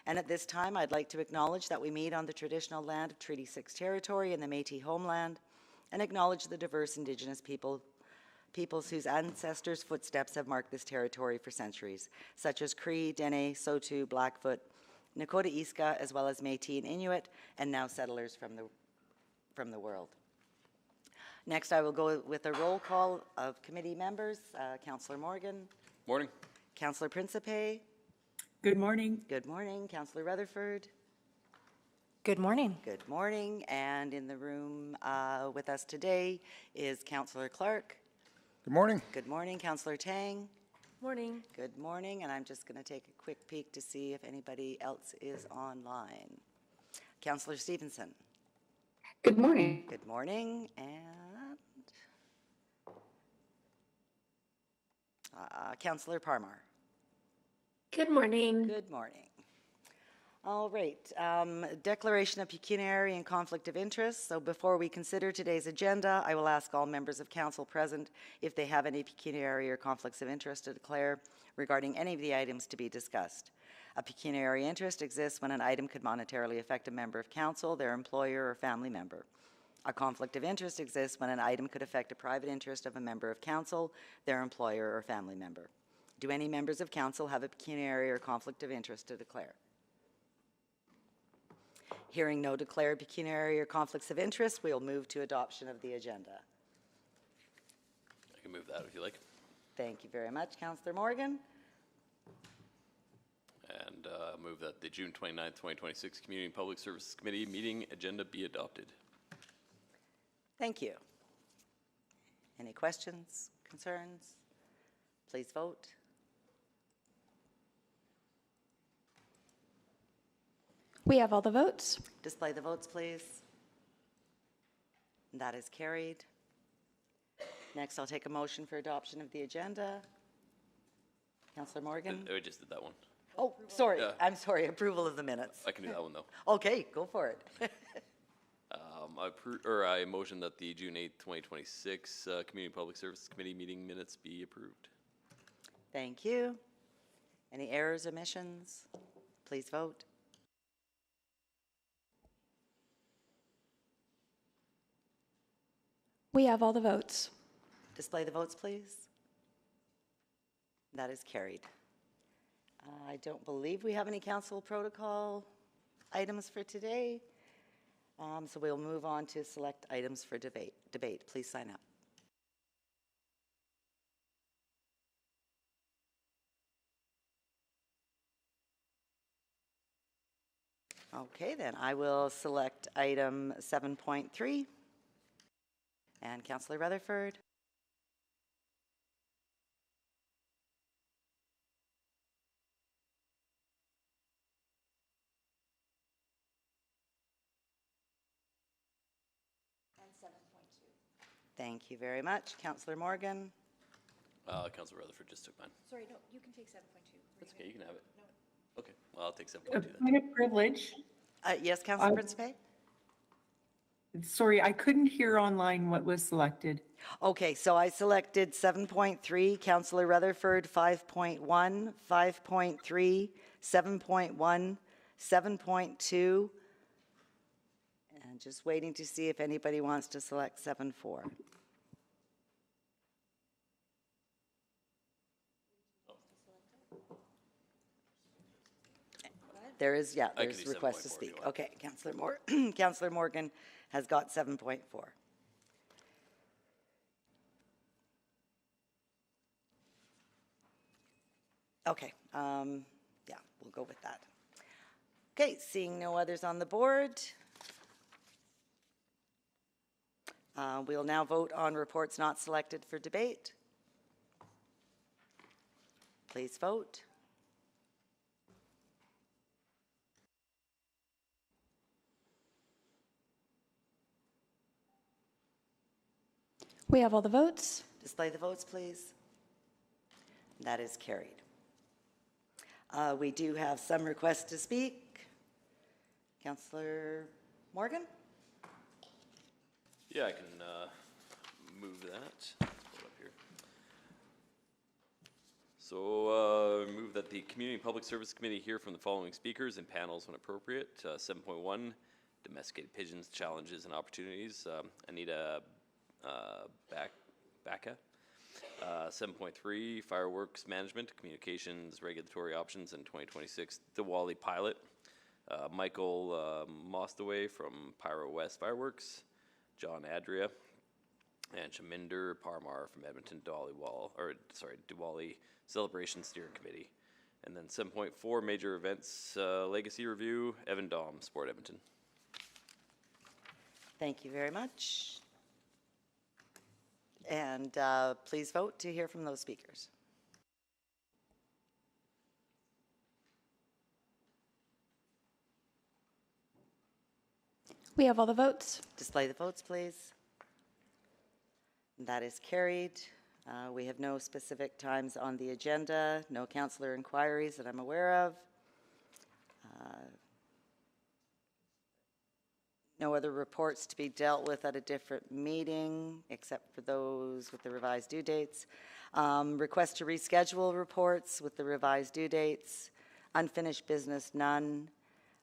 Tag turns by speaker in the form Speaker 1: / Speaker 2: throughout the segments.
Speaker 1: And at this time, I'd like to acknowledge that we meet on the traditional land of Treaty 6 territory in the Métis homeland, and acknowledge the diverse Indigenous peoples whose ancestors' footsteps have marked this territory for centuries, such as Cree, Dene, Saulteaux, Blackfoot, Nakota Iska, as well as Métis and Inuit, and now settlers from the world. Next, I will go with a roll call of committee members. Councillor Morgan.
Speaker 2: Morning.
Speaker 1: Councillor Principe.
Speaker 3: Good morning.
Speaker 1: Good morning. Councillor Rutherford.
Speaker 4: Good morning.
Speaker 1: Good morning. And in the room with us today is Councillor Clark.
Speaker 5: Good morning.
Speaker 1: Good morning. Councillor Tang.
Speaker 4: Morning.
Speaker 1: Good morning. And I'm just going to take a quick peek to see if anybody else is online. Councillor Stevenson.
Speaker 6: Good morning.
Speaker 1: Good morning. And Councillor Parmar.
Speaker 6: Good morning.
Speaker 1: Good morning. All right, declaration of pecuniary and conflict of interest. So before we consider today's agenda, I will ask all members of council present if they have any pecuniary or conflicts of interest to declare regarding any of the items to be discussed. A pecuniary interest exists when an item could monetarily affect a member of council, their employer, or family member. A conflict of interest exists when an item could affect a private interest of a member of council, their employer, or family member. Do any members of council have a pecuniary or conflict of interest to declare? Hearing no declared pecuniary or conflicts of interest, we will move to adoption of the agenda.
Speaker 2: I can move that if you like.
Speaker 1: Thank you very much, Councillor Morgan.
Speaker 2: And move that the June 29th, 2026 Community and Public Services Committee meeting agenda be adopted.
Speaker 1: Thank you. Any questions, concerns? Please vote.
Speaker 4: We have all the votes.
Speaker 1: Display the votes, please. And that is carried. Next, I'll take a motion for adoption of the agenda. Councillor Morgan?
Speaker 2: I just did that one.
Speaker 1: Oh, sorry.
Speaker 2: Yeah.
Speaker 1: I'm sorry. Approval of the minutes.
Speaker 2: I can do that one though.
Speaker 1: Okay, go for it.
Speaker 2: I motion that the June 8th, 2026 Community and Public Services Committee meeting minutes be approved.
Speaker 1: Thank you. Any errors, omissions? Please vote.
Speaker 4: We have all the votes.
Speaker 1: Display the votes, please. That is carried. I don't believe we have any council protocol items for today. So we'll move on to select items for debate. Please sign up. Okay, then I will select item 7.3. And Councillor Rutherford. And 7.2. Thank you very much. Councillor Morgan.
Speaker 2: Councilor Rutherford just took mine.
Speaker 7: Sorry, no, you can take 7.2.
Speaker 2: That's okay, you can have it. No. Okay, well, I'll take 7.2 then.
Speaker 3: Point of privilege.
Speaker 1: Yes, Councillor Principe?
Speaker 3: Sorry, I couldn't hear online what was selected.
Speaker 1: Okay, so I selected 7.3, Councillor Rutherford, 5.1, 5.3, 7.1, 7.2, and just waiting to see if anybody wants to select 7.4. There is, yeah, there's request to speak. Okay, Councillor Morgan has got 7.4. Okay, yeah, we'll go with that. Okay, seeing no others on the board, we'll now vote on reports not selected for debate. Please vote.
Speaker 4: We have all the votes.
Speaker 1: Display the votes, please. That is carried. We do have some requests to speak. Councillor Morgan?
Speaker 2: Yeah, I can move that. Let's pull it up here. So move that the Community and Public Service Committee hear from the following speakers and panels when appropriate. 7.1, domesticated pigeons, challenges and opportunities. Anita Bacca. 7.3, fireworks management, communications, regulatory options in 2026 Diwali pilot. Michael Mostaway from Pyro West Fireworks. John Adria. And Shaminder Parmar from Edmonton Diwali Celebration Steering Committee. And then 7.4, major events legacy review, Evan Dom, Sport Edmonton.
Speaker 1: Thank you very much. And please vote to hear from those speakers.
Speaker 4: We have all the votes.
Speaker 1: Display the votes, please. That is carried. We have no specific times on the agenda, no councillor inquiries that I'm aware of. No other reports to be dealt with at a different meeting, except for those with the revised due dates. Request to reschedule reports with the revised due dates. Unfinished business, none.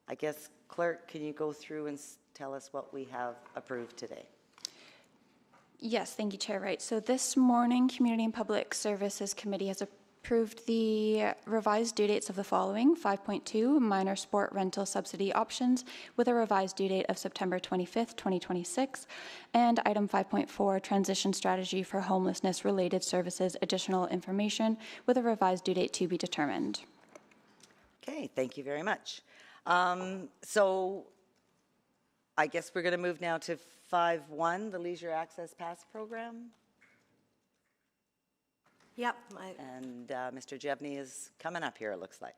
Speaker 1: I guess, clerk, can you go through and tell us what we have approved today?
Speaker 4: Yes, thank you, Chair Wright. So this morning, Community and Public Services Committee has approved the revised due dates of the following: 5.2, minor sport rental subsidy options with a revised due date of September 25th, 2026, and item 5.4, transition strategy for homelessness related services, additional information with a revised due date to be determined.
Speaker 1: Okay, thank you very much. So I guess we're going to move now to 5.1, the Leisure Access Pass Program.
Speaker 5: Yep.
Speaker 1: And Mr. Jevney is coming up here, it looks like.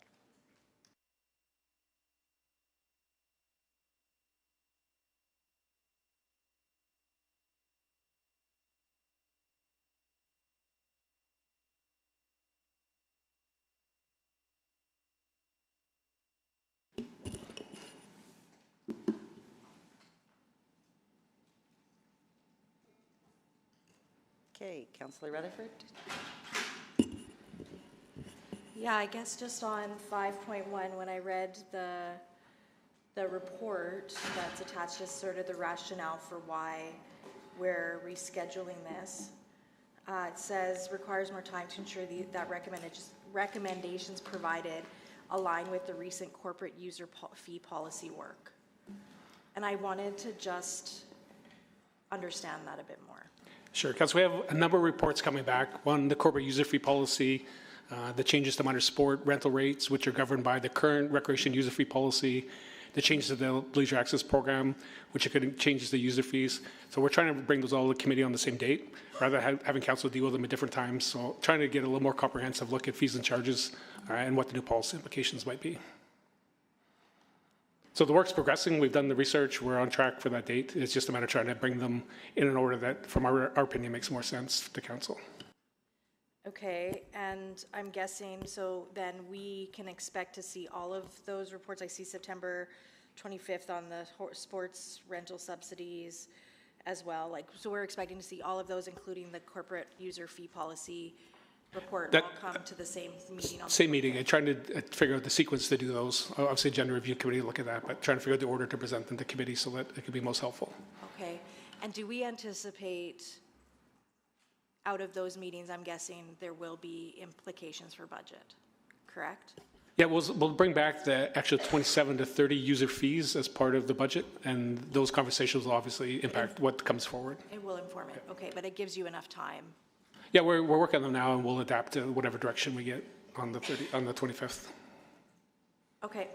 Speaker 1: Okay, Councillor Rutherford.
Speaker 5: Yeah, I guess just on 5.1, when I read the report that's attached as sort of the rationale for why we're rescheduling this, it says requires more time to ensure that recommendations provided align with the recent corporate user fee policy work. And I wanted to just understand that a bit more.
Speaker 7: Sure, Council, we have a number of reports coming back. One, the corporate user fee policy, the changes to minor sport rental rates, which are governed by the current recreation user fee policy, the changes to the leisure access program, which could changes the user fees. So we're trying to bring those all to the committee on the same date, rather than having council deal with them at different times. So trying to get a little more comprehensive look at fees and charges and what the new policy implications might be. So the work's progressing. We've done the research. We're on track for that date. It's just a matter of trying to bring them in an order that, from our opinion, makes more sense to council.
Speaker 5: Okay, and I'm guessing, so then we can expect to see all of those reports. I see September 25th on the sports rental subsidies as well. So we're expecting to see all of those, including the corporate user fee policy report, all come to the same meeting.
Speaker 7: Same meeting. I'm trying to figure out the sequence to do those. Obviously, agenda review committee will look at that, but trying to figure out the order to present them to committee so that it could be most helpful.
Speaker 5: Okay, and do we anticipate out of those meetings, I'm guessing there will be implications for budget, correct?
Speaker 7: Yeah, we'll bring back the extra 27 to 30 user fees as part of the budget, and those conversations will obviously impact what comes forward.
Speaker 5: It will inform it, okay, but it gives you enough time.
Speaker 7: Yeah, we're working on them now, and we'll adapt to whatever direction we get on the 25th.
Speaker 5: Okay.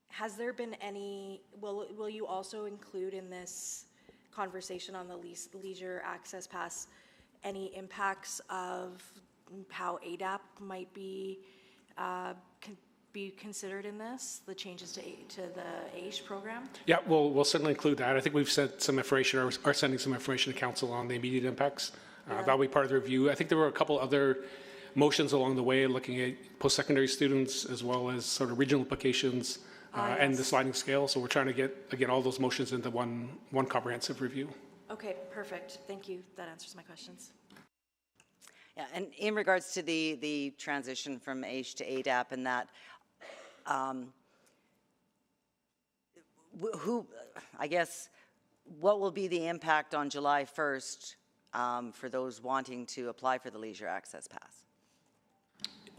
Speaker 5: Has there been any? Will you also include in this conversation on the leisure access pass any impacts of how ADAP might be considered in this, the changes to the AISH program?
Speaker 7: Yeah, we'll certainly include that. I think we've sent some information, or are sending some information to council on the immediate impacts. That'll be part of the review. I think there were a couple other motions along the way looking at post-secondary students as well as sort of regional implications and the sliding scale. So we're trying to get, again, all those motions into one comprehensive review.
Speaker 5: Okay, perfect. Thank you. That answers my questions.
Speaker 1: Yeah, and in regards to the transition from H to ADAP and that, I guess, what will be the impact on July 1st for those wanting to apply for the Leisure Access Pass?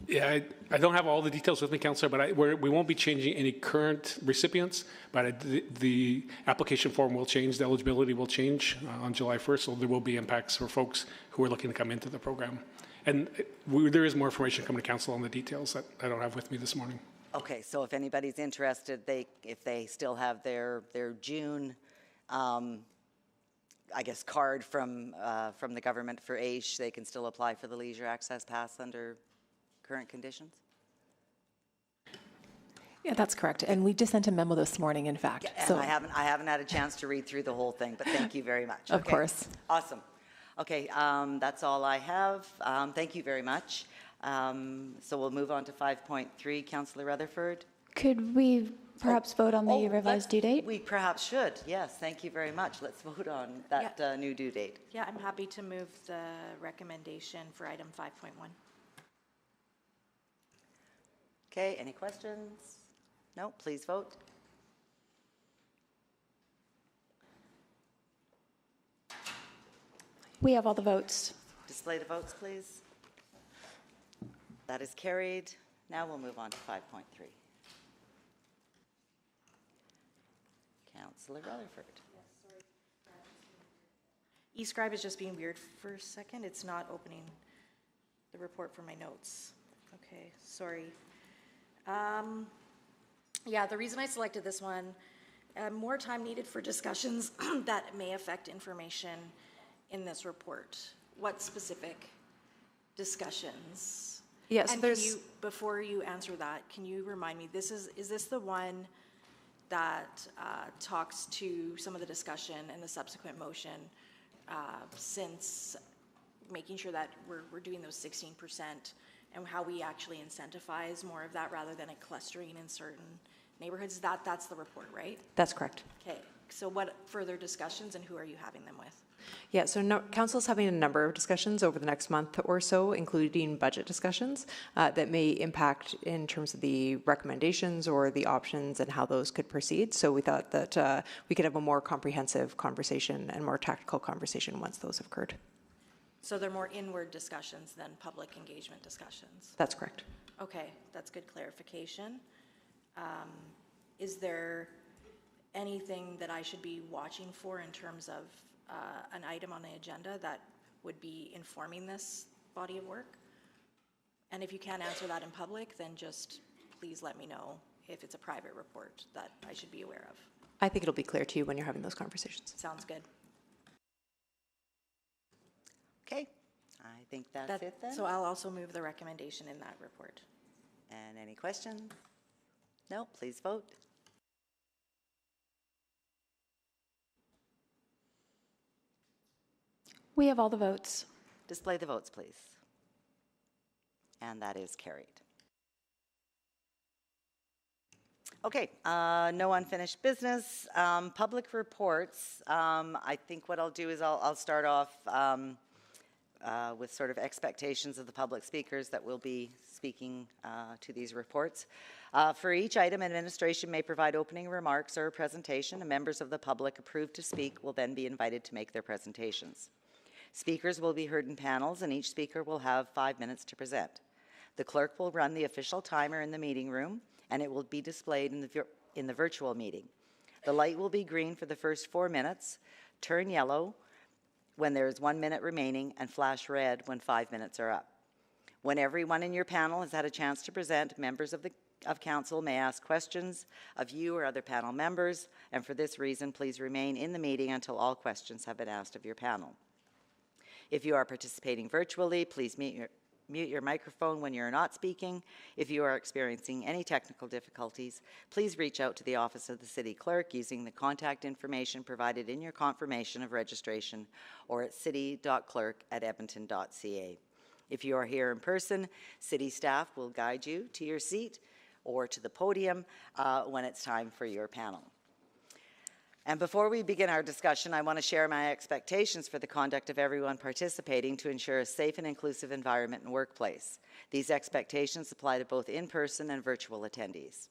Speaker 7: Yeah, I don't have all the details with me, Councillor, but we won't be changing any current recipients, but the application form will change, the eligibility will change on July 1st, so there will be impacts for folks who are looking to come into the program. And there is more information coming to Council on the details that I don't have with me this morning.
Speaker 1: Okay, so if anybody's interested, if they still have their June, I guess, card from the government for H, they can still apply for the Leisure Access Pass under current conditions?
Speaker 8: Yeah, that's correct. And we just sent a memo this morning, in fact.
Speaker 1: And I haven't had a chance to read through the whole thing, but thank you very much.
Speaker 8: Of
Speaker 1: Okay.
Speaker 8: course.
Speaker 1: Awesome. Okay, that's all I have. Thank you very much. So we'll move on to 5.3, Councillor Rutherford.
Speaker 4: Could we perhaps vote on the
Speaker 1: Oh,
Speaker 4: revised due date?
Speaker 1: We perhaps should, yes. Thank you very much. Let's vote on that new due date.
Speaker 5: Yeah, I'm happy to move the recommendation for item 5.1.
Speaker 1: Okay, any questions? No, please vote.
Speaker 4: We have all the votes.
Speaker 1: Display the votes, please. That is carried. Now we'll move on to 5.3. Councillor Rutherford.
Speaker 5: eScribe is just being weird for a second. It's not opening the report for my notes. Okay, sorry. Yeah, the reason I selected this one, more time needed for discussions that may affect information in this report. What specific discussions?
Speaker 8: Yes,
Speaker 5: And
Speaker 8: there's.
Speaker 5: can you, before you answer that, can you remind me, is this the one that talks to some of the discussion and the subsequent motion since making sure that we're doing those 16% and how we actually incentivize more of that rather than a clustering in certain neighborhoods? That's the report, right?
Speaker 9: That's correct.
Speaker 5: Okay, so what further discussions and who are you having them with?
Speaker 9: Yeah, so Council's having a number of discussions over the next month or so, including budget discussions that may impact in terms of the recommendations or the options and how those could proceed. So we thought that we could have a more comprehensive conversation and more tactical conversation once those have occurred.
Speaker 5: So they're more inward discussions than public engagement discussions?
Speaker 9: That's correct.
Speaker 5: Okay, that's good clarification. Is there anything that I should be watching for in terms of an item on the agenda that would be informing this body of work? And if you can't answer that in public, then just please let me know if it's a private report that I should be aware of.
Speaker 9: I think it'll be clear to you when you're having those conversations.
Speaker 5: Sounds good.
Speaker 1: Okay, I think that's it then.
Speaker 5: So I'll also move the recommendation in that report.
Speaker 1: And any questions? No, please vote.
Speaker 4: We have all the votes.
Speaker 1: Display the votes, please. And that is carried. Okay, no unfinished business. Public reports. I think what I'll do is I'll start off with sort of expectations of the public speakers that will be speaking to these reports. For each item, administration may provide opening remarks or a presentation, and members of the public approved to speak will then be invited to make their presentations. Speakers will be heard in panels, and each speaker will have 5 minutes to present. The clerk will run the official timer in the meeting room, and it will be displayed in the virtual meeting. The light will be green for the first 4 minutes, turn yellow when there is 1 minute remaining, and flash red when 5 minutes are up. When everyone in your panel has had a chance to present, members of council may ask questions of you or other panel members, and for this reason, please remain in the meeting until all questions have been asked of your panel. If you are participating virtually, please mute your microphone when you're not speaking. If you are experiencing any technical difficulties, please reach out to the Office of the City Clerk using the contact information provided in your confirmation of registration or at city.clerk@edmonton.ca. If you are here in person, City staff will guide you to your seat or to the podium when it's time for your panel. And before we begin our discussion, I want to share my expectations for the conduct of everyone participating to ensure a safe and inclusive environment and workplace. These expectations apply to both in-person and virtual attendees.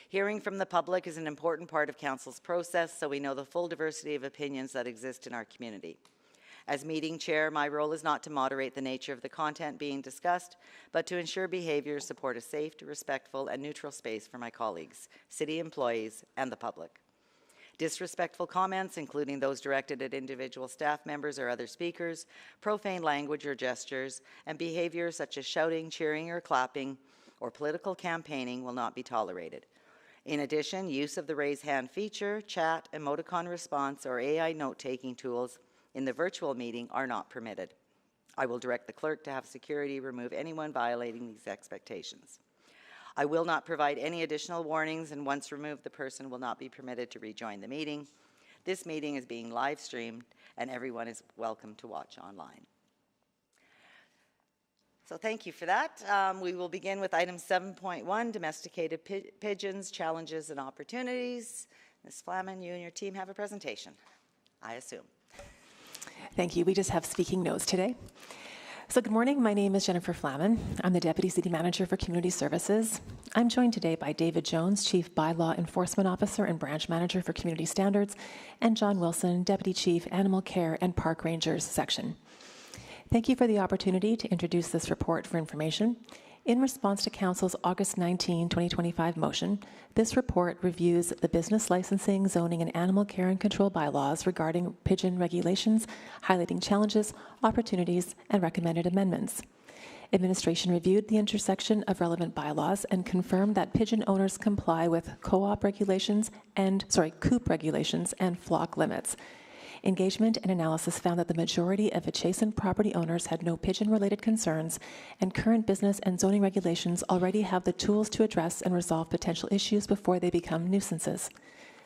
Speaker 1: Hearing from the public is an important part of Council's process, so we know the full diversity of opinions that exist in our community. As meeting chair, my role is not to moderate the nature of the content being discussed, but to ensure behaviors support a safe, respectful, and neutral space for my colleagues, city employees, and the public. Disrespectful comments, including those directed at individual staff members or other speakers, profane language or gestures, and behaviors such as shouting, cheering, or clapping, or political campaigning will not be tolerated. In addition, use of the raise hand feature, chat, emoticon response, or AI note-taking tools in the virtual meeting are not permitted. I will direct the clerk to have security remove anyone violating these expectations. I will not provide any additional warnings, and once removed, the person will not be permitted to rejoin the meeting. This meeting is being live streamed, and everyone is welcome to watch online. So thank you for that. We will begin with item 7.1, domesticated pigeons, challenges and opportunities. Ms. Flaman, you and your team have a presentation, I assume.
Speaker 8: Thank you. We just have speaking notes today. So good morning. My name is Jennifer Flaman. I'm the Deputy City Manager for Community Services. I'm joined today by David Jones, Chief Bylaw Enforcement Officer and Branch Manager for Community Standards, and John Wilson, Deputy Chief Animal Care and Park Rangers Section. Thank you for the opportunity to introduce this report for information. In response to Council's August 19, 2025 motion, this report reviews the business licensing, zoning, and animal care and control bylaws regarding pigeon regulations, highlighting challenges, opportunities, and recommended amendments. Administration reviewed the intersection of relevant bylaws and confirmed that pigeon owners comply with coop regulations and, coop regulations and flock limits. Engagement and analysis found that the majority of adjacent property owners had no pigeon-related concerns, and current business and zoning regulations already have the tools to address and resolve potential issues before they become nuisances.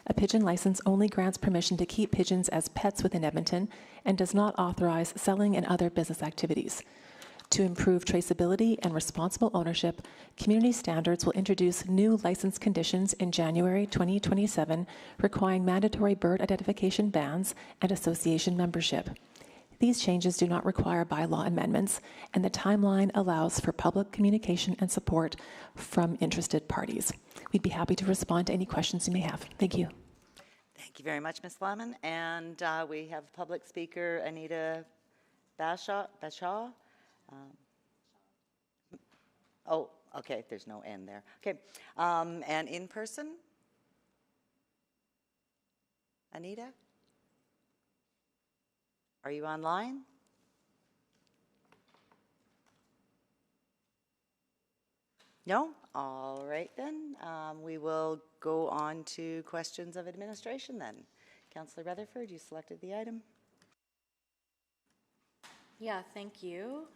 Speaker 8: A pigeon license only grants permission to keep pigeons as pets within Edmonton and does not authorize selling and other business activities. To improve traceability and responsible ownership, Community Standards will introduce new license conditions in January 2027, requiring mandatory bird identification bans and association membership. These changes do not require bylaw amendments, and the timeline allows for public communication and support from interested parties. We'd be happy to respond to any questions you may have. Thank you.
Speaker 1: Thank you very much, Ms. Flaman. And we have public speaker Anita Bashaw. Oh, okay, there's no N there. Okay, and in person? Anita? Are you online? No? All right then. We will go on to questions of administration then. Councillor Rutherford, you selected the item.
Speaker 5: Yeah, thank you.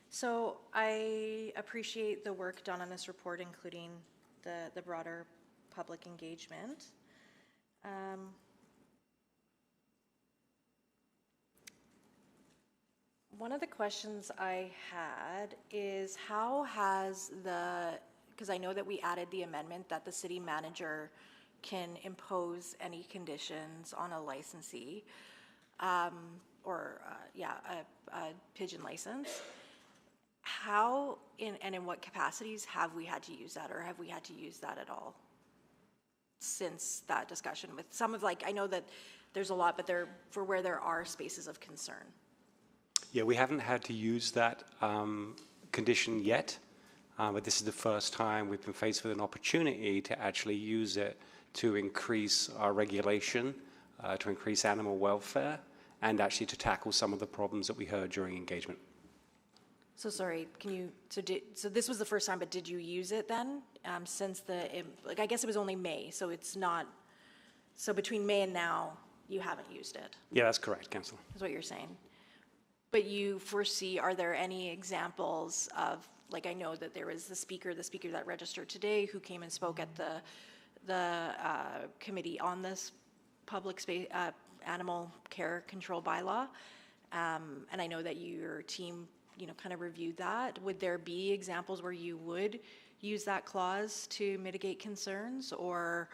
Speaker 5: So I appreciate the work done on this report, including the broader public engagement. One of the questions I had is how has because I know that we added the amendment that the city manager can impose any conditions on a licensee or a pigeon license. How and in what capacities have we had to use that, or have we had to use that at all since that discussion with some of, like, I know that there's a lot, but for where there are spaces of concern?
Speaker 10: Yeah, we haven't had to use that condition yet, but this is the first time we've been faced with an opportunity to actually use it to increase our regulation, to increase animal welfare, and actually to tackle some of the problems that we heard during engagement.
Speaker 5: So sorry, so this was the first time, but did you use it then? Since I guess it was only May, so it's not, so between May and now, you haven't used it?
Speaker 10: Yeah, that's correct, Councillor.
Speaker 5: Is what you're saying. But you foresee, are there any examples of, like, I know that there was the speaker that registered today who came and spoke at the committee on this public space animal care control bylaw, and I know that your team kind of reviewed that. Would there be examples where you would use that clause to mitigate concerns? Or,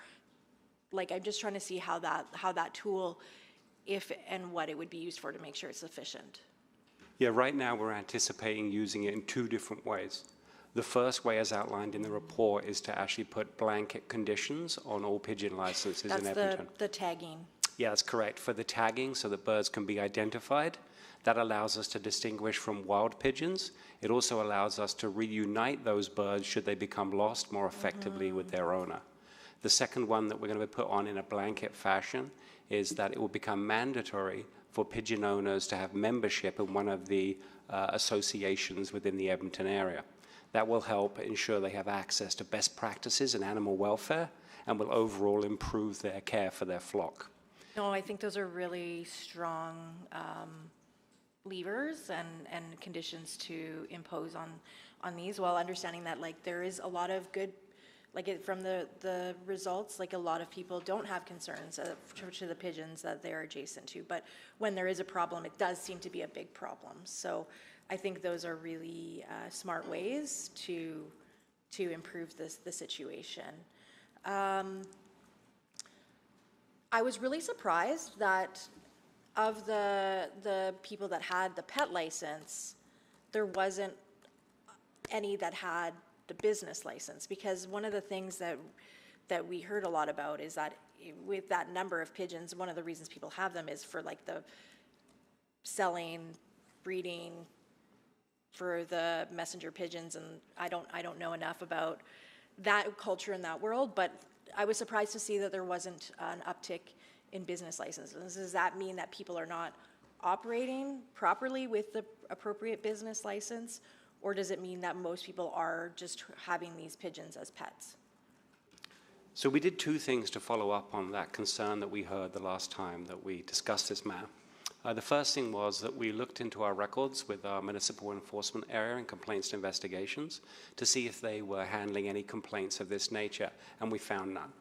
Speaker 5: like, I'm just trying to see how that tool, if and what it would be used for, to make sure it's sufficient.
Speaker 10: Yeah, right now we're anticipating using it in two different ways. The first way, as outlined in the report, is to actually put blanket conditions on all pigeon licenses in Edmonton.
Speaker 5: That's the tagging.
Speaker 10: Yeah, that's correct. For the tagging, so that birds can be identified, that allows us to distinguish from wild pigeons. It also allows us to reunite those birds should they become lost more effectively with their owner. The second one that we're going to put on in a blanket fashion is that it will become mandatory for pigeon owners to have membership in one of the associations within the Edmonton area. That will help ensure they have access to best practices in animal welfare and will overall improve their care for their flock.
Speaker 5: No, I think those are really strong levers and conditions to impose on these, while understanding that, like, there is a lot of good, like, from the results, like, a lot of people don't have concerns to the pigeons that they're adjacent to, but when there is a problem, it does seem to be a big problem. So I think those are really smart ways to improve the situation. I was really surprised that of the people that had the pet license, there wasn't any that had the business license, because one of the things that we heard a lot about is that with that number of pigeons, one of the reasons people have them is for, like, the selling, breeding, for the messenger pigeons, and I don't know enough about that culture in that world, but I was surprised to see that there wasn't an uptick in business licenses. Does that mean that people are not operating properly with the appropriate business license, or does it mean that most people are just having these pigeons as pets?
Speaker 10: So we did two things to follow up on that concern that we heard the last time that we discussed this matter. The first thing was that we looked into our records with our municipal enforcement area and complaints and investigations to see if they were handling any complaints of this nature, and we found none.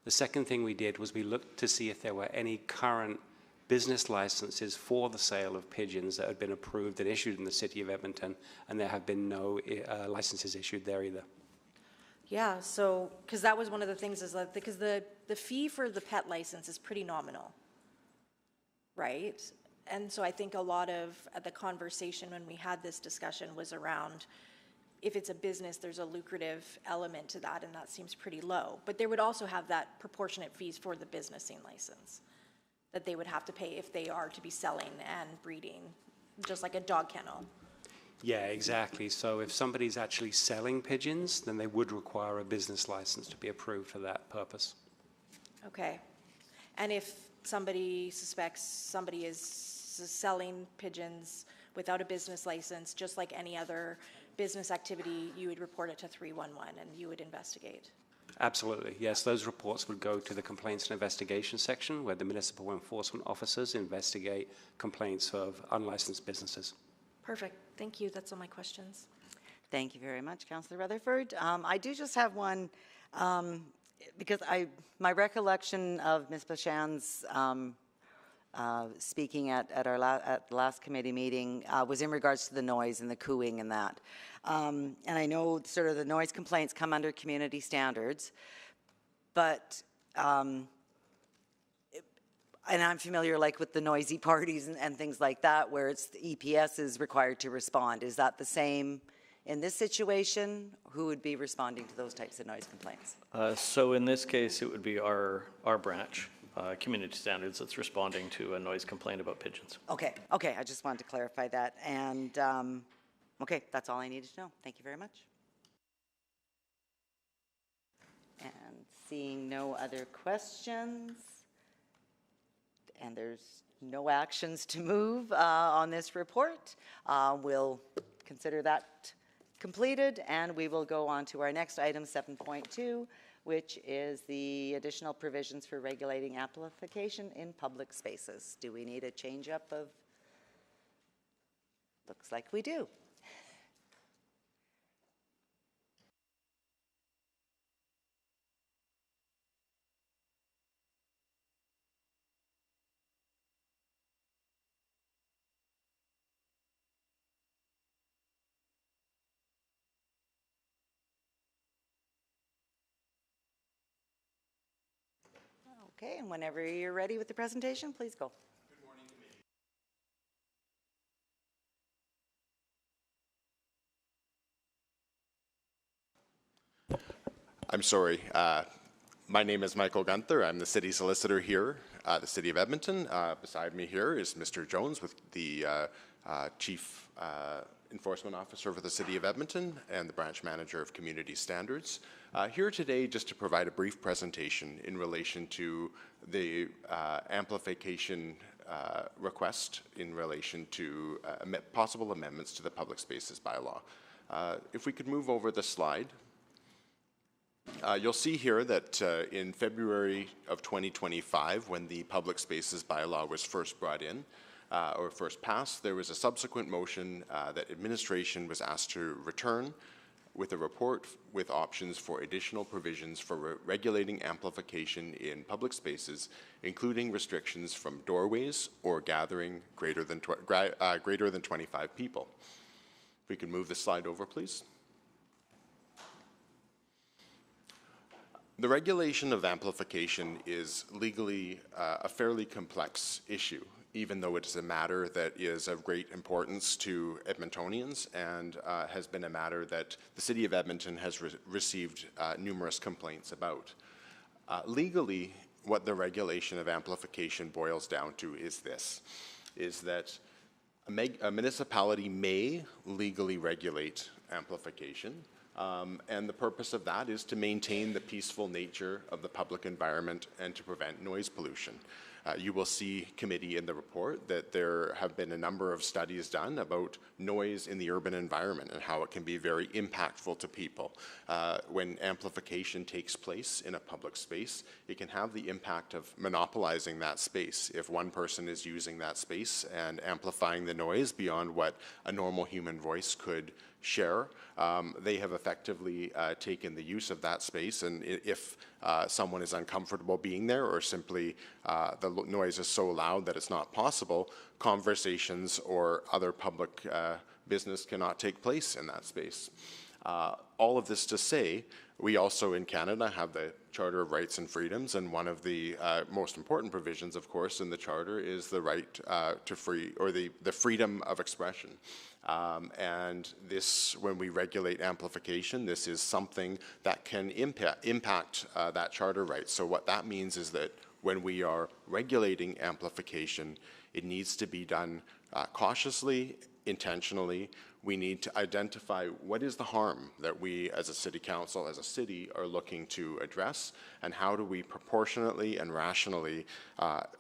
Speaker 10: The second thing we did was we looked to see if there were any current business licenses for the sale of pigeons that had been approved and issued in the city of Edmonton, and there have been no licenses issued there either.
Speaker 5: Yeah, so, because that was one of the things, is that, because the fee for the pet license is pretty nominal, right? And so I think a lot of the conversation when we had this discussion was around, if it's a business, there's a lucrative element to that, and that seems pretty low. But they would also have that proportionate fees for the businessing license that they would have to pay if they are to be selling and breeding, just like a dog kennel.
Speaker 10: Yeah, exactly. So if somebody's actually selling pigeons, then they would require a business license to be approved for that purpose.
Speaker 5: Okay. And if somebody suspects somebody is selling pigeons without a business license, just like any other business activity, you would report it to 311 and you would investigate?
Speaker 10: Absolutely, yes. Those reports would go to the complaints and investigation section where the municipal enforcement officers investigate complaints of unlicensed businesses.
Speaker 5: Perfect. Thank you. That's all my questions.
Speaker 1: Thank you very much, Councillor Rutherford. I do just have one, because my recollection of Ms. Bachan's speaking at the last committee meeting was in regards to the noise and the cooing and that. And I know sort of the noise complaints come under community standards, but and I'm familiar, like, with the noisy parties and things like that, where it's the EPS is required to respond. Is that the same in this situation? Who would be responding to those types of noise complaints?
Speaker 11: So in this case, it would be our branch, Community Standards, that's responding to a noise complaint about pigeons.
Speaker 1: Okay, I just wanted to clarify that. And, okay, that's all I needed to know. Thank you very much. And seeing no other questions, and there's no actions to move on this report, we'll consider that completed, and we will go on to our next item, 7.2, which is the additional provisions for regulating amplification in public spaces. Do we need a change up of? Looks like we do. Okay, and whenever you're ready with the presentation, please go.
Speaker 12: I'm sorry. My name is Michael Gunther. I'm the city solicitor here, the city of Edmonton. Beside me here is Mr. Jones, with the chief enforcement officer for the city of Edmonton and the branch manager of community standards. Here today just to provide a brief presentation in relation to the amplification request in relation to possible amendments to the public spaces bylaw. If we could move over the slide. You'll see here that in February of 2025, when the public spaces bylaw was first brought in, or first passed, there was a subsequent motion that administration was asked to return with a report with options for additional provisions for regulating amplification in public spaces, including restrictions from doorways or gathering greater than 25 people. If we can move the slide over, please. The regulation of amplification is legally a fairly complex issue, even though it is a matter that is of great importance to Edmontonians and has been a matter that the City of Edmonton has received numerous complaints about. Legally, what the regulation of amplification boils down to is this, is that a municipality may legally regulate amplification, and the purpose of that is to maintain the peaceful nature of the public environment and to prevent noise pollution. You will see, committee, in the report that there have been a number of studies done about noise in the urban environment and how it can be very impactful to people. When amplification takes place in a public space, it can have the impact of monopolizing that space. If one person is using that space and amplifying the noise beyond what a normal human voice could share, they have effectively taken the use of that space, and if someone is uncomfortable being there or simply the noise is so loud that it's not possible, conversations or other public business cannot take place in that space. All of this to say, we also in Canada have the Charter of Rights and Freedoms, and one of the most important provisions, of course, in the Charter is the right to free, or the freedom of expression. And this, when we regulate amplification, this is something that can impact that charter right. So what that means is that when we are regulating amplification, it needs to be done cautiously, intentionally. We need to identify what is the harm that we as a city council, as a city, are looking to address, and how do we proportionately and rationally,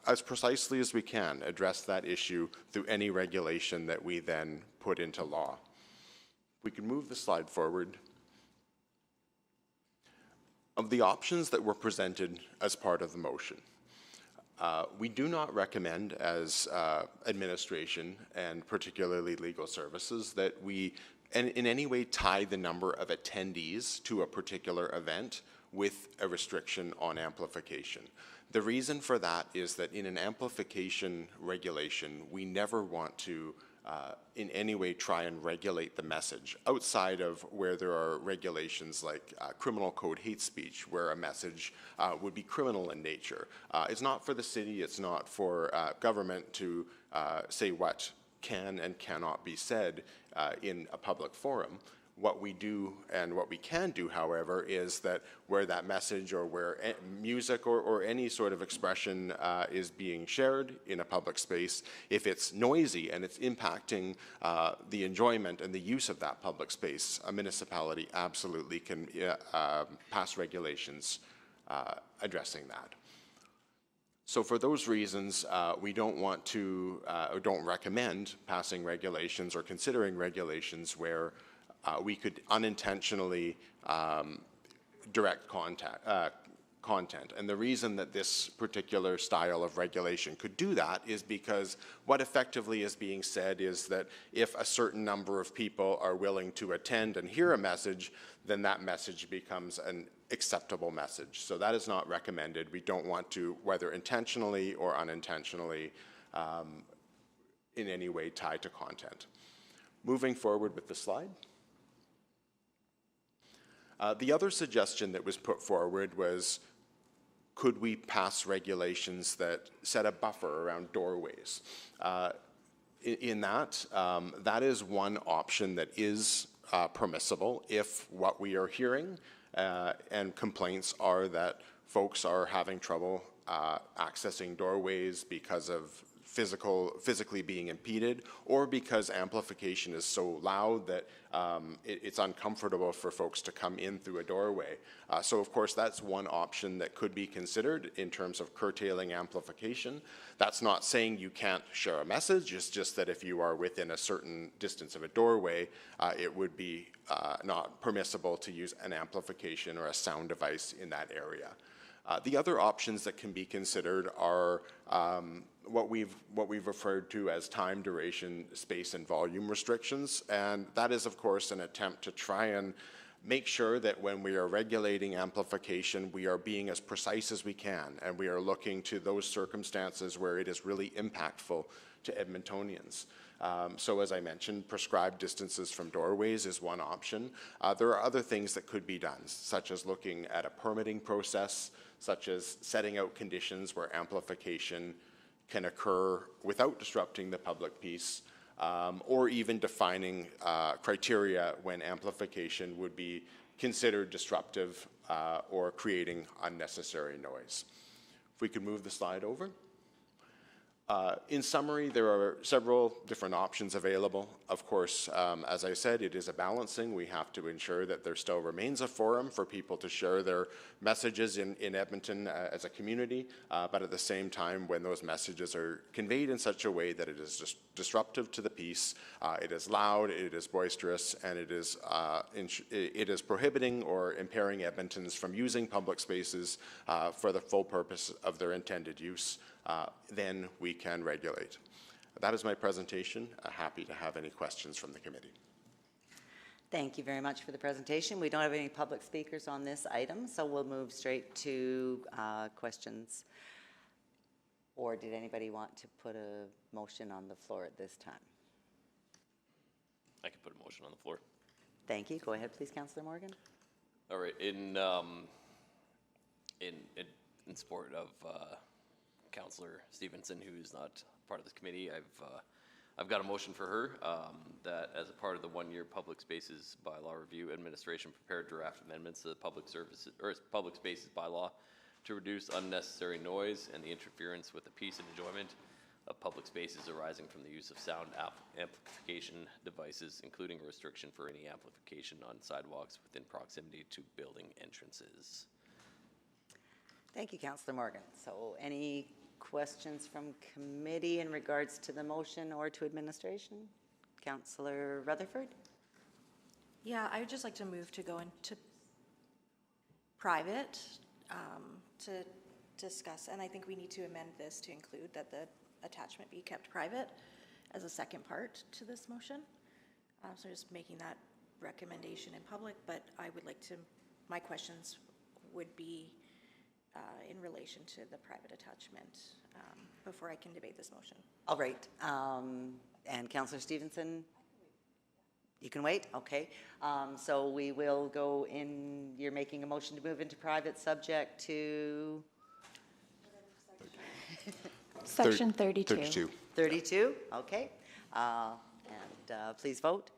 Speaker 12: as precisely as we can, address that issue through any regulation that we then put into law. We can move the slide forward. Of the options that were presented as part of the motion, we do not recommend as administration, and particularly legal services, that we in any way tie the number of attendees to a particular event with a restriction on amplification. The reason for that is that in an amplification regulation, we never want to in any way try and regulate the message outside of where there are regulations like criminal code hate speech, where a message would be criminal in nature. It's not for the city, it's not for government to say what can and cannot be said in a public forum. What we do and what we can do, however, is that where that message or where music or any sort of expression is being shared in a public space, if it's noisy and it's impacting the enjoyment and the use of that public space, a municipality absolutely can pass regulations addressing that. So for those reasons, we don't want to, or don't recommend passing regulations or considering regulations where we could unintentionally direct content. And the reason that this particular style of regulation could do that is because what effectively is being said is that if a certain number of people are willing to attend and hear a message, then that message becomes an acceptable message. So that is not recommended. We don't want to, whether intentionally or unintentionally, in any way tie to content. Moving forward with the slide. The other suggestion that was put forward was could we pass regulations that set a buffer around doorways? In that, that is one option that is permissible if what we are hearing and complaints are that folks are having trouble accessing doorways because of physically being impeded, or because amplification is so loud that it's uncomfortable for folks to come in through a doorway. So of course that's one option that could be considered in terms of curtailing amplification. That's not saying you can't share a message, it's just that if you are within a certain distance of a doorway, it would be not permissible to use an amplification or a sound device in that area. The other options that can be considered are what we've referred to as time, duration, space, and volume restrictions, and that is, of course, an attempt to try and make sure that when we are regulating amplification, we are being as precise as we can, and we are looking to those circumstances where it is really impactful to Edmontonians. So as I mentioned, prescribed distances from doorways is one option. There are other things that could be done, such as looking at a permitting process, such as setting out conditions where amplification can occur without disrupting the public peace, or even defining criteria when amplification would be considered disruptive or creating unnecessary noise. If we could move the slide over. In summary, there are several different options available. Of course, as I said, it is a balancing. We have to ensure that there still remains a forum for people to share their messages in Edmonton as a community, but at the same time, when those messages are conveyed in such a way that it is just disruptive to the peace, it is loud, it is boisterous, and it is prohibiting or impairing Edmontons from using public spaces for the full purpose of their intended use, then we can regulate. That is my presentation. Happy to have any questions from the committee.
Speaker 1: Thank you very much for the presentation. We don't have any public speakers on this item, so we'll move straight to questions. Or did anybody want to put a motion on the floor at this time?
Speaker 2: I can put a motion on the floor.
Speaker 1: Thank you. Go ahead, please, Councillor Morgan.
Speaker 2: All right. In support of Councillor Stevenson, who's not part of this committee, I've got a motion for her that as a part of the one-year public spaces bylaw review, administration prepared draft amendments to the public spaces bylaw to reduce unnecessary noise and the interference with the peace and enjoyment of public spaces arising from the use of sound amplification devices, including a restriction for any amplification on sidewalks within proximity to building entrances.
Speaker 1: Thank you, Councillor Morgan. So any questions from committee in regards to the motion or to administration? Councillor Rutherford?
Speaker 5: Yeah, I would just like to move to go into private to discuss, and I think we need to amend this to include that the attachment be kept private as a second part to this motion. So just making that recommendation in public, but I would like to, my questions would be in relation to the private attachment before I can debate this motion.
Speaker 1: All right. And Councillor Stevenson? You can wait? Okay. So we will go in, you're making a motion to move into private subject to?
Speaker 4: Section 32.
Speaker 12: 32.
Speaker 1: 32? Okay. Please vote.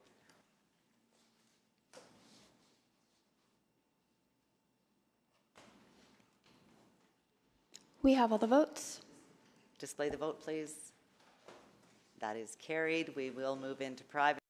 Speaker 4: We have all the votes.
Speaker 1: Display the vote, please. That is carried. We will move into private.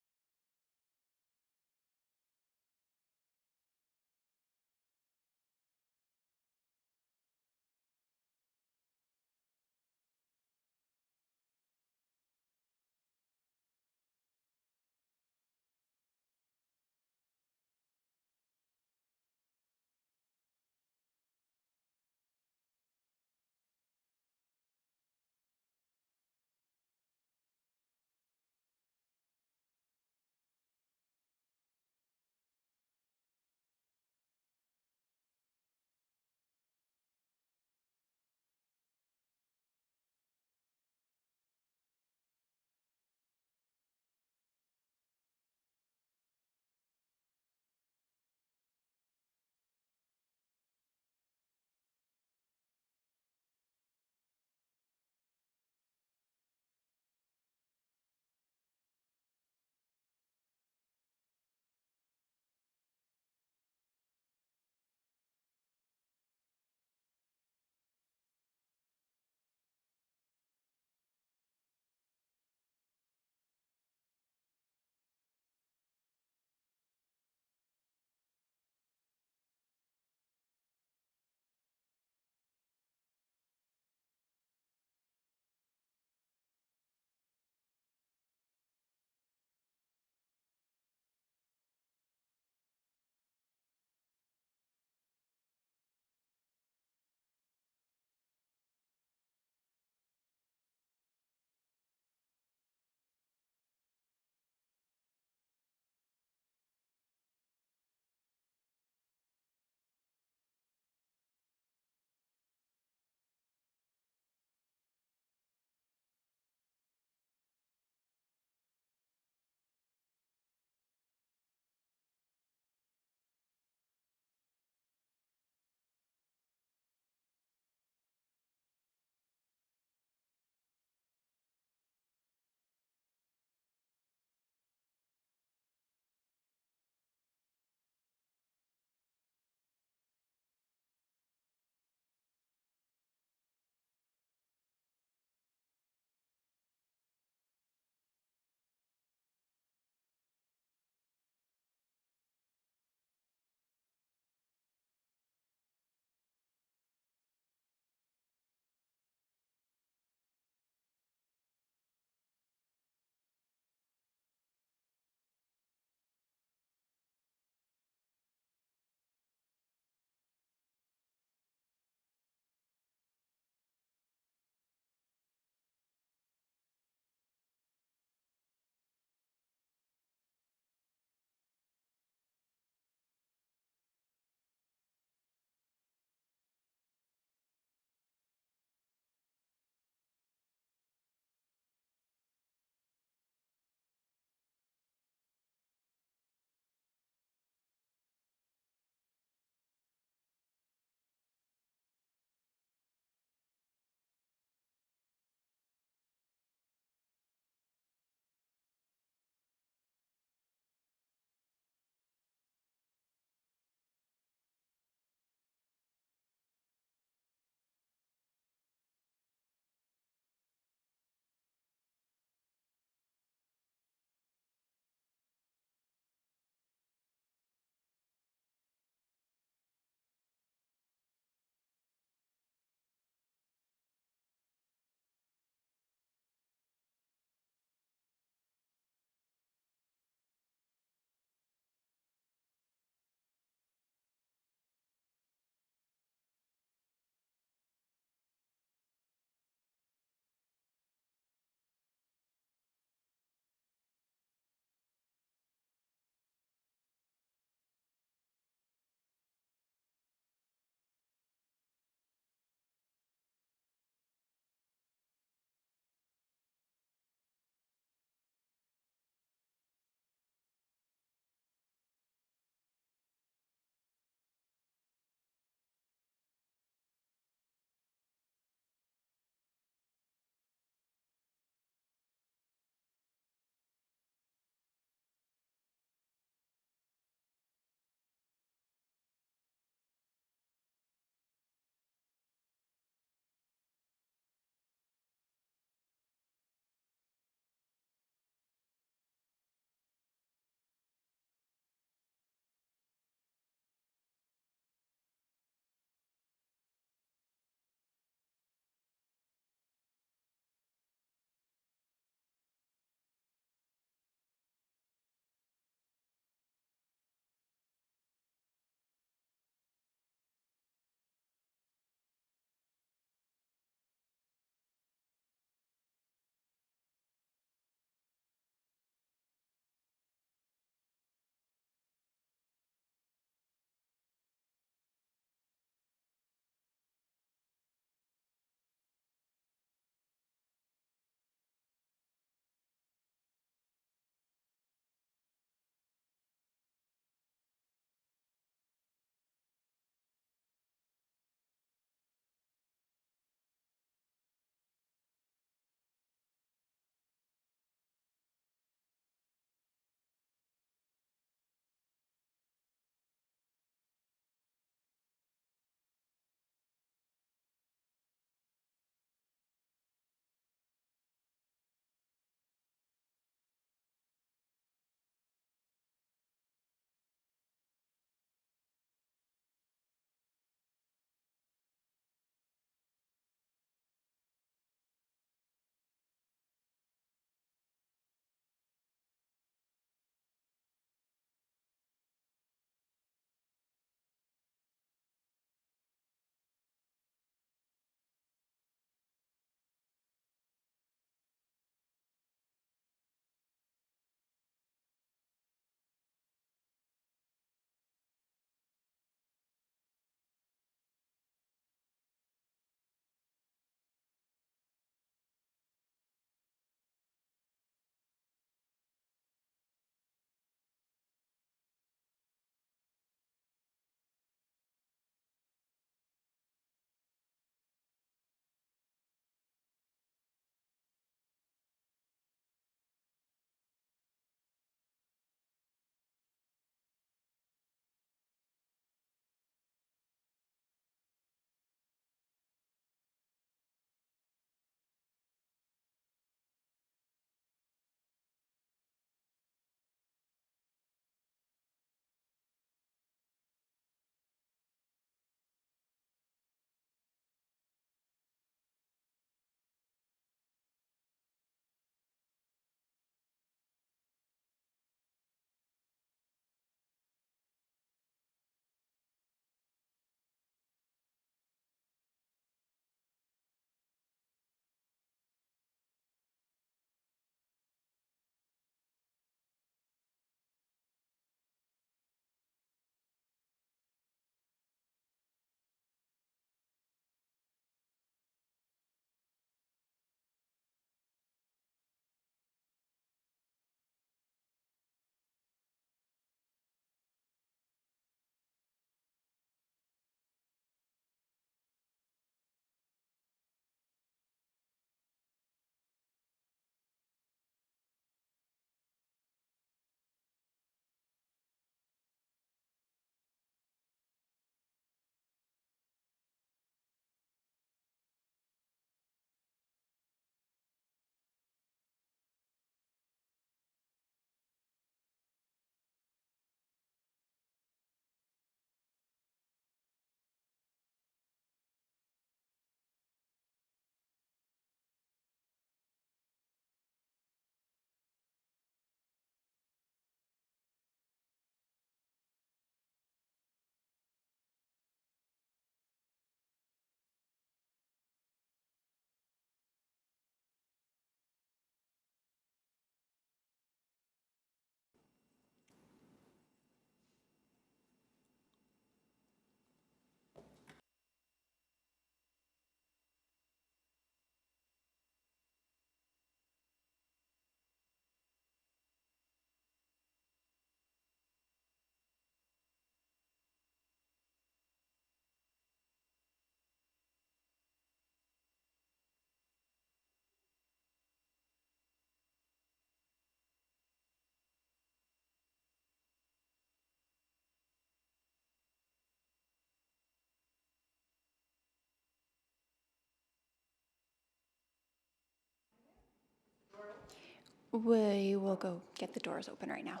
Speaker 4: We will go get the doors open right now.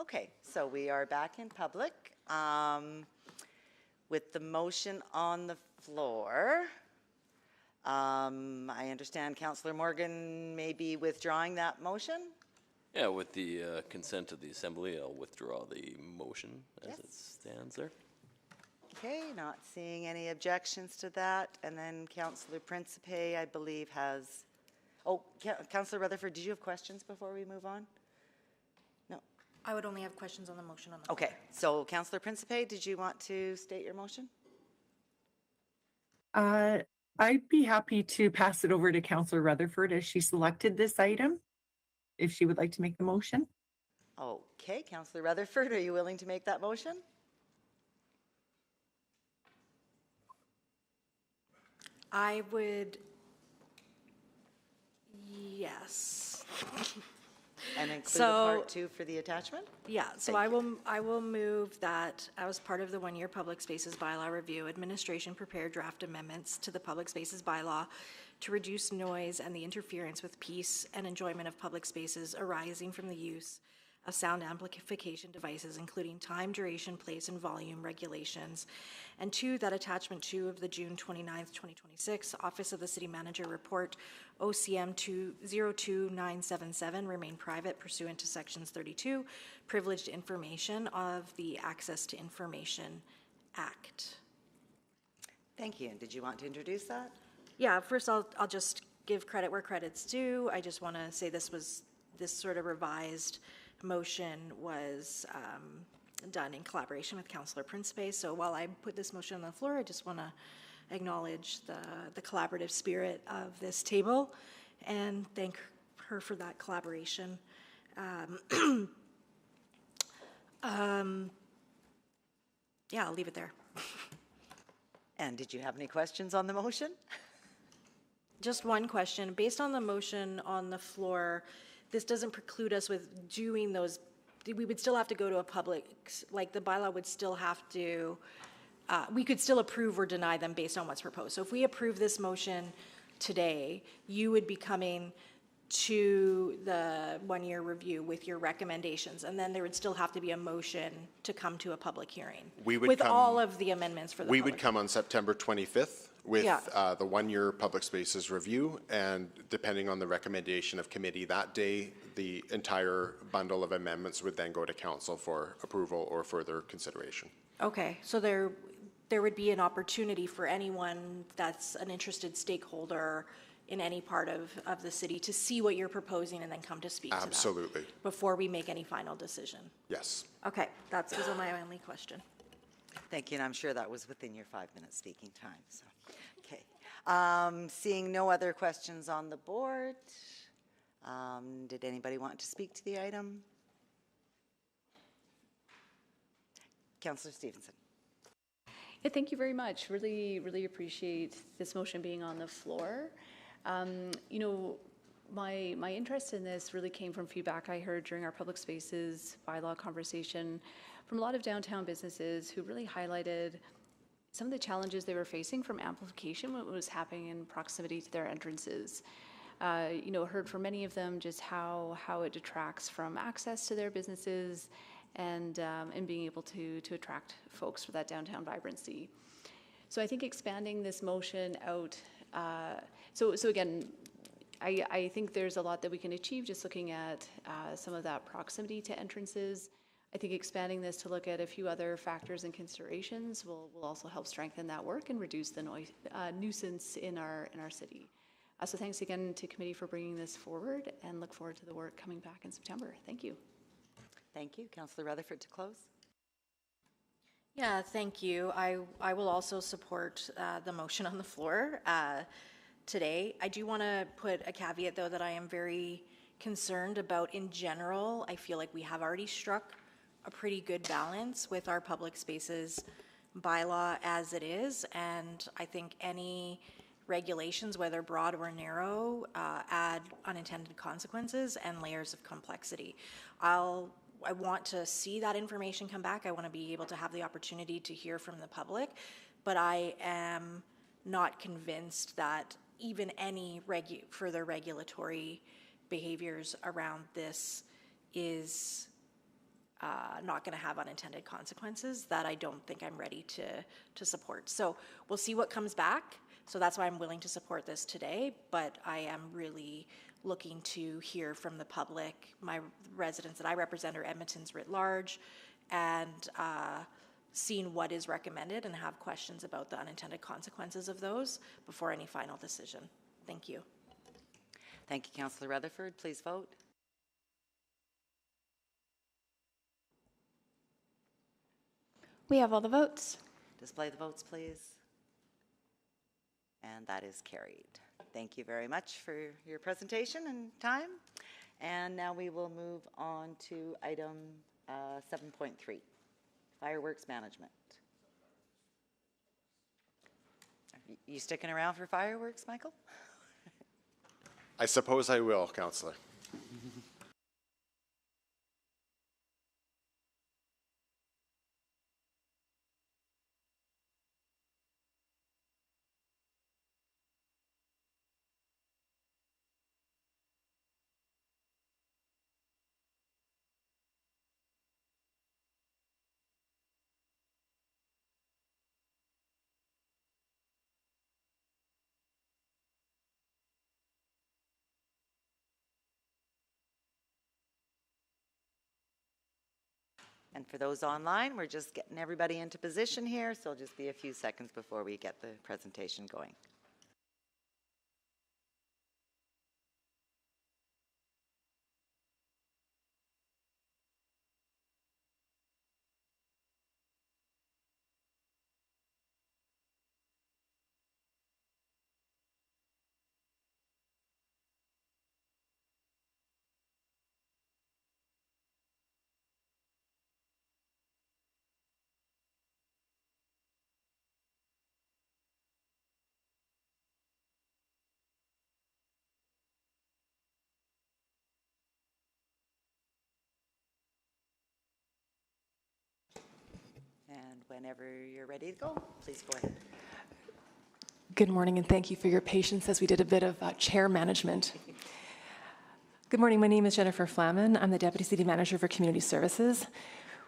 Speaker 1: Okay, so we are back in public with the motion on the floor. I understand Councillor Morgan may be withdrawing that motion.
Speaker 2: Yeah, with the consent of the Assembly, I'll withdraw the motion as it stands there.
Speaker 1: Okay, not seeing any objections to that. And then Councillor Principe, I believe, has, oh, Councillor Rutherford, did you have questions before we move on? No.
Speaker 5: I would only have questions on the motion on the floor.
Speaker 1: Okay, so Councillor Principe, did you want to state your motion?
Speaker 3: I'd be happy to pass it over to Councillor Rutherford as she selected this item, if she would like to make the motion.
Speaker 1: Okay, Councillor Rutherford, are you willing to make that motion?
Speaker 5: I would, yes.
Speaker 1: And include
Speaker 5: So-
Speaker 1: a part 2 for the attachment?
Speaker 5: Yeah, so I will move that as part of the one-year public spaces bylaw review, administration prepare draft amendments to the public spaces bylaw to reduce noise and the interference with peace and enjoyment of public spaces arising from the use of sound amplification devices, including time, duration, place, and volume regulations. And 2, that attachment 2 of the June 29th, 2026 Office of the City Manager Report OCM 202977 remain private pursuant to sections 32, privileged information of the Access to Information Act.
Speaker 1: Thank you. And did you want to introduce that?
Speaker 5: Yeah, first I'll just give credit where credit's due. I just want to say this sort of revised motion was done in collaboration with Councillor Principe. So while I put this motion on the floor, I just want to acknowledge the collaborative spirit of this table and thank her for that collaboration. Yeah, I'll leave it there.
Speaker 1: And did you have any questions on the motion?
Speaker 5: Just one question. Based on the motion on the floor, this doesn't preclude us with doing those. We would still have to go to a public, like the bylaw would still have to, we could still approve or deny them based on what's proposed. So if we approve this motion today, you would be coming to the one-year review with your recommendations, and then there would still have to be a motion to come to a public hearing. With all of the amendments for the
Speaker 12: We
Speaker 5: public.
Speaker 12: would come on September 25th with
Speaker 5: Yeah.
Speaker 12: the one-year public spaces review, and depending on the recommendation of committee that day, the entire bundle of amendments would then go to council for approval or further consideration.
Speaker 5: Okay, so there would be an opportunity for anyone that's an interested stakeholder in any part of the city to see what you're proposing and then come to speak to that.
Speaker 12: Absolutely.
Speaker 5: Before we make any final decision.
Speaker 12: Yes.
Speaker 5: Okay, that was my only question.
Speaker 1: Thank you, and I'm sure that was within your 5-minute speaking time, so, okay. Seeing no other questions on the board, did anybody want to speak to the item? Councillor Stevenson.
Speaker 13: Yeah, thank you very much. Really appreciate this motion being on the floor. You know, my interest in this really came from feedback I heard during our public spaces bylaw conversation from a lot of downtown businesses who really highlighted some of the challenges they were facing from amplification when it was happening in proximity to their entrances. Heard from many of them just how it detracts from access to their businesses and being able to attract folks for that downtown vibrancy. So I think expanding this motion out, so again, I think there's a lot that we can achieve just looking at some of that proximity to entrances. I think expanding this to look at a few other factors and considerations will also help strengthen that work and reduce the noise nuisance in our city. So thanks again to committee for bringing this forward, and look forward to the work coming back in September. Thank you.
Speaker 1: Thank you. Councillor Rutherford to close.
Speaker 5: Yeah, thank you. I will also support the motion on the floor today. I do want to put a caveat, though, that I am very concerned about in general. I feel like we have already struck a pretty good balance with our public spaces bylaw as it is, and I think any regulations, whether broad or narrow, add unintended consequences and layers of complexity. I want to see that information come back. I want to be able to have the opportunity to hear from the public, but I am not convinced that even any further regulatory behaviors around this is not going to have unintended consequences that I don't think I'm ready to support. So we'll see what comes back. So that's why I'm willing to support this today, but I am really looking to hear from the public, my residents that I represent are Edmontons writ large, and seeing what is recommended and have questions about the unintended consequences of those before any final decision. Thank you.
Speaker 1: Thank you, Councillor Rutherford. Please vote.
Speaker 4: We have all the votes.
Speaker 1: Display the votes, please. And that is carried. Thank you very much for your presentation and time. And now we will move on to item 7.3, fireworks management. Are you sticking around for fireworks, Michael?
Speaker 12: I suppose I will, Councillor.
Speaker 1: And for those online, we're just getting everybody into position here, so it'll just be a few seconds before we get the presentation going. And whenever you're ready to go, please go ahead.
Speaker 8: Good morning, and thank you for your patience as we did a bit of chair management. Good morning, my name is Jennifer Flaman. I'm the Deputy City Manager for Community Services.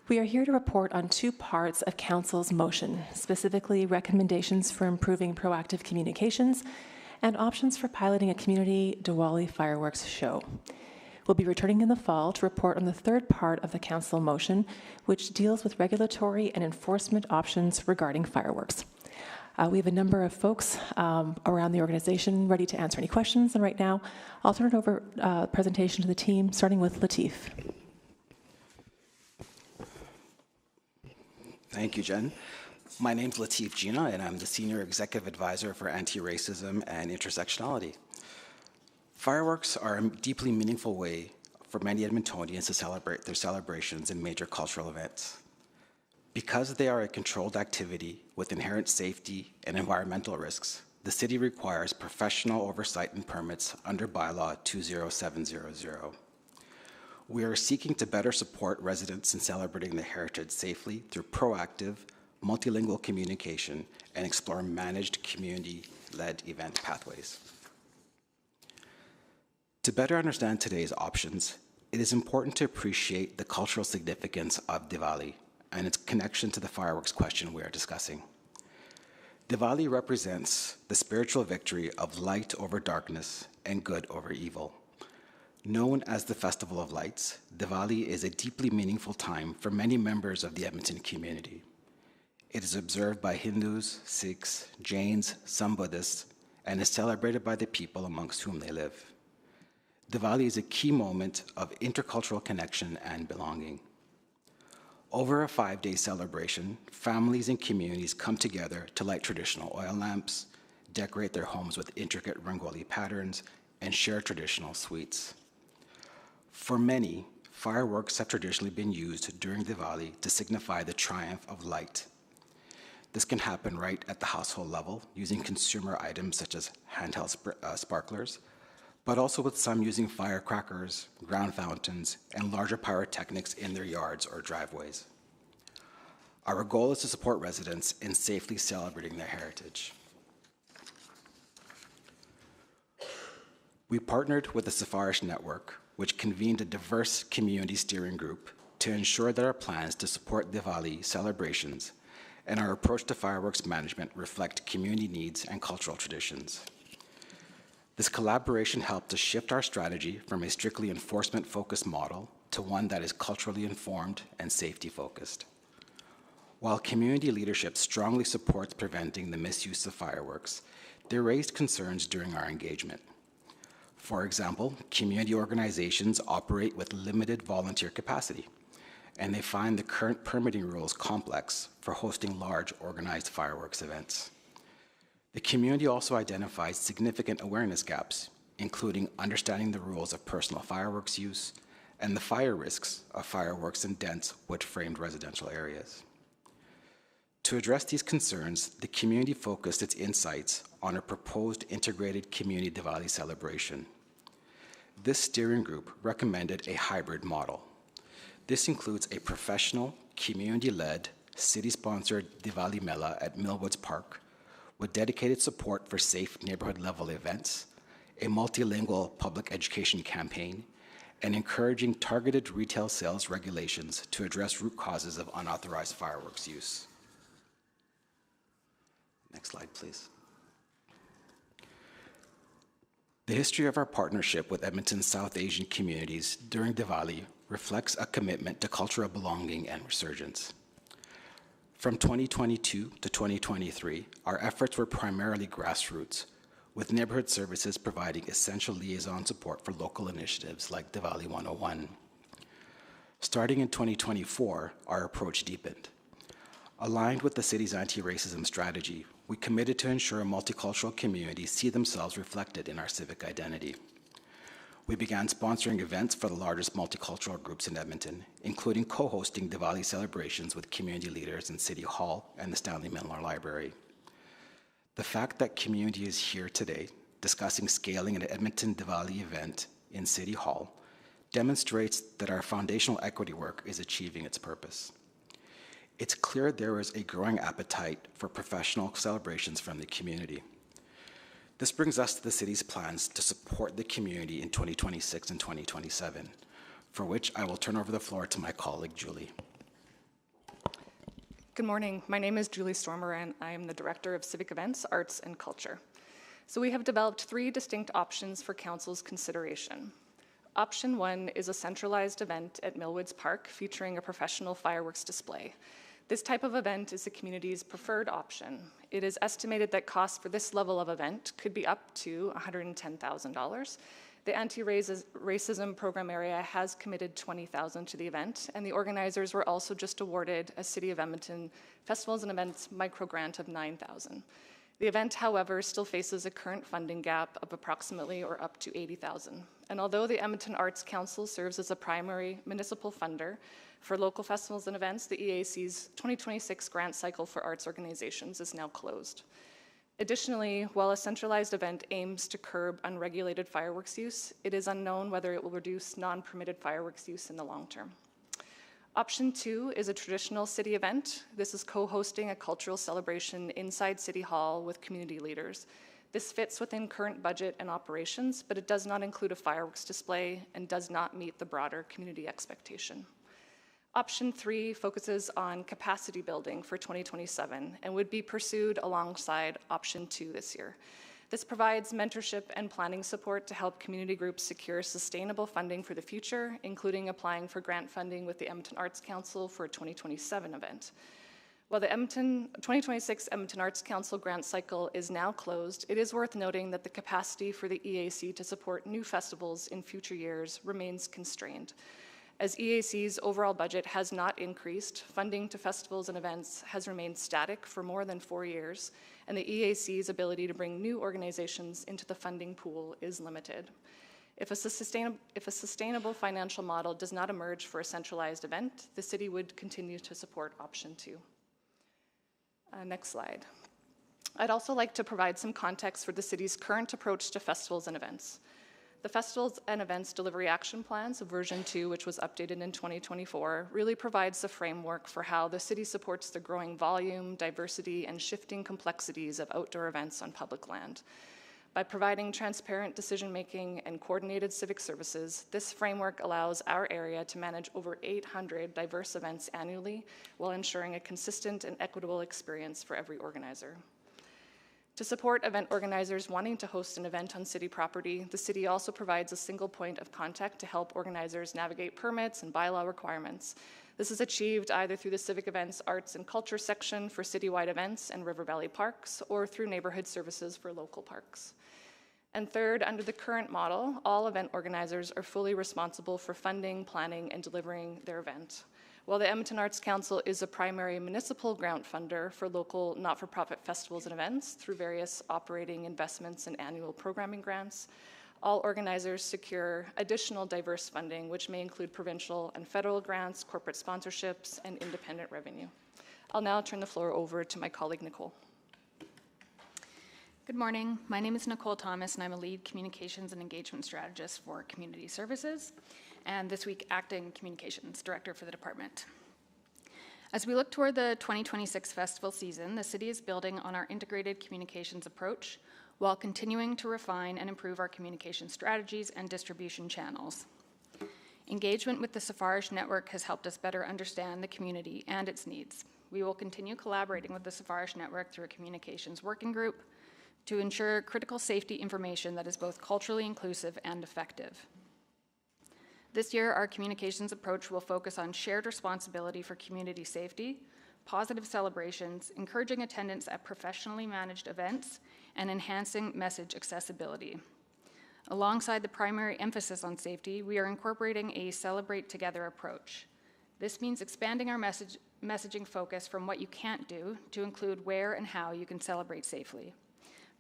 Speaker 8: We are here to report on two parts of Council's motion, specifically recommendations for improving proactive communications and options for piloting a community Diwali fireworks show. We'll be returning in the fall to report on the third part of the Council motion, which deals with regulatory and enforcement options regarding fireworks. We have a number of folks around the organization ready to answer any questions, and right now I'll turn it over presentation to the team, starting with Latif.
Speaker 14: Thank you, Jen. My name's Latif Gina, and I'm the Senior Executive Advisor for Anti-Racism and Intersectionality. Fireworks are a deeply meaningful way for many Edmontonians to celebrate their celebrations and major cultural events. Because they are a controlled activity with inherent safety and environmental risks, the city requires professional oversight and permits under Bylaw 20700. We are seeking to better support residents in celebrating their heritage safely through proactive, multilingual communication, and explore managed community-led event pathways. To better understand today's options, it is important to appreciate the cultural significance of Diwali and its connection to the fireworks question we are discussing. Diwali represents the spiritual victory of light over darkness and good over evil. Known as the Festival of Lights, Diwali is a deeply meaningful time for many members of the Edmonton community. It is observed by Hindus, Sikhs, Jains, some Buddhists, and is celebrated by the people amongst whom they live. Diwali is a key moment of intercultural connection and belonging. Over a 5-day celebration, families and communities come together to light traditional oil lamps, decorate their homes with intricate rangoli patterns, and share traditional sweets. For many, fireworks have traditionally been used during Diwali to signify the triumph of light. This can happen right at the household level using consumer items such as handheld sparklers, but also with some using firecrackers, ground fountains, and larger pyrotechnics in their yards or driveways. Our goal is to support residents in safely celebrating their heritage. We partnered with the Safarish Network, which convened a diverse community steering group to ensure that our plans to support Diwali celebrations and our approach to fireworks management reflect community needs and cultural traditions. This collaboration helped to shift our strategy from a strictly enforcement-focused model to one that is culturally informed and safety-focused. While community leadership strongly supports preventing the misuse of fireworks, they raised concerns during our engagement. For example, community organizations operate with limited volunteer capacity, and they find the current permitting rules complex for hosting large organized fireworks events. The community also identifies significant awareness gaps, including understanding the rules of personal fireworks use and the fire risks of fireworks in dense wood-framed residential areas. To address these concerns, the community focused its insights on a proposed integrated community Diwali celebration. This steering group recommended a hybrid model. This includes a professional, community-led, city-sponsored Diwali Mela at Millwoods Park with dedicated support for safe neighborhood-level events, a multilingual public education campaign, and encouraging targeted retail sales regulations to address root causes of unauthorized fireworks use. Next slide, please. The history of our partnership with Edmonton's South Asian communities during Diwali reflects a commitment to cultural belonging and resurgence. From 2022 to 2023, our efforts were primarily grassroots, with neighborhood services providing essential liaison support for local initiatives like Diwali 101. Starting in 2024, our approach deepened. Aligned with the city's anti-racism strategy, we committed to ensure multicultural communities see themselves reflected in our civic identity. We began sponsoring events for the largest multicultural groups in Edmonton, including co-hosting Diwali celebrations with community leaders in City Hall and the Stanley Milner Library. The fact that community is here today discussing scaling an Edmonton Diwali event in City Hall demonstrates that our foundational equity work is achieving its purpose. It's clear there is a growing appetite for professional celebrations from the community. This brings us to the city's plans to support the community in 2026 and 2027, for which I will turn over the floor to my colleague, Julie.
Speaker 15: Good morning. My name is Julie Stormer, and I am the Director of Civic Events, Arts, and Culture. So we have developed 3 distinct options for Council's consideration. Option 1 is a centralized event at Millwoods Park featuring a professional fireworks display. This type of event is the community's preferred option. It is estimated that costs for this level of event could be up to $110,000. The anti-racism program area has committed $20,000 to the event, and the organizers were also just awarded a City of Edmonton Festivals and Events micro-grant of $9,000. The event, however, still faces a current funding gap of approximately or up to $80,000. And although the Edmonton Arts Council serves as a primary municipal funder for local festivals and events, the EAC's 2026 grant cycle for arts organizations is now closed. Additionally, while a centralized event aims to curb unregulated fireworks use, it is unknown whether it will reduce non-permitted fireworks use in the long term. Option 2 is a traditional city event. This is co-hosting a cultural celebration inside City Hall with community leaders. This fits within current budget and operations, but it does not include a fireworks display and does not meet the broader community expectation. Option 3 focuses on capacity building for 2027 and would be pursued alongside Option 2 this year. This provides mentorship and planning support to help community groups secure sustainable funding for the future, including applying for grant funding with the Edmonton Arts Council for a 2027 event. While the 2026 Edmonton Arts Council grant cycle is now closed, it is worth noting that the capacity for the EAC to support new festivals in future years remains constrained. As EAC's overall budget has not increased, funding to festivals and events has remained static for more than 4 years, and the EAC's ability to bring new organizations into the funding pool is limited. If a sustainable financial model does not emerge for a centralized event, the city would continue to support Option 2. Next slide. I'd also like to provide some context for the city's current approach to festivals and events. The Festivals and Events Delivery Action Plan, so version 2, which was updated in 2024, really provides the framework for how the city supports the growing volume, diversity, and shifting complexities of outdoor events on public land. By providing transparent decision-making and coordinated civic services, this framework allows our area to manage over 800 diverse events annually while ensuring a consistent and equitable experience for every organizer. To support event organizers wanting to host an event on city property, the city also provides a single point of contact to help organizers navigate permits and bylaw requirements. This is achieved either through the Civic Events, Arts and Culture section for citywide events and River Valley Parks, or through neighborhood services for local parks. And third, under the current model, all event organizers are fully responsible for funding, planning, and delivering their event. While the Edmonton Arts Council is a primary municipal grant funder for local not-for-profit festivals and events through various operating investments and annual programming grants, all organizers secure additional diverse funding, which may include provincial and federal grants, corporate sponsorships, and independent revenue. I'll now turn the floor over to my colleague, Nicole.
Speaker 16: Good morning. My name is Nicole Thomas, and I'm a lead communications and engagement strategist for Community Services, and this week, acting communications director for the department. As we look toward the 2026 festival season, the city is building on our integrated communications approach while continuing to refine and improve our communication strategies and distribution channels. Engagement with the Safarish Network has helped us better understand the community and its needs. We will continue collaborating with the Safarish Network through a communications working group to ensure critical safety information that is both culturally inclusive and effective. This year, our communications approach will focus on shared responsibility for community safety, positive celebrations, encouraging attendance at professionally managed events, and enhancing message accessibility. Alongside the primary emphasis on safety, we are incorporating a Celebrate Together approach. This means expanding our messaging focus from what you can't do to include where and how you can celebrate safely.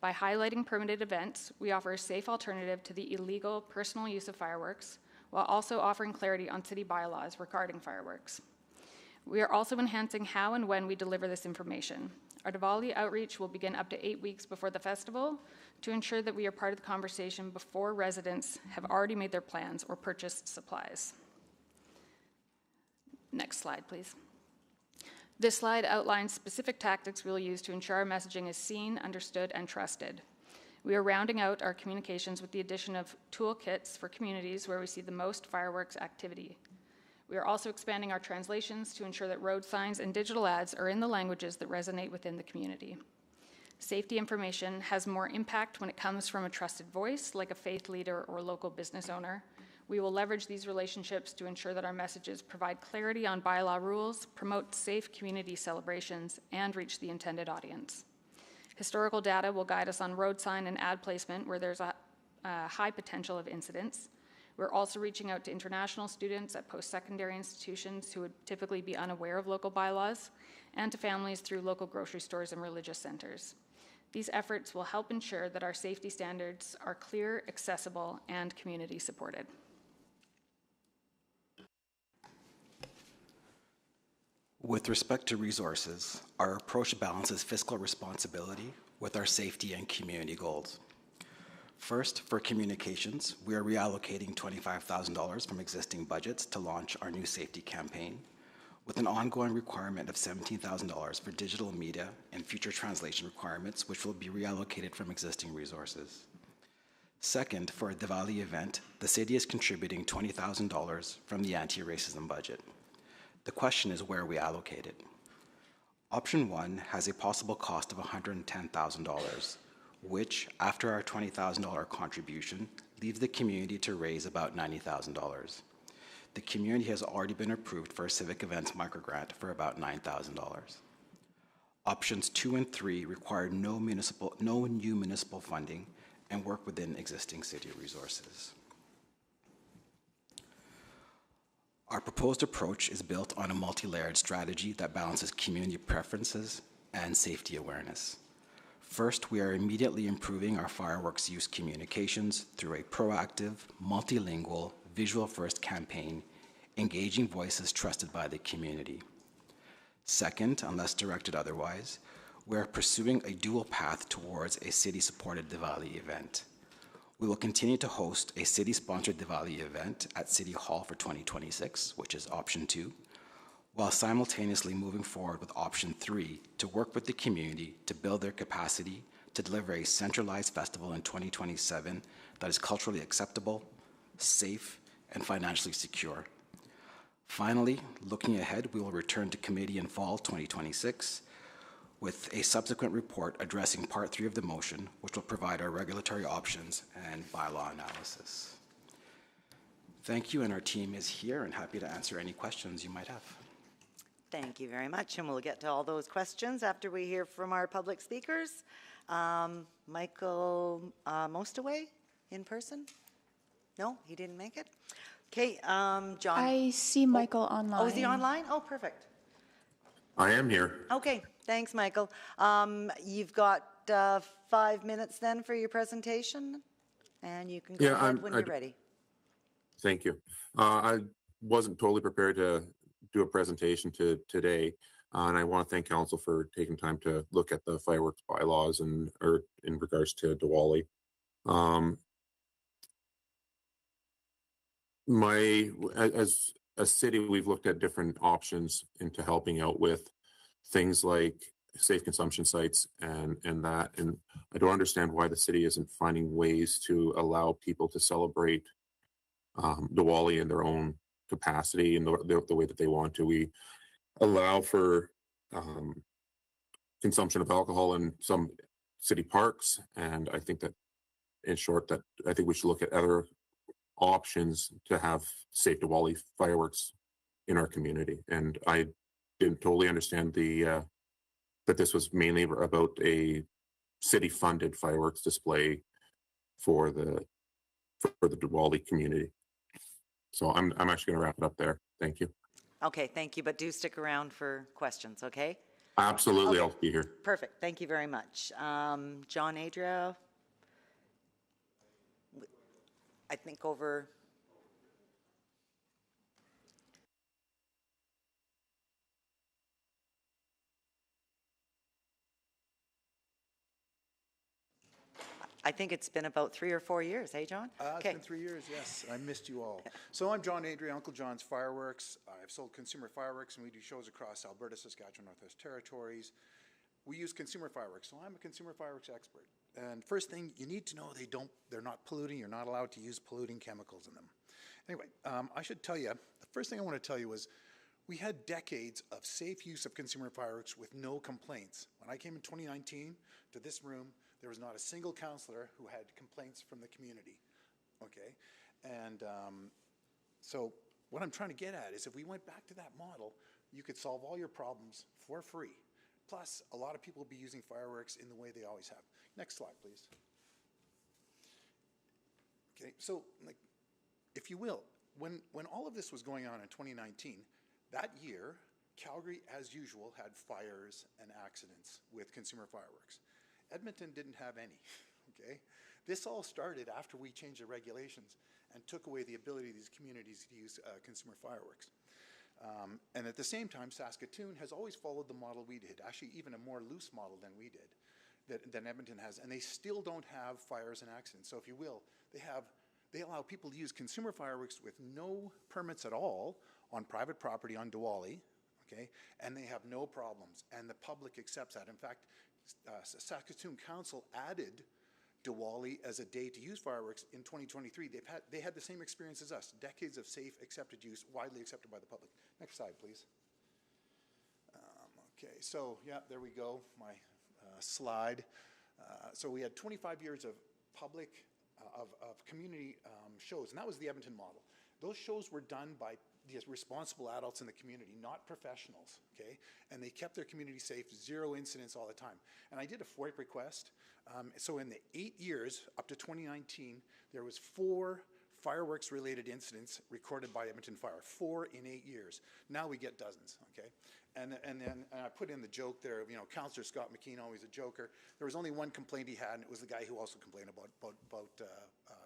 Speaker 16: By highlighting permitted events, we offer a safe alternative to the illegal personal use of fireworks, while also offering clarity on city bylaws regarding fireworks. We are also enhancing how and when we deliver this information. Our Diwali outreach will begin up to 8 weeks before the festival to ensure that we are part of the conversation before residents have already made their plans or purchased supplies. Next slide, please. This slide outlines specific tactics we will use to ensure our messaging is seen, understood, and trusted. We are rounding out our communications with the addition of toolkits for communities where we see the most fireworks activity. We are also expanding our translations to ensure that road signs and digital ads are in the languages that resonate within the community. Safety information has more impact when it comes from a trusted voice, like a faith leader or local business owner. We will leverage these relationships to ensure that our messages provide clarity on bylaw rules, promote safe community celebrations, and reach the intended audience. Historical data will guide us on road sign and ad placement where there's a high potential of incidents. We're also reaching out to international students at post-secondary institutions who would typically be unaware of local bylaws, and to families through local grocery stores and religious centers. These efforts will help ensure that our safety standards are clear, accessible, and community supported.
Speaker 14: With respect to resources, our approach balances fiscal responsibility with our safety and community goals. First, for communications, we are reallocating $25,000 from existing budgets to launch our new safety campaign. with an ongoing requirement of $17,000 for digital media and future translation requirements, which will be reallocated from existing resources. Second, for a Diwali event, the city is contributing $20,000 from the anti-racism budget. The question is where we allocate it. Option 1 has a possible cost of $110,000, which, after our $20,000 contribution, leaves the community to raise about $90,000. The community has already been approved for a civic events microgrant for about $9,000. Options 2 and 3 require no new municipal funding and work within existing city resources. Our proposed approach is built on a multi-layered strategy that balances community preferences and safety awareness. First, we are immediately improving our fireworks use communications through a proactive, multilingual, visual-first campaign, engaging voices trusted by the community. Second, unless directed otherwise, we are pursuing a dual path towards a city-supported Diwali event. We will continue to host a city-sponsored Diwali event at City Hall for 2026, which is option 2, while simultaneously moving forward with option 3 to work with the community to build their capacity to deliver a centralized festival in 2027 that is culturally acceptable, safe, and financially secure. Finally, looking ahead, we will return to committee in fall 2026 with a subsequent report addressing part 3 of the motion, which will provide our regulatory options and bylaw analysis. Thank you, and our team is here and happy to answer any questions you might have.
Speaker 1: Thank you very much, and we'll get to all those questions after we hear from our public speakers. Michael Mostaway in person? No, he didn't make it? Okay, John.
Speaker 4: I see Michael online.
Speaker 1: Oh, is he online? Oh, perfect.
Speaker 17: I am here.
Speaker 1: Okay, thanks, Michael. You've got 5 minutes then for your presentation, and you can go ahead when you're ready.
Speaker 17: Thank you. I wasn't totally prepared to do a presentation today, and I want to thank council for taking time to look at the fireworks bylaws or in regards to Diwali. As a city, we've looked at different options into helping out with things like safe consumption sites and I don't understand why the city isn't finding ways to allow people to celebrate Diwali in their own capacity and the way that they want to. We allow for consumption of alcohol in some city parks, and I think that, in short, that I think we should look at other options to have safe Diwali fireworks in our community. And I didn't totally understand that this was mainly about a city-funded fireworks display for the Diwali community. So I'm actually going to wrap it up there. Thank you.
Speaker 1: Okay, thank you, but do stick around for questions, okay?
Speaker 17: Absolutely,
Speaker 1: Okay.
Speaker 17: I'll be here.
Speaker 1: Perfect, thank you very much. John Adria, I think over. I think it's been about 3 or 4 years, hey, John?
Speaker 18: It's been 3 years, yes. I missed you all. So I'm John Adria, Uncle John's Fireworks. I've sold consumer fireworks, and we do shows across Alberta, Saskatchewan, Northwest Territories. We use consumer fireworks, so I'm a consumer fireworks expert. And first thing, you need to know they're not polluting. You're not allowed to use polluting chemicals in them. Anyway, I should tell you, the first thing I want to tell you is we had decades of safe use of consumer fireworks with no complaints. When I came in 2019 to this room, there was not a single councillor who had complaints from the community, okay? And so what I'm trying to get at is if we went back to that model, you could solve all your problems for free. Plus, a lot of people will be using fireworks in the way they always have. Next slide, please. Okay, so like, if you will, when all of this was going on in 2019, that year, Calgary, as usual, had fires and accidents with consumer fireworks. Edmonton didn't have any, okay? This all started after we changed the regulations and took away the ability of these communities to use consumer fireworks. And at the same time, Saskatoon has always followed the model we did, actually even a more loose model than we did, than Edmonton has, and they still don't have fires and accidents. So if you will, they allow people to use consumer fireworks with no permits at all on private property on Diwali, okay? And they have no problems, and the public accepts that. In fact, Saskatoon Council added Diwali as a day to use fireworks in 2023. They had the same experience as us, decades of safe, accepted use, widely accepted by the public. Next slide, please. Okay, so yeah, there we go, my slide. So we had 25 years of public, of community shows, and that was the Edmonton model. Those shows were done by these responsible adults in the community, not professionals, okay? And they kept their community safe, 0 incidents all the time. And I did a FOIP request. So in the 8 years up to 2019, there was 4 fireworks-related incidents recorded by Edmonton Fire, 4 in 8 years. Now we get dozens, okay? And then I put in the joke there, you know, Councillor Scott McKean, always a joker. There was only one complaint he had, and it was the guy who also complained about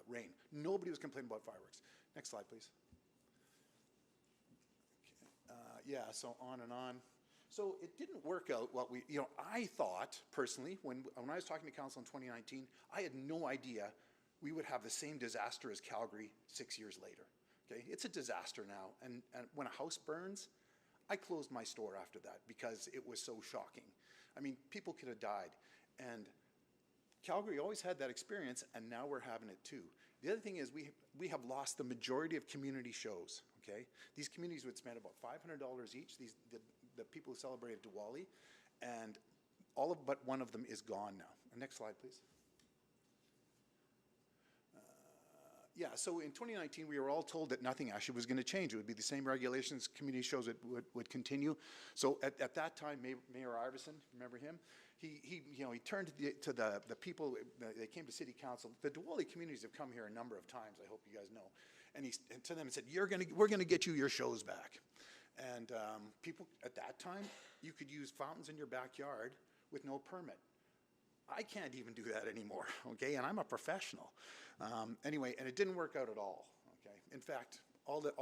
Speaker 18: rain. Nobody was complaining about fireworks. Next slide, please. Yeah, so on and on. So it didn't work out what we, you know, I thought personally, when I was talking to council in 2019, I had no idea we would have the same disaster as Calgary 6 years later. Okay, it's a disaster now. And when a house burns, I closed my store after that because it was so shocking. I mean, people could have died. And Calgary always had that experience, and now we're having it too. The other thing is we have lost the majority of community shows, okay? These communities would spend about $500 each, the people who celebrated Diwali, and all of but one of them is gone now. Next slide, please. Yeah, so in 2019, we were all told that nothing actually was going to change. It would be the same regulations, community shows would continue. So at that time, Mayor Iverson, remember him? He turned to the people, they came to City Council. The Diwali communities have come here a number of times, I hope you guys know. And to them he said, we're going to get you your shows back. And people, at that time, you could use fountains in your backyard with no permit. I can't even do that anymore, okay? And I'm a professional. Anyway, and it didn't work out at all, okay? In fact, all the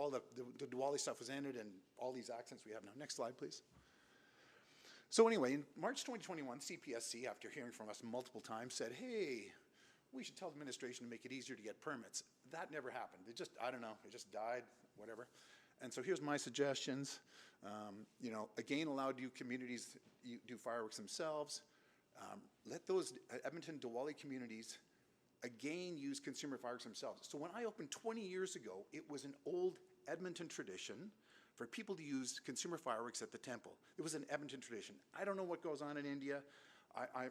Speaker 18: Diwali stuff was ended and all these accents we have now. Next slide, please. So anyway, in March 2021, CPSC, after hearing from us multiple times, said, hey, we should tell the administration to make it easier to get permits. That never happened. It just, I don't know, it just died, whatever. And so here's my suggestions. Again, allow communities do fireworks themselves. Let those Edmonton Diwali communities again use consumer fireworks themselves. So when I opened 20 years ago, it was an old Edmonton tradition for people to use consumer fireworks at the temple. It was an Edmonton tradition. I don't know what goes on in India.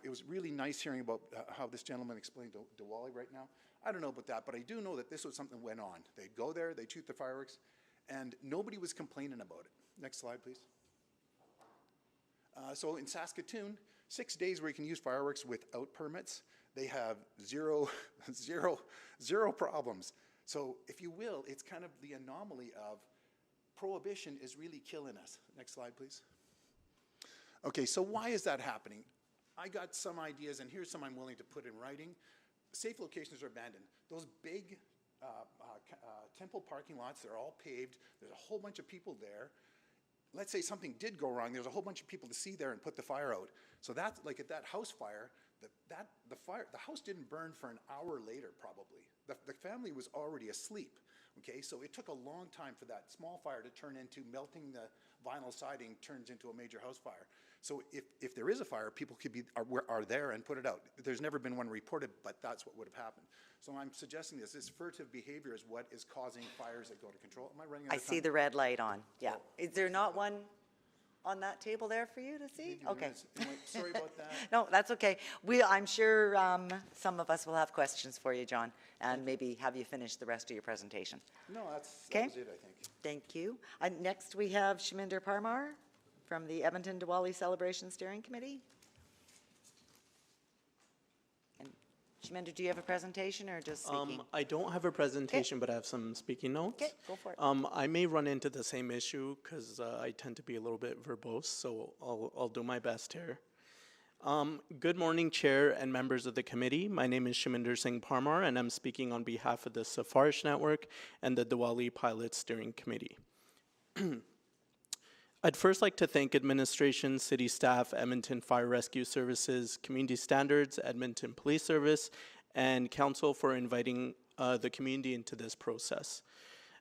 Speaker 18: It was really nice hearing about how this gentleman explained Diwali right now. I don't know about that, but I do know that this was something that went on. They'd go there, they'd shoot the fireworks, and nobody was complaining about it. Next slide, please. So in Saskatoon, 6 days where you can use fireworks without permits, they have zero problems. So if you will, it's kind of the anomaly of prohibition is really killing us. Next slide, please. Okay, so why is that happening? I got some ideas, and here's some I'm willing to put in writing. Safe locations are abandoned. Those big temple parking lots, they're all paved. There's a whole bunch of people there. Let's say something did go wrong. There's a whole bunch of people to see there and put the fire out. So that's like at that house fire, the house didn't burn for an hour later probably. The family was already asleep. Okay, so it took a long time for that small fire to turn into melting the vinyl siding turns into a major house fire. So if there is a fire, people are there and put it out. There's never been one reported, but that's what would have happened. So I'm suggesting this furtive behavior is what is causing fires that go to control. Am I running out of time?
Speaker 1: I see the red light on. Yeah. Is there not one on that table there for you to see? Okay.
Speaker 18: Sorry about that.
Speaker 1: No, that's okay. I'm sure some of us will have questions for you, John, and maybe have you finish the rest of your presentation.
Speaker 18: No, that was it, I think.
Speaker 1: Thank you. Next, we have Shaminder Parmar from the Edmonton Diwali Celebration Steering Committee. And Shaminder, do you have a presentation or just speaking?
Speaker 19: I don't have a presentation, but I have some speaking notes.
Speaker 1: Okay, go for it.
Speaker 19: I may run into the same issue because I tend to be a little bit verbose, so I'll do my best here. Good morning, Chair and members of the committee. My name is Shaminder Singh Parmar, and I'm speaking on behalf of the Safarish Network and the Diwali Pilot Steering Committee. I'd first like to thank administration, city staff, Edmonton Fire Rescue Services, Community Standards, Edmonton Police Service, and council for inviting the community into this process.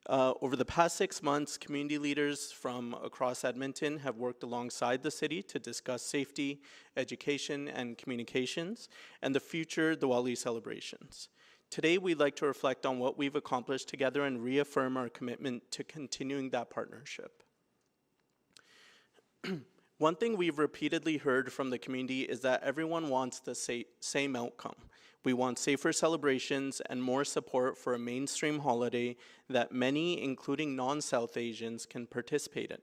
Speaker 19: Over the past 6 months, community leaders from across Edmonton have worked alongside the city to discuss safety, education, and communications, and the future Diwali celebrations. Today, we'd like to reflect on what we've accomplished together and reaffirm our commitment to continuing that partnership. One thing we've repeatedly heard from the community is that everyone wants the same outcome. We want safer celebrations and more support for a mainstream holiday that many, including non-South Asians, can participate in.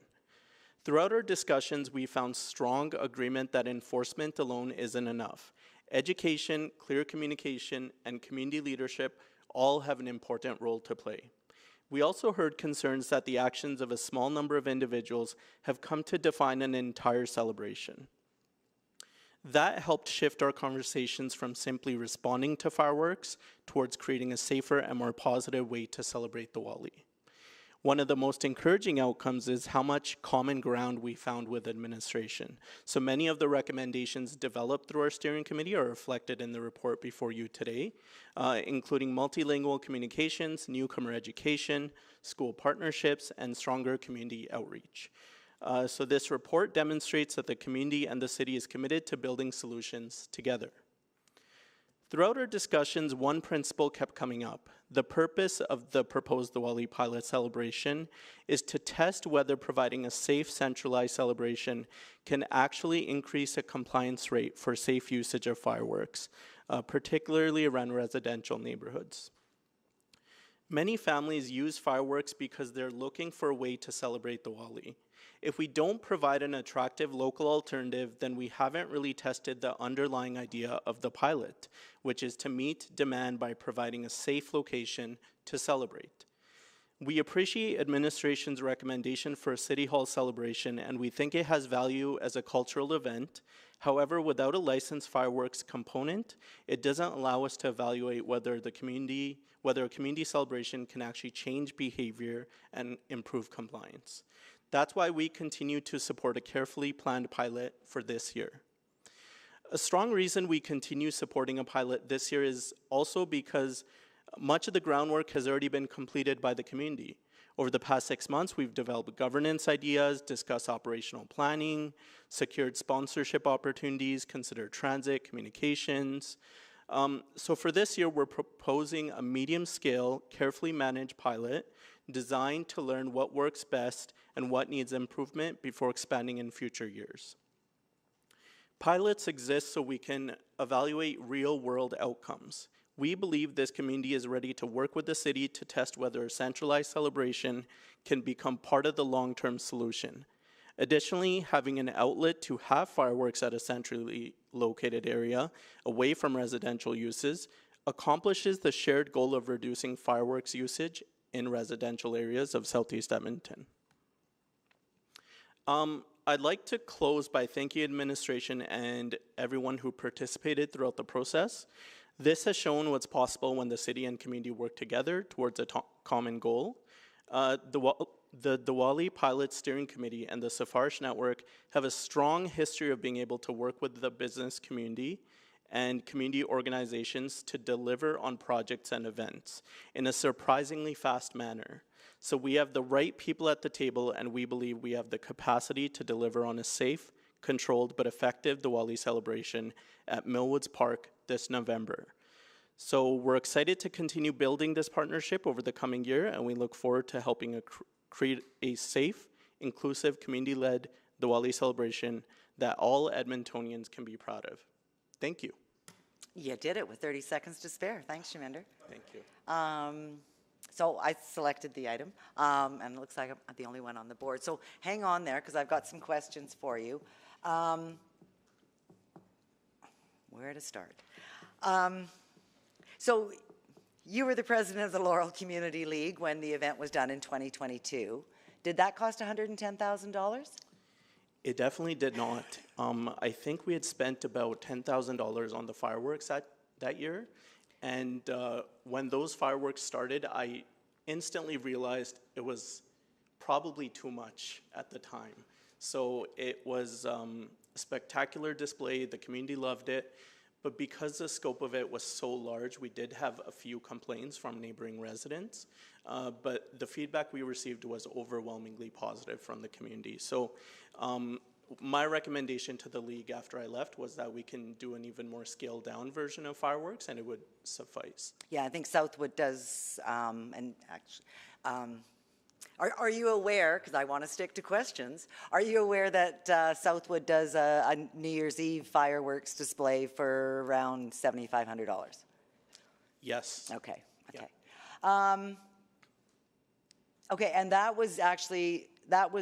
Speaker 19: Throughout our discussions, we found strong agreement that enforcement alone isn't enough. Education, clear communication, and community leadership all have an important role to play. We also heard concerns that the actions of a small number of individuals have come to define an entire celebration. That helped shift our conversations from simply responding to fireworks towards creating a safer and more positive way to celebrate Diwali. One of the most encouraging outcomes is how much common ground we found with administration. So many of the recommendations developed through our steering committee are reflected in the report before you today, including multilingual communications, newcomer education, school partnerships, and stronger community outreach. So this report demonstrates that the community and the city is committed to building solutions together. Throughout our discussions, one principle kept coming up. The purpose of the proposed Diwali pilot celebration is to test whether providing a safe, centralized celebration can actually increase a compliance rate for safe usage of fireworks, particularly around residential neighborhoods. Many families use fireworks because they're looking for a way to celebrate Diwali. If we don't provide an attractive local alternative, then we haven't really tested the underlying idea of the pilot, which is to meet demand by providing a safe location to celebrate. We appreciate administration's recommendation for a City Hall celebration, and we think it has value as a cultural event. However, without a licensed fireworks component, it doesn't allow us to evaluate whether a community celebration can actually change behavior and improve compliance. That's why we continue to support a carefully planned pilot for this year. A strong reason we continue supporting a pilot this year is also because much of the groundwork has already been completed by the community. Over the past 6 months, we've developed governance ideas, discussed operational planning, secured sponsorship opportunities, considered transit, communications. So for this year, we're proposing a medium-scale, carefully managed pilot designed to learn what works best and what needs improvement before expanding in future years. Pilots exist so we can evaluate real-world outcomes. We believe this community is ready to work with the city to test whether a centralized celebration can become part of the long-term solution. Additionally, having an outlet to have fireworks at a centrally located area away from residential uses accomplishes the shared goal of reducing fireworks usage in residential areas of Southeast Edmonton. I'd like to close by thanking administration and everyone who participated throughout the process. This has shown what's possible when the city and community work together towards a common goal. The Diwali Pilot Steering Committee and the Safarish Network have a strong history of being able to work with the business community and community organizations to deliver on projects and events in a surprisingly fast manner. So we have the right people at the table, and we believe we have the capacity to deliver on a safe, controlled, but effective Diwali celebration at Millwoods Park this November. So we're excited to continue building this partnership over the coming year, and we look forward to helping create a safe, inclusive, community-led Diwali celebration that all Edmontonians can be proud of. Thank you.
Speaker 1: You did it with 30 seconds to spare. Thanks, Shaminder.
Speaker 19: Thank you.
Speaker 1: So I selected the item, and it looks like I'm the only one on the board. So hang on there, because I've got some questions for you. Where to start? So you were the president of the Laurel Community League when the event was done in 2022. Did that cost $110,000?
Speaker 19: It definitely did not. I think we had spent about $10,000 on the fireworks that year. And when those fireworks started, I instantly realized it was probably too much at the time. So it was a spectacular display. The community loved it. But because the scope of it was so large, we did have a few complaints from neighboring residents. But the feedback we received was overwhelmingly positive from the community. So my recommendation to the league after I left was that we can do an even more scaled down version of fireworks, and it would suffice.
Speaker 1: Yeah, I think Southwood does, and actually, are you aware, because I want to stick to questions, are you aware that Southwood does a New Year's Eve fireworks display for around $7,500?
Speaker 19: Yes.
Speaker 1: Okay, okay. Okay, and that was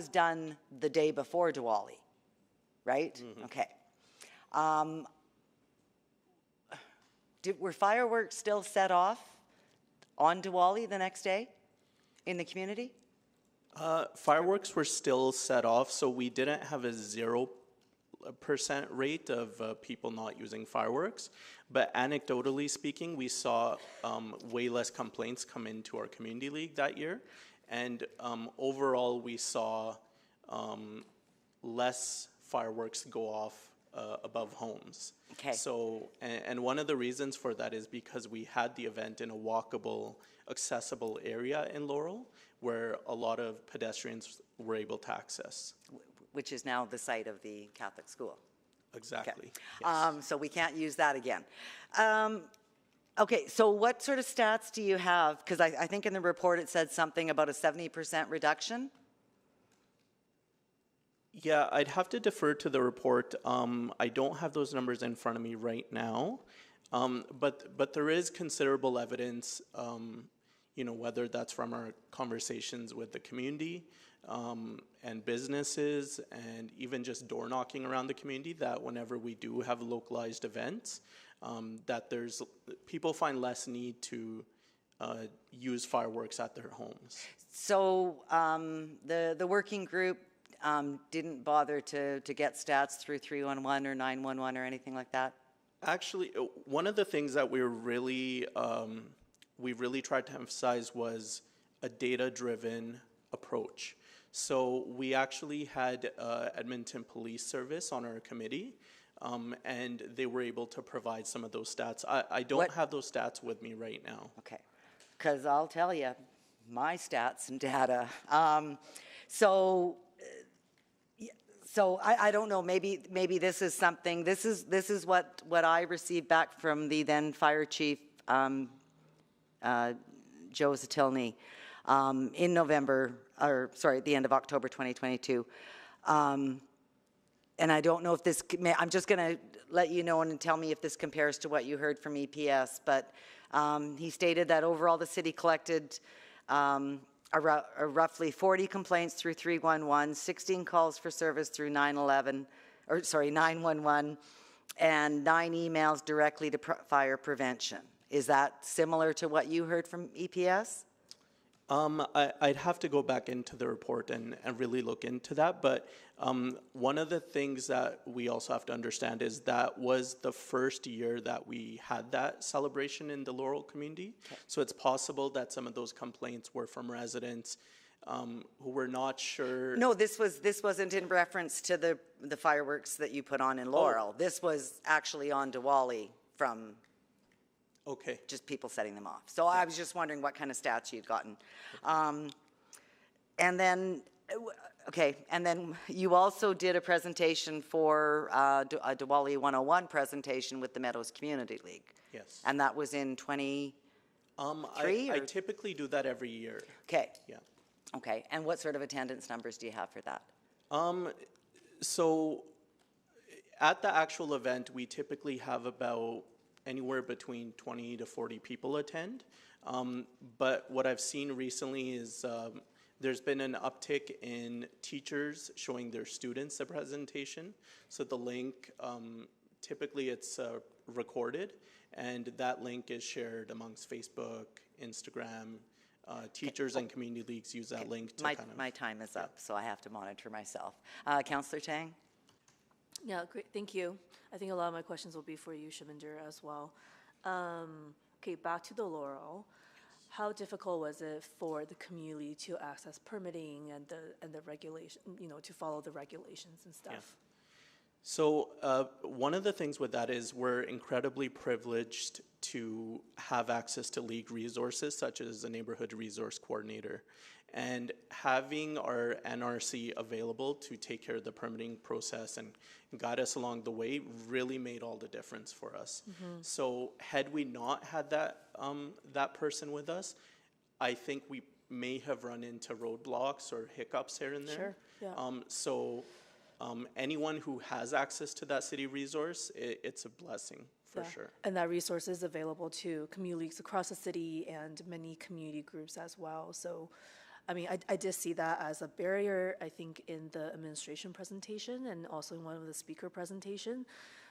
Speaker 1: done the day before Diwali, right?
Speaker 19: Mm-hmm.
Speaker 1: Okay. Were fireworks still set off on Diwali the next day in the community?
Speaker 19: Fireworks were still set off, so we didn't have a 0% rate of people not using fireworks. But anecdotally speaking, we saw way less complaints come into our community league that year. And overall, we saw less fireworks go off above homes.
Speaker 1: Okay.
Speaker 19: So, and one of the reasons for that is because we had the event in a walkable, accessible area in Laurel, where a lot of pedestrians were able to access.
Speaker 1: Which is now the site of the Catholic school.
Speaker 19: Exactly.
Speaker 1: Okay.
Speaker 19: Yes.
Speaker 1: So we can't use that again. Okay, so what sort of stats do you have? Because I think in the report it said something about a 70% reduction.
Speaker 19: Yeah, I'd have to defer to the report. I don't have those numbers in front of me right now, but there is considerable evidence, whether that's from our conversations with the community and businesses and even just door knocking around the community, that whenever we do have localized events, that people find less need to use fireworks at their homes.
Speaker 1: So the working group didn't bother to get stats through 311 or 911 or anything like that?
Speaker 19: Actually, one of the things that we really tried to emphasize was a data-driven approach. So we actually had Edmonton Police Service on our committee, and they were able to provide some of those stats. I don't have those stats with me right now.
Speaker 1: Okay, because I'll tell you my stats and data. So I don't know, maybe this is something, this is what I received back from the then fire chief, Joe Zatilny, in November, at the end of October 2022. And I don't know if this, I'm just going to let you know and tell me if this compares to what you heard from EPS, but he stated that overall the city collected roughly 40 complaints through 311, 16 calls for service through 911, and 9 emails directly to fire prevention. Is that similar to what you heard from EPS?
Speaker 19: I'd have to go back into the report and really look into that, but one of the things that we also have to understand is that was the first year that we had that celebration in the Laurel community. Okay. So it's possible that some of those complaints were from residents who were not sure.
Speaker 1: No, this wasn't in reference to the fireworks that you put on in Laurel. Oh. This was actually on Diwali from just people setting them off. So I was just wondering what kind of stats you'd gotten. And then you also did a presentation for a Diwali 101 presentation with the Meadows Community League.
Speaker 19: Yes.
Speaker 1: And that was in 23?
Speaker 19: I typically do that every year.
Speaker 1: Okay.
Speaker 19: Yeah.
Speaker 1: Okay, and what sort of attendance numbers do you have for that?
Speaker 19: So at the actual event, we typically have about anywhere between 20 to 40 people attend. But what I've seen recently is there's been an uptick in teachers showing their students the presentation. So the link, typically it's recorded, and that link is shared amongst Facebook, Instagram. Teachers and community leagues use that link to
Speaker 1: My time is up, so I have to monitor myself. Councillor Tang?
Speaker 20: Yeah, great, thank you. I think a lot of my questions will be for you, Shaminder, as well. Okay, back to the Laurel. How difficult was it for the community to access permitting and the regulation, to follow the regulations and stuff?
Speaker 19: Yeah. So one of the things with that is we're incredibly privileged to have access to league resources such as a neighborhood resource coordinator. And having our NRC available to take care of the permitting process and guide us along the way really made all the difference for us. So had we not had that, that person with us, I think we may have run into roadblocks or hiccups here and there.
Speaker 20: Sure, yeah.
Speaker 19: Anyone who has access to that city resource, it's a blessing for
Speaker 20: Yeah.
Speaker 19: sure.
Speaker 20: And that resource is available to community leagues across the city and many community groups as well. So, I mean, I did see that as a barrier, I think, in the administration presentation and also in one of the speaker presentation.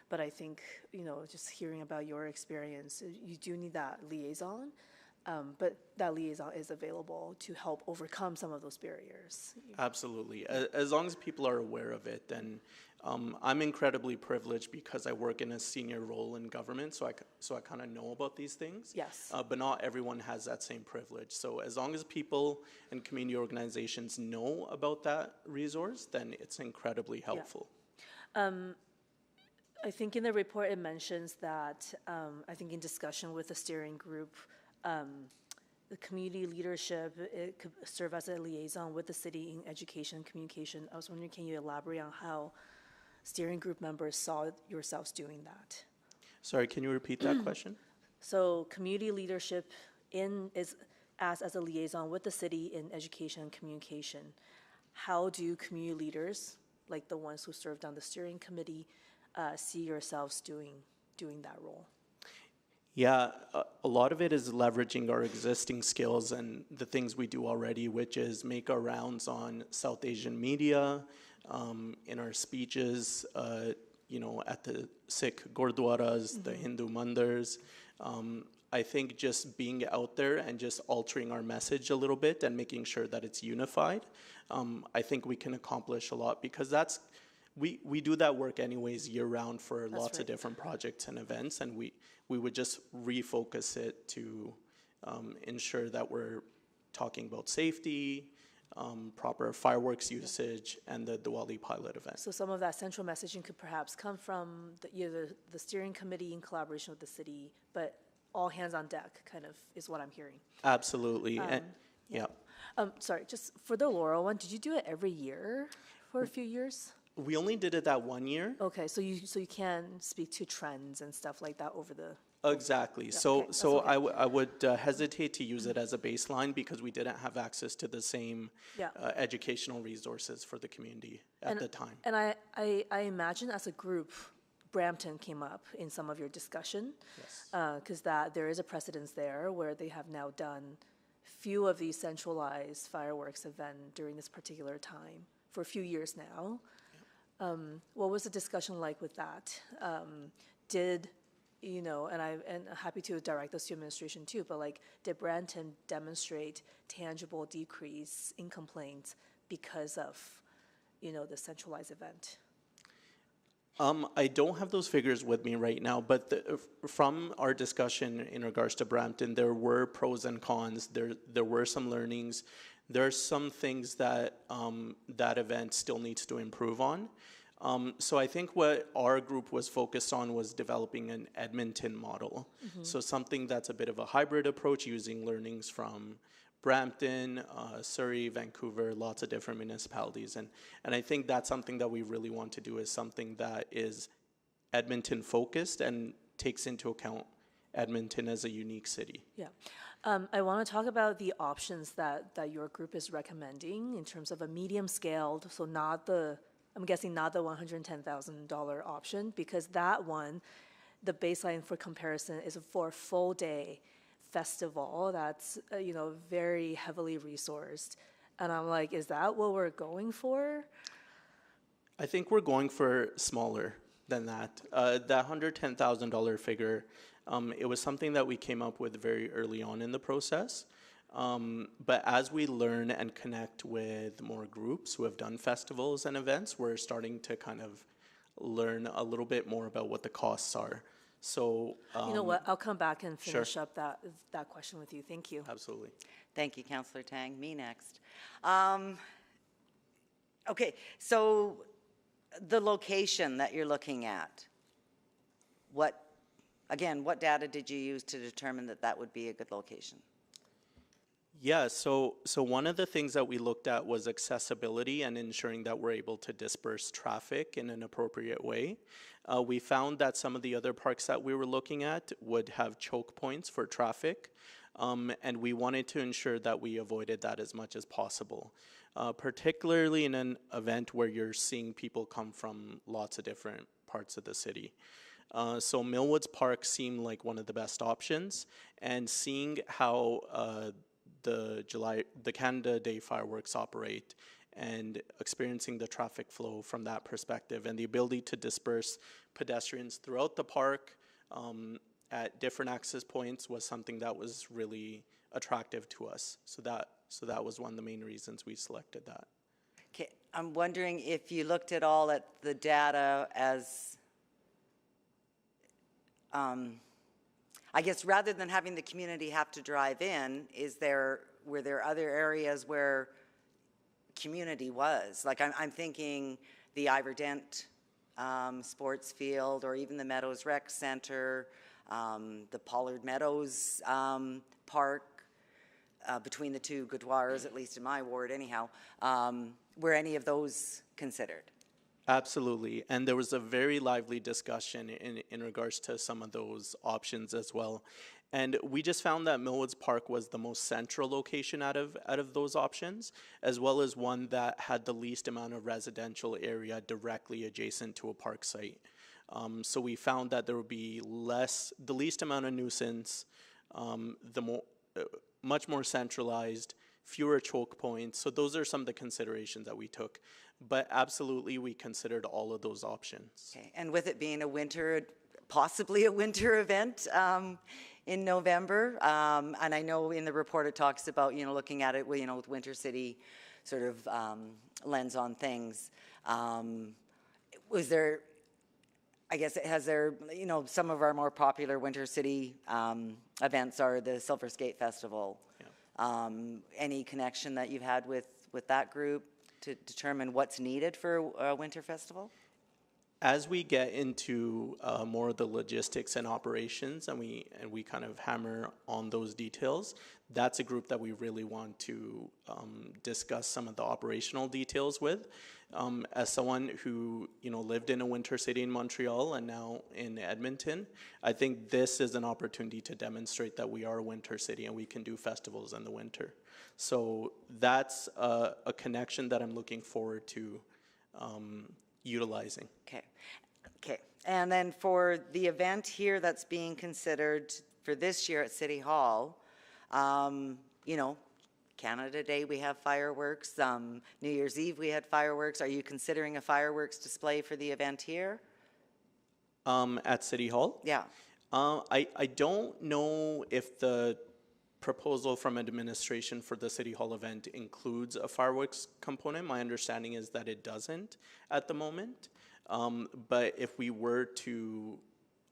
Speaker 20: But I think, you know, just hearing about your experience, you do need that liaison. But that liaison is available to help overcome some of those barriers.
Speaker 19: Absolutely. As long as people are aware of it, then I'm incredibly privileged because I work in a senior role in government, so I kind of know about these things.
Speaker 20: Yes.
Speaker 19: But not everyone has that same privilege. So as long as people and community organizations know about that resource, then it's incredibly helpful.
Speaker 20: Yeah. I think in the report it mentions that, I think in discussion with the steering group, the community leadership, it could serve as a liaison with the city in education and communication. I was wondering, can you elaborate on how steering group members saw yourselves doing that?
Speaker 19: Sorry, can you repeat that question?
Speaker 20: So community leadership is as a liaison with the city in education and communication. How do community leaders, like the ones who served on the steering committee, see yourselves doing that role?
Speaker 19: Yeah, a lot of it is leveraging our existing skills and the things we do already, which is make our rounds on South Asian media, in our speeches, you know, at the Sikh Gurdwaras, the Hindu mandars. I think just being out there and just altering our message a little bit and making sure that it's unified, I think we can accomplish a lot because we do that work anyways year round for lots of different projects and events, and we would just refocus it to ensure that we're talking about safety, proper fireworks usage, and the Diwali pilot event.
Speaker 20: So some of that central messaging could perhaps come from either the steering committee in collaboration with the city, but all hands on deck kind of is what I'm hearing.
Speaker 19: Absolutely, yeah.
Speaker 20: Sorry, just for the Laurel one, did you do it every year for a few years?
Speaker 19: We only did it that 1 year.
Speaker 20: Okay, so you can speak to trends and stuff like that over the.
Speaker 19: Exactly.
Speaker 20: Yeah,
Speaker 19: So
Speaker 20: okay,
Speaker 19: so
Speaker 20: that's okay.
Speaker 19: I would hesitate to use it as a baseline because we didn't have access to the same
Speaker 20: Yeah.
Speaker 19: educational resources for the community at the time.
Speaker 20: And I imagine as a group, Brampton came up in some of your discussion.
Speaker 19: Yes.
Speaker 20: Because that there is a precedence there where they have now done few of these centralized fireworks event during this particular time for a few years now. What was the discussion like with that? Did, you know, and I'm happy to direct this to administration too, but like, did Brampton demonstrate tangible decrease in complaints because of, you know, the centralized event?
Speaker 19: I don't have those figures with me right now, but from our discussion in regards to Brampton, there were pros and cons. There were some learnings. There are some things that that event still needs to improve on. So I think what our group was focused on was developing an Edmonton model. So something that's a bit of a hybrid approach using learnings from Brampton, Surrey, Vancouver, lots of different municipalities. And I think that's something that we really want to do is something that is Edmonton focused and takes into account Edmonton as a unique city.
Speaker 20: Yeah. I want to talk about the options that your group is recommending in terms of a medium scaled, so not the, I'm guessing not the $110,000 option, because that one, the baseline for comparison is for a full day festival that's, you know, very heavily resourced. And I'm like, is that what we're going for?
Speaker 19: I think we're going for smaller than that. That $110,000 figure, it was something that we came up with very early on in the process. But as we learn and connect with more groups who have done festivals and events, we're starting to kind of learn a little bit more about what the costs are. So
Speaker 20: you know what? I'll come back and finish
Speaker 19: Sure.
Speaker 20: up that question with you. Thank you.
Speaker 19: Absolutely.
Speaker 1: Thank you, Councillor Tang. Me next. Okay, so the location that you're looking at, what data did you use to determine that that would be a good location?
Speaker 19: Yeah, so one of the things that we looked at was accessibility and ensuring that we're able to disperse traffic in an appropriate way. We found that some of the other parks that we were looking at would have choke points for traffic, and we wanted to ensure that we avoided that as much as possible, particularly in an event where you're seeing people come from lots of different parts of the city. So Millwoods Park seemed like one of the best options, and seeing how the Canada Day fireworks operate and experiencing the traffic flow from that perspective and the ability to disperse pedestrians throughout the park at different access points was something that was really attractive to us. So that was one of the main reasons we selected that.
Speaker 1: Okay, I'm wondering if you looked at all at the data as I guess rather than having the community have to drive in, were there other areas where community was? Like I'm thinking the Ivor Dent sports field, or even the Meadows Rec Center, the Pollard Meadows Park, between the two Goudoirs, at least in my ward anyhow. Were any of those considered?
Speaker 19: Absolutely, and there was a very lively discussion in regards to some of those options as well. And we just found that Millwoods Park was the most central location out of those options, as well as one that had the least amount of residential area directly adjacent to a park site. So we found that there would be the least amount of nuisance, much more centralized, fewer choke points. So those are some of the considerations that we took. But absolutely, we considered all of those options. Okay.
Speaker 1: And with it being possibly a winter event in November, and I know in the report it talks about, looking at it, with Winter City sort of lens on things. Was there, I guess, some of our more popular Winter City events are the Silver Skate Festival. Yeah. Any connection that you've had with that group to determine what's needed for a winter festival?
Speaker 19: As we get into more of the logistics and operations, and we kind of hammer on those details, that's a group that we really want to discuss some of the operational details with. As someone who lived in a winter city in Montreal and now in Edmonton, I think this is an opportunity to demonstrate that we are a winter city and we can do festivals in the winter. So that's a connection that I'm looking forward to utilizing.
Speaker 1: Okay. And then for the event here that's being considered for this year at City Hall, Canada Day we have fireworks, New Year's Eve we had fireworks. Are you considering a fireworks display for the event here?
Speaker 19: At City Hall?
Speaker 1: Yeah.
Speaker 19: I don't know if the proposal from administration for the City Hall event includes a fireworks component. My understanding is that it doesn't at the moment. But if we were to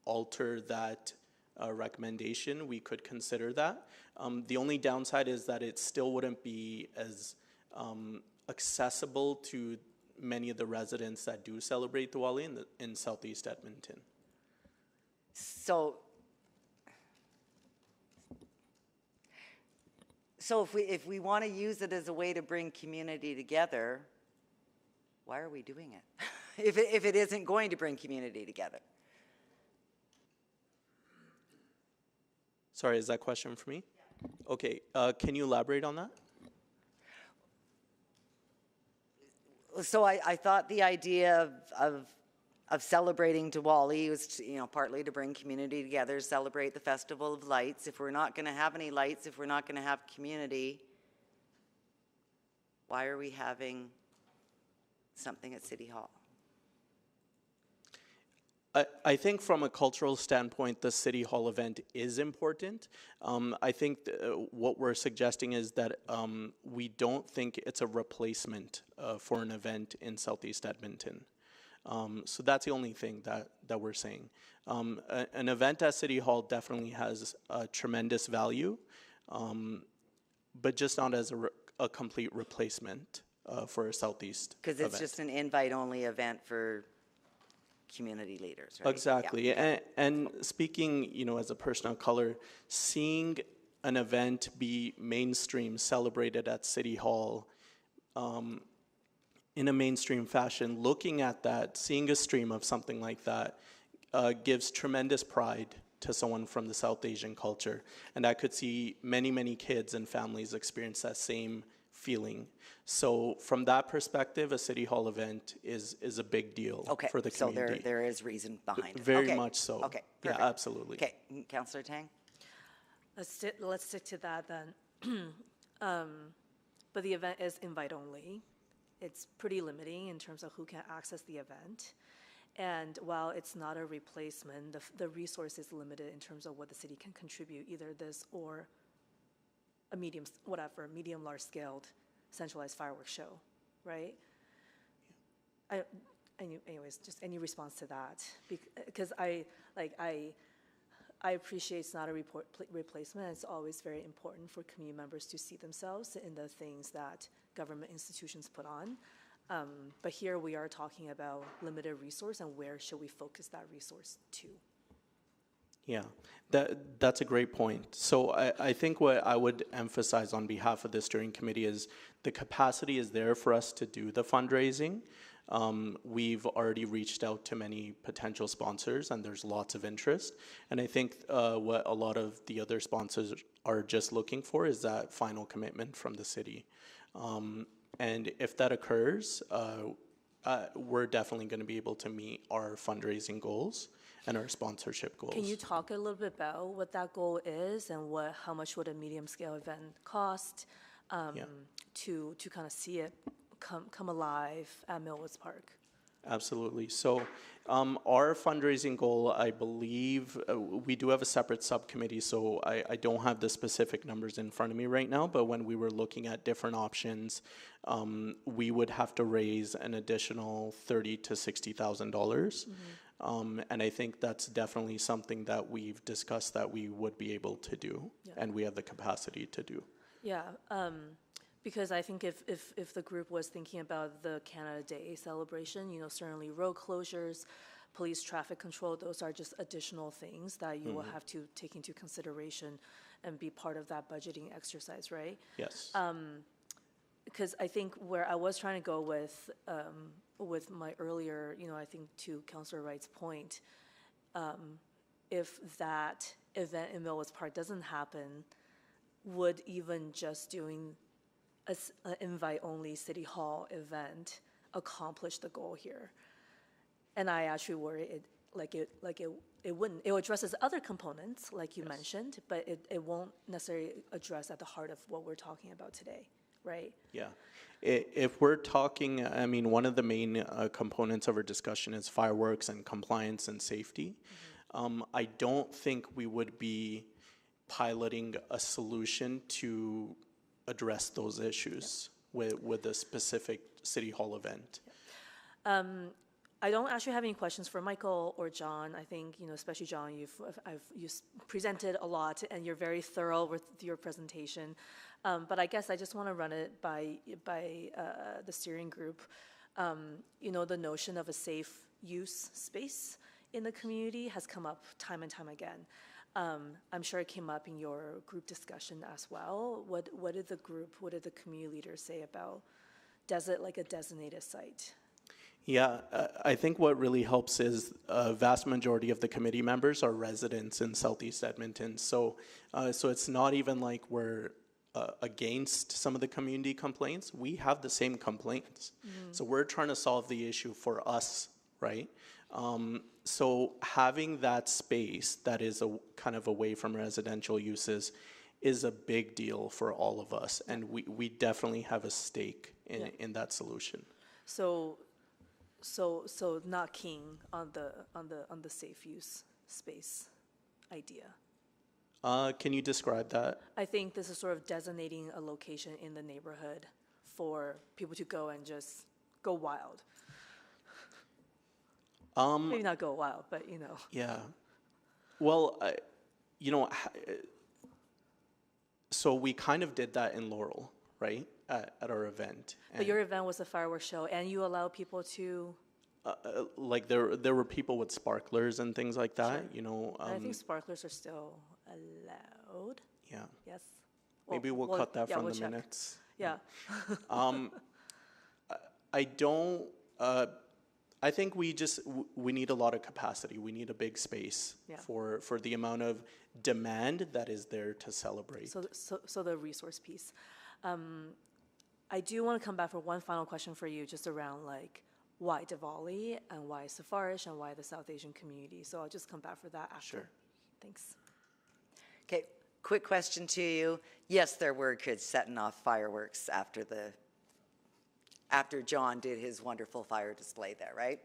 Speaker 19: alter that recommendation, we could consider that. The only downside is that it still wouldn't be as accessible to many of the residents that do celebrate Diwali in Southeast Edmonton.
Speaker 1: So if we want to use it as a way to bring community together, why are we doing it? if it isn't going to bring community together?
Speaker 19: Sorry, is that a question for me? Yeah. Okay, can you elaborate on that?
Speaker 1: So I thought the idea of celebrating Diwali was, partly to bring community together, celebrate the Festival of Lights. If we're not going to have any lights, if we're not going to have community, why are we having something at City Hall?
Speaker 19: I think from a cultural standpoint, the City Hall event is important. I think what we're suggesting is that we don't think it's a replacement for an event in Southeast Edmonton. So that's the only thing that we're saying. An event at City Hall definitely has a tremendous value, but just not as a complete replacement for a Southeast
Speaker 1: Because it's
Speaker 19: event.
Speaker 1: just an invite-only event for community leaders, right?
Speaker 19: Exactly.
Speaker 1: Yeah.
Speaker 19: And speaking, as a person of color, seeing an event be mainstream, celebrated at City Hall in a mainstream fashion, looking at that, seeing a stream of something like that gives tremendous pride to someone from the South Asian culture. And I could see many, many kids and families experience that same feeling. So from that perspective, a City Hall event is a big deal for the community.
Speaker 1: So there is reason behind it.
Speaker 19: Very
Speaker 1: Okay.
Speaker 19: much so.
Speaker 1: Okay,
Speaker 19: Yeah,
Speaker 1: perfect.
Speaker 19: absolutely.
Speaker 1: Okay, Councillor Tang?
Speaker 20: Let's stick to that then. But the event is invite only. It's pretty limiting in terms of who can access the event. And while it's not a replacement, the resource is limited in terms of what the city can contribute, either this or a medium, large scaled centralized fireworks show, right? Anyways, just any response to that? Because I appreciate it's not a replacement. It's always very important for community members to see themselves in the things that government institutions put on. But here we are talking about limited resource, and where should we focus that resource to?
Speaker 19: Yeah, that's a great point. So I think what I would emphasize on behalf of the steering committee is the capacity is there for us to do the fundraising. We've already reached out to many potential sponsors, and there's lots of interest. And I think what a lot of the other sponsors are just looking for is that final commitment from the city. And if that occurs, we're definitely going to be able to meet our fundraising goals and our sponsorship goals.
Speaker 20: Can you talk a little bit about what that goal is, and how much would a medium scale event cost to kind of see it come alive at Millwoods Park?
Speaker 19: Absolutely. So our fundraising goal, I believe, we do have a separate subcommittee, so I don't have the specific numbers in front of me right now, but when we were looking at different options, we would have to raise an additional $30,000 to $60,000. And I think that's definitely something that we've discussed that we would be able to do, and we have the capacity to do.
Speaker 20: Yeah, because I think if the group was thinking about the Canada Day celebration, certainly road closures, police traffic control, those are just additional things that you will have to take into consideration and be part of that budgeting exercise, right?
Speaker 19: Yes.
Speaker 20: Because I think where I was trying to go with my earlier, I think to Councillor Wright's point, if that event in Millwoods Park doesn't happen, would even just doing an invite-only City Hall event accomplish the goal here? And I actually worry it wouldn't. It addresses other components, like you mentioned, but it won't necessarily address at the heart of what we're talking about today, right?
Speaker 19: Yeah. If we're talking, I mean, one of the main components of our discussion is fireworks and compliance and safety. I don't think we would be piloting a solution to address those issues with a specific City Hall event.
Speaker 20: I don't actually have any questions for Michael or John. I think, especially John, you've presented a lot, and you're very thorough with your presentation. But I guess I just want to run it by the steering group. The notion of a safe use space in the community has come up time and time again. I'm sure it came up in your group discussion as well. What did the community leaders say about like a designated site?
Speaker 19: Yeah, I think what really helps is a vast majority of the committee members are residents in Southeast Edmonton. So it's not even like we're against some of the community complaints. We have the same complaints. So we're trying to solve the issue for us, right? So having that space that is kind of away from residential uses is a big deal for all of us, and we definitely have a stake in that solution.
Speaker 20: So not keen on the safe use space idea.
Speaker 19: Can you describe that?
Speaker 20: I think this is sort of designating a location in the neighborhood for people to go and just go wild. Maybe not go wild, but
Speaker 19: Yeah. Well, so we kind of did that in Laurel, right? at our event.
Speaker 20: But your event was a fireworks show, and you allow people to.
Speaker 19: Like there were people with sparklers and things like that.
Speaker 20: Sure.
Speaker 19: You know.
Speaker 20: I think sparklers are still allowed.
Speaker 19: Yeah.
Speaker 20: Yes.
Speaker 19: Maybe we'll cut that from the
Speaker 20: check.
Speaker 19: minutes.
Speaker 20: Yeah.
Speaker 19: I don't. I think we need a lot of capacity. We need a big space for the amount of demand that is there to celebrate.
Speaker 20: So the resource piece. I do want to come back for one final question for you, just around like why Diwali and why Safarish and why the South Asian community. So I'll just come back for that after.
Speaker 19: Sure.
Speaker 20: Thanks.
Speaker 1: Okay, quick question to you. Yes, there were kids setting off fireworks after John did his wonderful fire display there, right?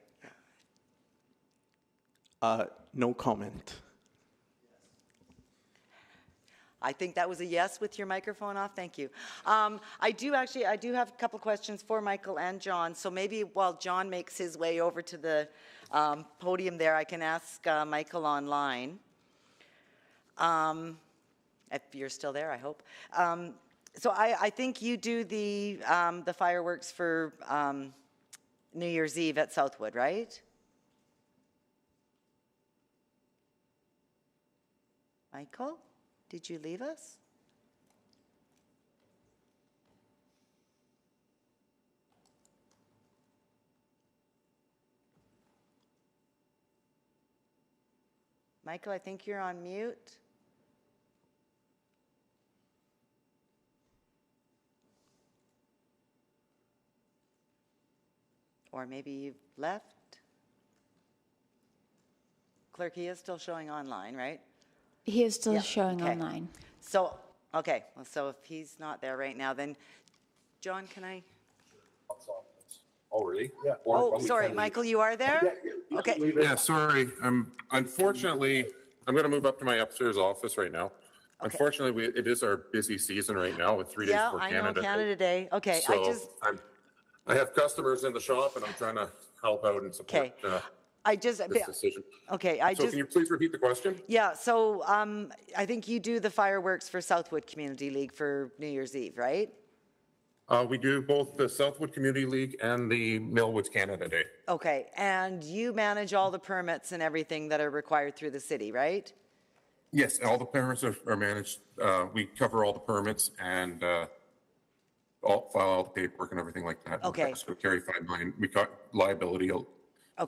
Speaker 19: No comment.
Speaker 1: I think that was a yes with your microphone off. Thank you. I do have a couple questions for Michael and John. So maybe while John makes his way over to the podium there, I can ask Michael online. If you're still there, I hope. So I think you do the fireworks for New Year's Eve at Southwood, right? Michael, did you leave us? Michael, I think you're on mute. Or maybe you've left. Clerk, he is still showing online, right?
Speaker 4: He is still showing online.
Speaker 1: So, okay, well, so if he's not there right now, then, John, can I?
Speaker 17: Already? Yeah.
Speaker 1: Oh, sorry, Michael, you are there? Okay.
Speaker 17: Yeah, sorry. Unfortunately, I'm going to move up to my upstairs office right now.
Speaker 1: Okay.
Speaker 17: Unfortunately, it is our busy season right now with 3 days before
Speaker 1: I
Speaker 17: Canada.
Speaker 1: know, Canada Day. Okay,
Speaker 17: So I have customers in the shop and I'm trying to help out and support this decision.
Speaker 1: Okay,
Speaker 17: So can you please repeat the question?
Speaker 1: Yeah, so I think you do the fireworks for Southwood Community League for New Year's Eve, right?
Speaker 17: We do both the Southwood Community League and the Millwoods Canada Day.
Speaker 1: Okay, and you manage all the permits and everything that are required through the city, right?
Speaker 17: Yes, all the permits are managed. We cover all the permits and file all the paperwork and everything like that.
Speaker 1: Okay.
Speaker 17: So carry fine line. We got liability,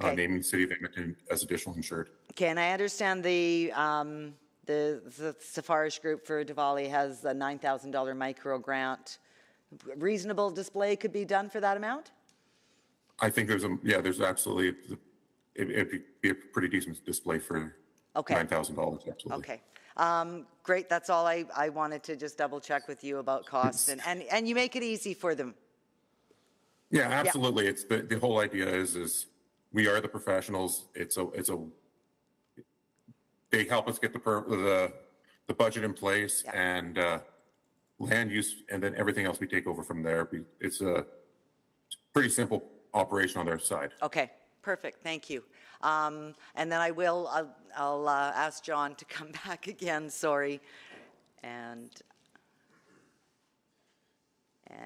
Speaker 17: naming the city of Edmonton as additional insured.
Speaker 1: Okay, and I understand the Safarish group for Diwali has a $9,000 micro grant. Reasonable display could be done for that amount?
Speaker 17: I think there's absolutely, it'd be a pretty decent display for $9,000, absolutely.
Speaker 1: Okay. Great, that's all I wanted to just double check with you about costs, and you make it easy for them.
Speaker 17: Yeah, absolutely. It's the whole idea is we are the professionals. They help us get the budget in place and land use, and then everything else we take over from there. It's a pretty simple operation on their side.
Speaker 1: Okay, perfect. Thank you. And then I'll ask John to come back again. Sorry, and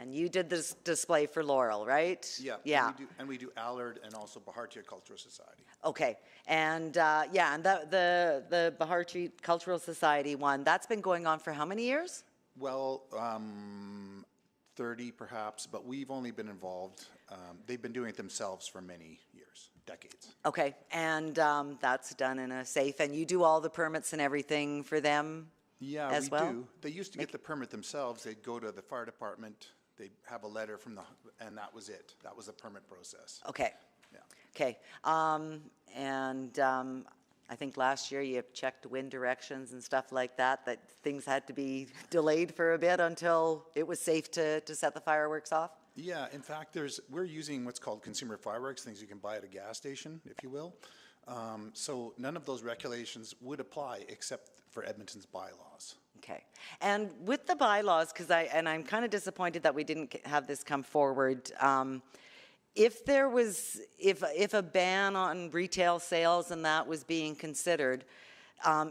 Speaker 1: you did this display for Laurel, right?
Speaker 18: Yeah.
Speaker 1: Yeah.
Speaker 18: And we do Allard and also Bharatiya Cultural Society.
Speaker 1: Okay, and and the Bharatiya Cultural Society one, that's been going on for how many years?
Speaker 18: Well, 30 perhaps, but we've only been involved. They've been doing it themselves for many years, decades.
Speaker 1: Okay, and that's done in a safe, and you do all the permits and everything for them as well?
Speaker 18: Yeah, we do. They used to get the permit themselves. They'd go to the fire department, they'd have a letter from and that was it. That was the permit process.
Speaker 1: Okay.
Speaker 18: Yeah.
Speaker 1: Okay, I think last year you checked wind directions and stuff like that things had to be delayed for a bit until it was safe to set the fireworks off?
Speaker 18: Yeah, in fact, we're using what's called consumer fireworks, things you can buy at a gas station, if you will. So none of those regulations would apply except for Edmonton's bylaws.
Speaker 1: Okay, and with the bylaws, I'm kind of disappointed that we didn't have this come forward. If there was, if a ban on retail sales and that was being considered,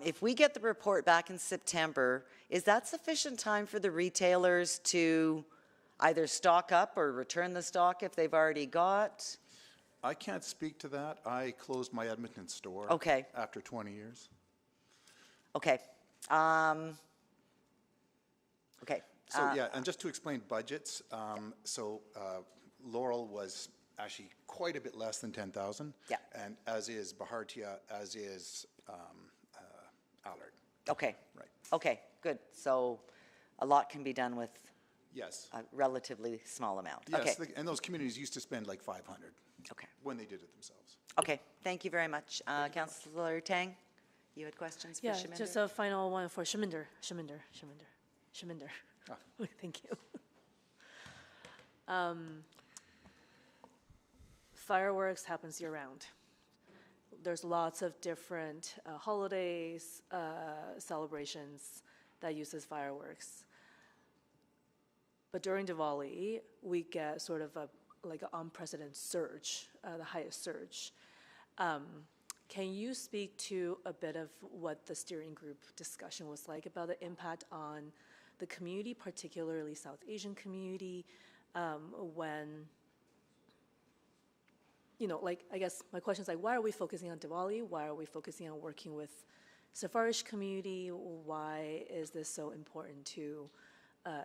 Speaker 1: if we get the report back in September, is that sufficient time for the retailers to either stock up or return the stock if they've already got?
Speaker 18: I can't speak to that. I closed my Edmonton store.
Speaker 1: Okay.
Speaker 18: After 20 years.
Speaker 1: Okay. Okay.
Speaker 18: So yeah, and just to explain budgets, Laurel was actually quite a bit less than 10,000.
Speaker 1: Yeah.
Speaker 18: And as is Bahartia, as is Allard.
Speaker 1: Okay.
Speaker 18: Right.
Speaker 1: Okay, good. So a lot can be done with
Speaker 18: Yes.
Speaker 1: a relatively small amount.
Speaker 18: Yes,
Speaker 1: Okay.
Speaker 18: and those communities used to spend like 500.
Speaker 1: Okay.
Speaker 18: When they did it themselves.
Speaker 1: Okay, thank you very much. Councillor Tang, you had questions for
Speaker 20: Yeah,
Speaker 1: Shaminder?
Speaker 20: just a final one for Shaminder. Thank you. Fireworks happens year-round. There's lots of different holidays, celebrations that uses fireworks. But during Diwali, we get sort of like an unprecedented surge, the highest surge. Can you speak to a bit of what the steering group discussion was like about the impact on the community, particularly South Asian community, when, like, I guess my question is like, why are we focusing on Diwali? Why are we focusing on working with Sephardic community? Why is this so important to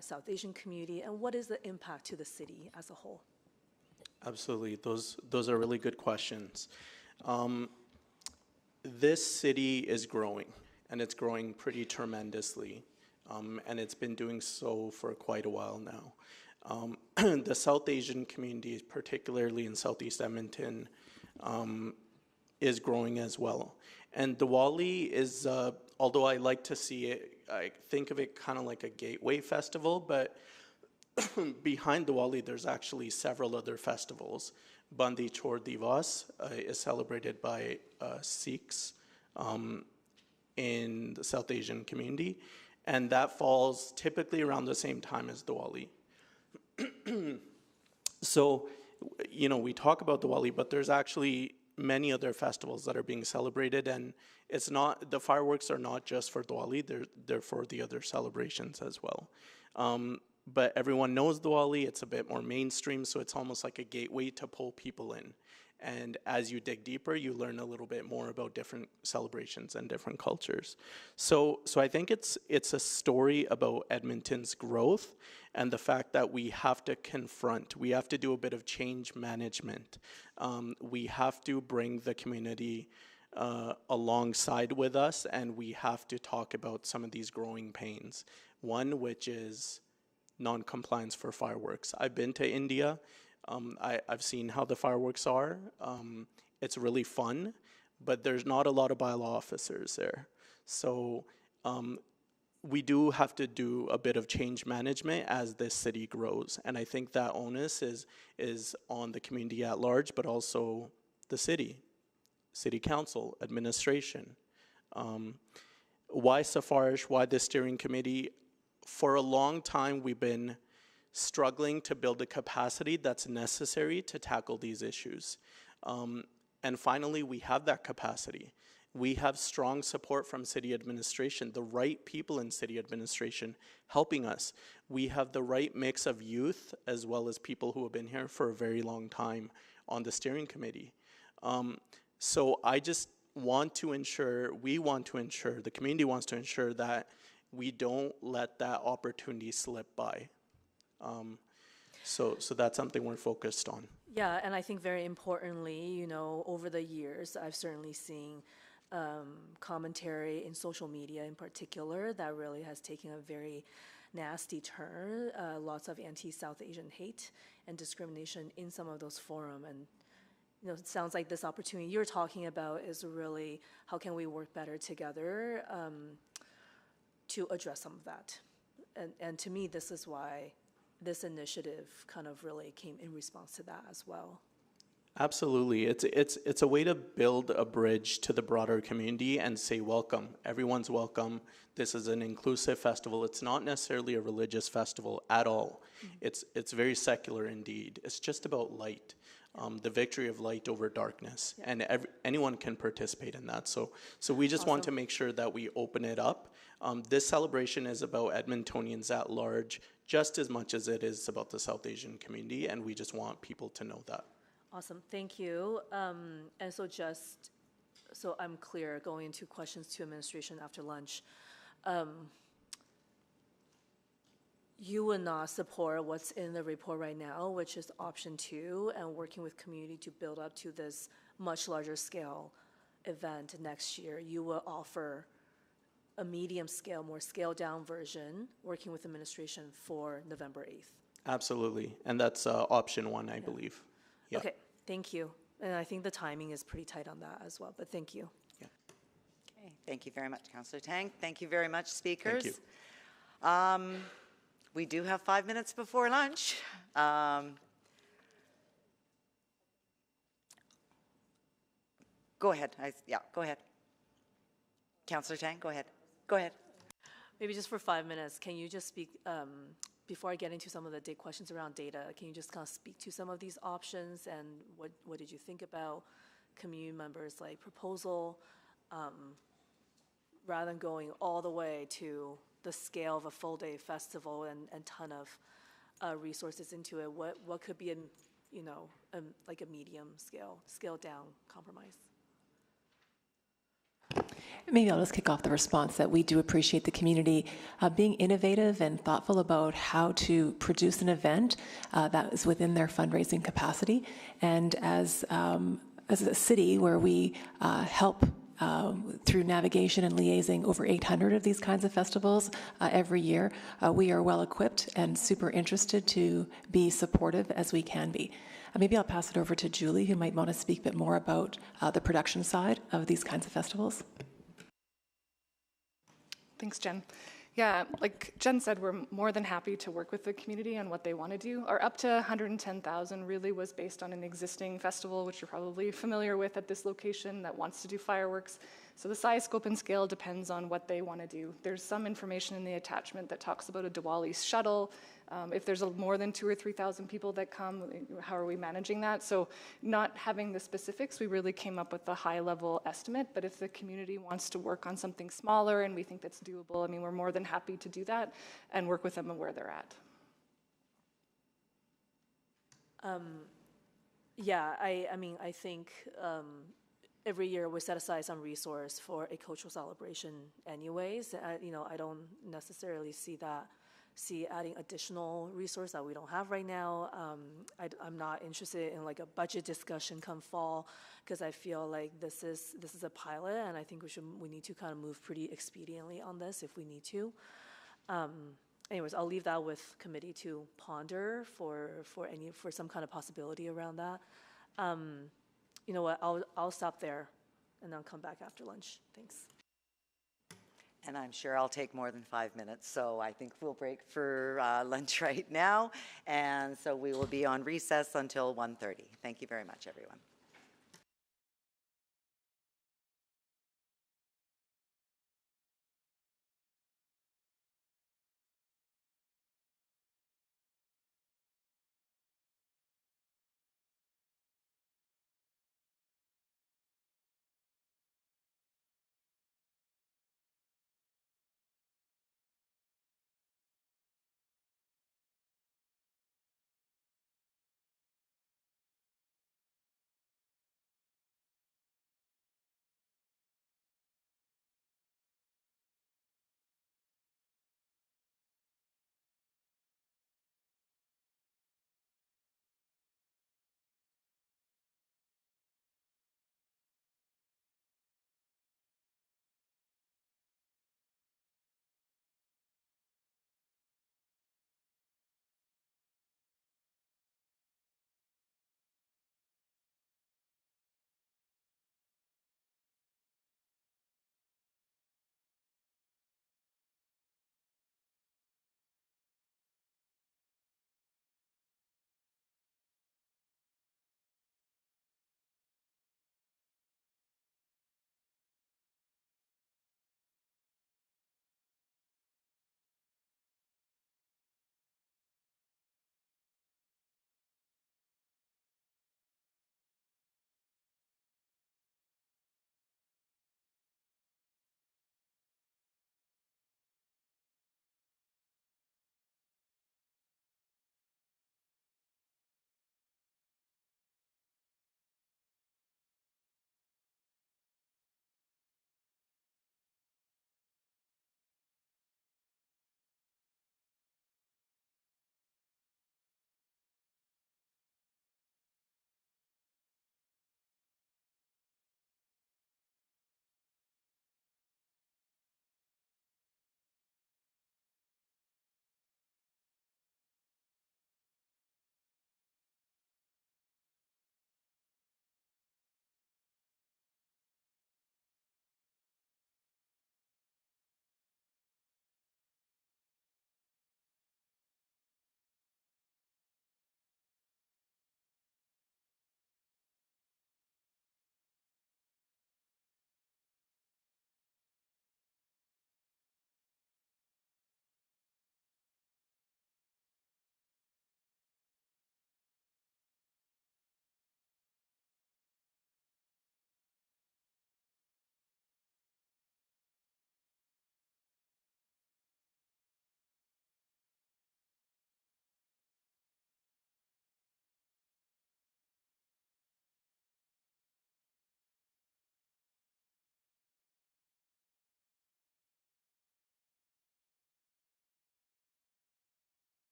Speaker 20: South Asian community? And what is the impact to the city as a whole?
Speaker 19: Absolutely. Those are really good questions. This city is growing, and it's growing pretty tremendously, and it's been doing so for quite a while now. The South Asian community, particularly in Southeast Edmonton, is growing as well. And Diwali is, although I like to see it, I think of it kind of like a gateway festival, but behind Diwali, there's actually several other festivals. Bandi Chor Divas is celebrated by Sikhs in the South Asian community, and that falls typically around the same time as Diwali. So, we talk about Diwali, but there's actually many other festivals that are being celebrated, and it's not, the fireworks are not just for Diwali, they're for the other celebrations as well. But everyone knows Diwali, it's a bit more mainstream, so it's almost like a gateway to pull people in. And as you dig deeper, you learn a little bit more about different celebrations and different cultures. So I think it's a story about Edmonton's growth and the fact that we have to do a bit of change management. We have to bring the community alongside with us, and we have to talk about some of these growing pains. One, which is non-compliance for fireworks. I've been to India. I've seen how the fireworks are. It's really fun, but there's not a lot of bylaw officers there. So we do have to do a bit of change management as this city grows. And I think that onus is on the community at large, but also the city council, administration. Why Sephardic? Why the steering committee? For a long time, we've been struggling to build the capacity that's necessary to tackle these issues. And finally, we have that capacity. We have strong support from city administration, the right people in city administration helping us. We have the right mix of youth as well as people who have been here for a very long time on the steering committee. So I just want to ensure, the community wants to ensure that we don't let that opportunity slip by. So that's something we're focused on.
Speaker 20: Yeah, and I think very importantly, over the years, I've certainly seen commentary in social media in particular that really has taken a very nasty turn. Lots of anti-South Asian hate and discrimination in some of those forums. And it sounds like this opportunity you're talking about is really how can we work better together to address some of that. And to me, this is why this initiative kind of really came in response to that as well.
Speaker 19: Absolutely. It's a way to build a bridge to the broader community and say welcome. Everyone's welcome. This is an inclusive festival. It's not necessarily a religious festival at all. Mm-hmm. It's very secular indeed. It's just about light. The victory of light over darkness, and anyone can participate in that. So we just want to make sure that we open it up. This celebration is about Edmontonians at large just as much as it is about the South Asian community, and we just want people to know that.
Speaker 20: Awesome, thank you. And so just so I'm clear, going into questions to administration after lunch, you would not support what's in the report right now, which is option 2, and working with community to build up to this much larger scale event next year. You will offer a medium scale, more scaled down version, working with administration for November 8th.
Speaker 19: Absolutely, and that's option 1, I believe. Yeah.
Speaker 20: Okay, thank you. And I think the timing is pretty tight on that as well, but thank you.
Speaker 1: Okay, thank you very much, Councillor Tang. Thank you very much, speakers.
Speaker 19: Thank you.
Speaker 1: We do have 5 minutes before lunch. Go ahead. Go ahead. Councillor Tang, go ahead. Go ahead.
Speaker 20: Maybe just for 5 minutes, can you just speak, before I get into some of the questions around data, can you just kind of speak to some of these options and what did you think about community members' like proposal, rather than going all the way to the scale of a full day festival and ton of resources into it? What could be like a medium scale down compromise?
Speaker 8: Maybe I'll just kick off the response that we do appreciate the community being innovative and thoughtful about how to produce an event that is within their fundraising capacity. And as a city where we help through navigation and liaising over 800 of these kinds of festivals every year, we are well equipped and super interested to be supportive as we can be. Maybe I'll pass it over to Julie, who might want to speak a bit more about the production side of these kinds of festivals.
Speaker 15: Thanks, Jen. Yeah, like Jen said, we're more than happy to work with the community on what they want to do. Our up to 110,000 really was based on an existing festival, which you're probably familiar with at this location, that wants to do fireworks. So the size, scope, and scale depends on what they want to do. There's some information in the attachment that talks about a Diwali shuttle. If there's more than 2,000 or 3,000 people that come, how are we managing that? So not having the specifics, we really came up with a high-level estimate, but if the community wants to work on something smaller and we think that's doable, I mean, we're more than happy to do that and work with them on where they're at.
Speaker 20: Yeah, I mean, I think every year we set aside some resource for a cultural celebration anyways. I don't necessarily see adding additional resource that we don't have right now. I'm not interested in like a budget discussion come fall, because I feel like this is a pilot, and I think we need to kind of move pretty expediently on this if we need to. Anyways, I'll leave that with committee to ponder for some kind of possibility around that. You know what? I'll stop there, and then I'll come back after lunch. Thanks.
Speaker 1: And I'm sure I'll take more than 5 minutes, so I think we'll break for lunch right now. And so we will be on recess until 1:30. Thank you very much, everyone.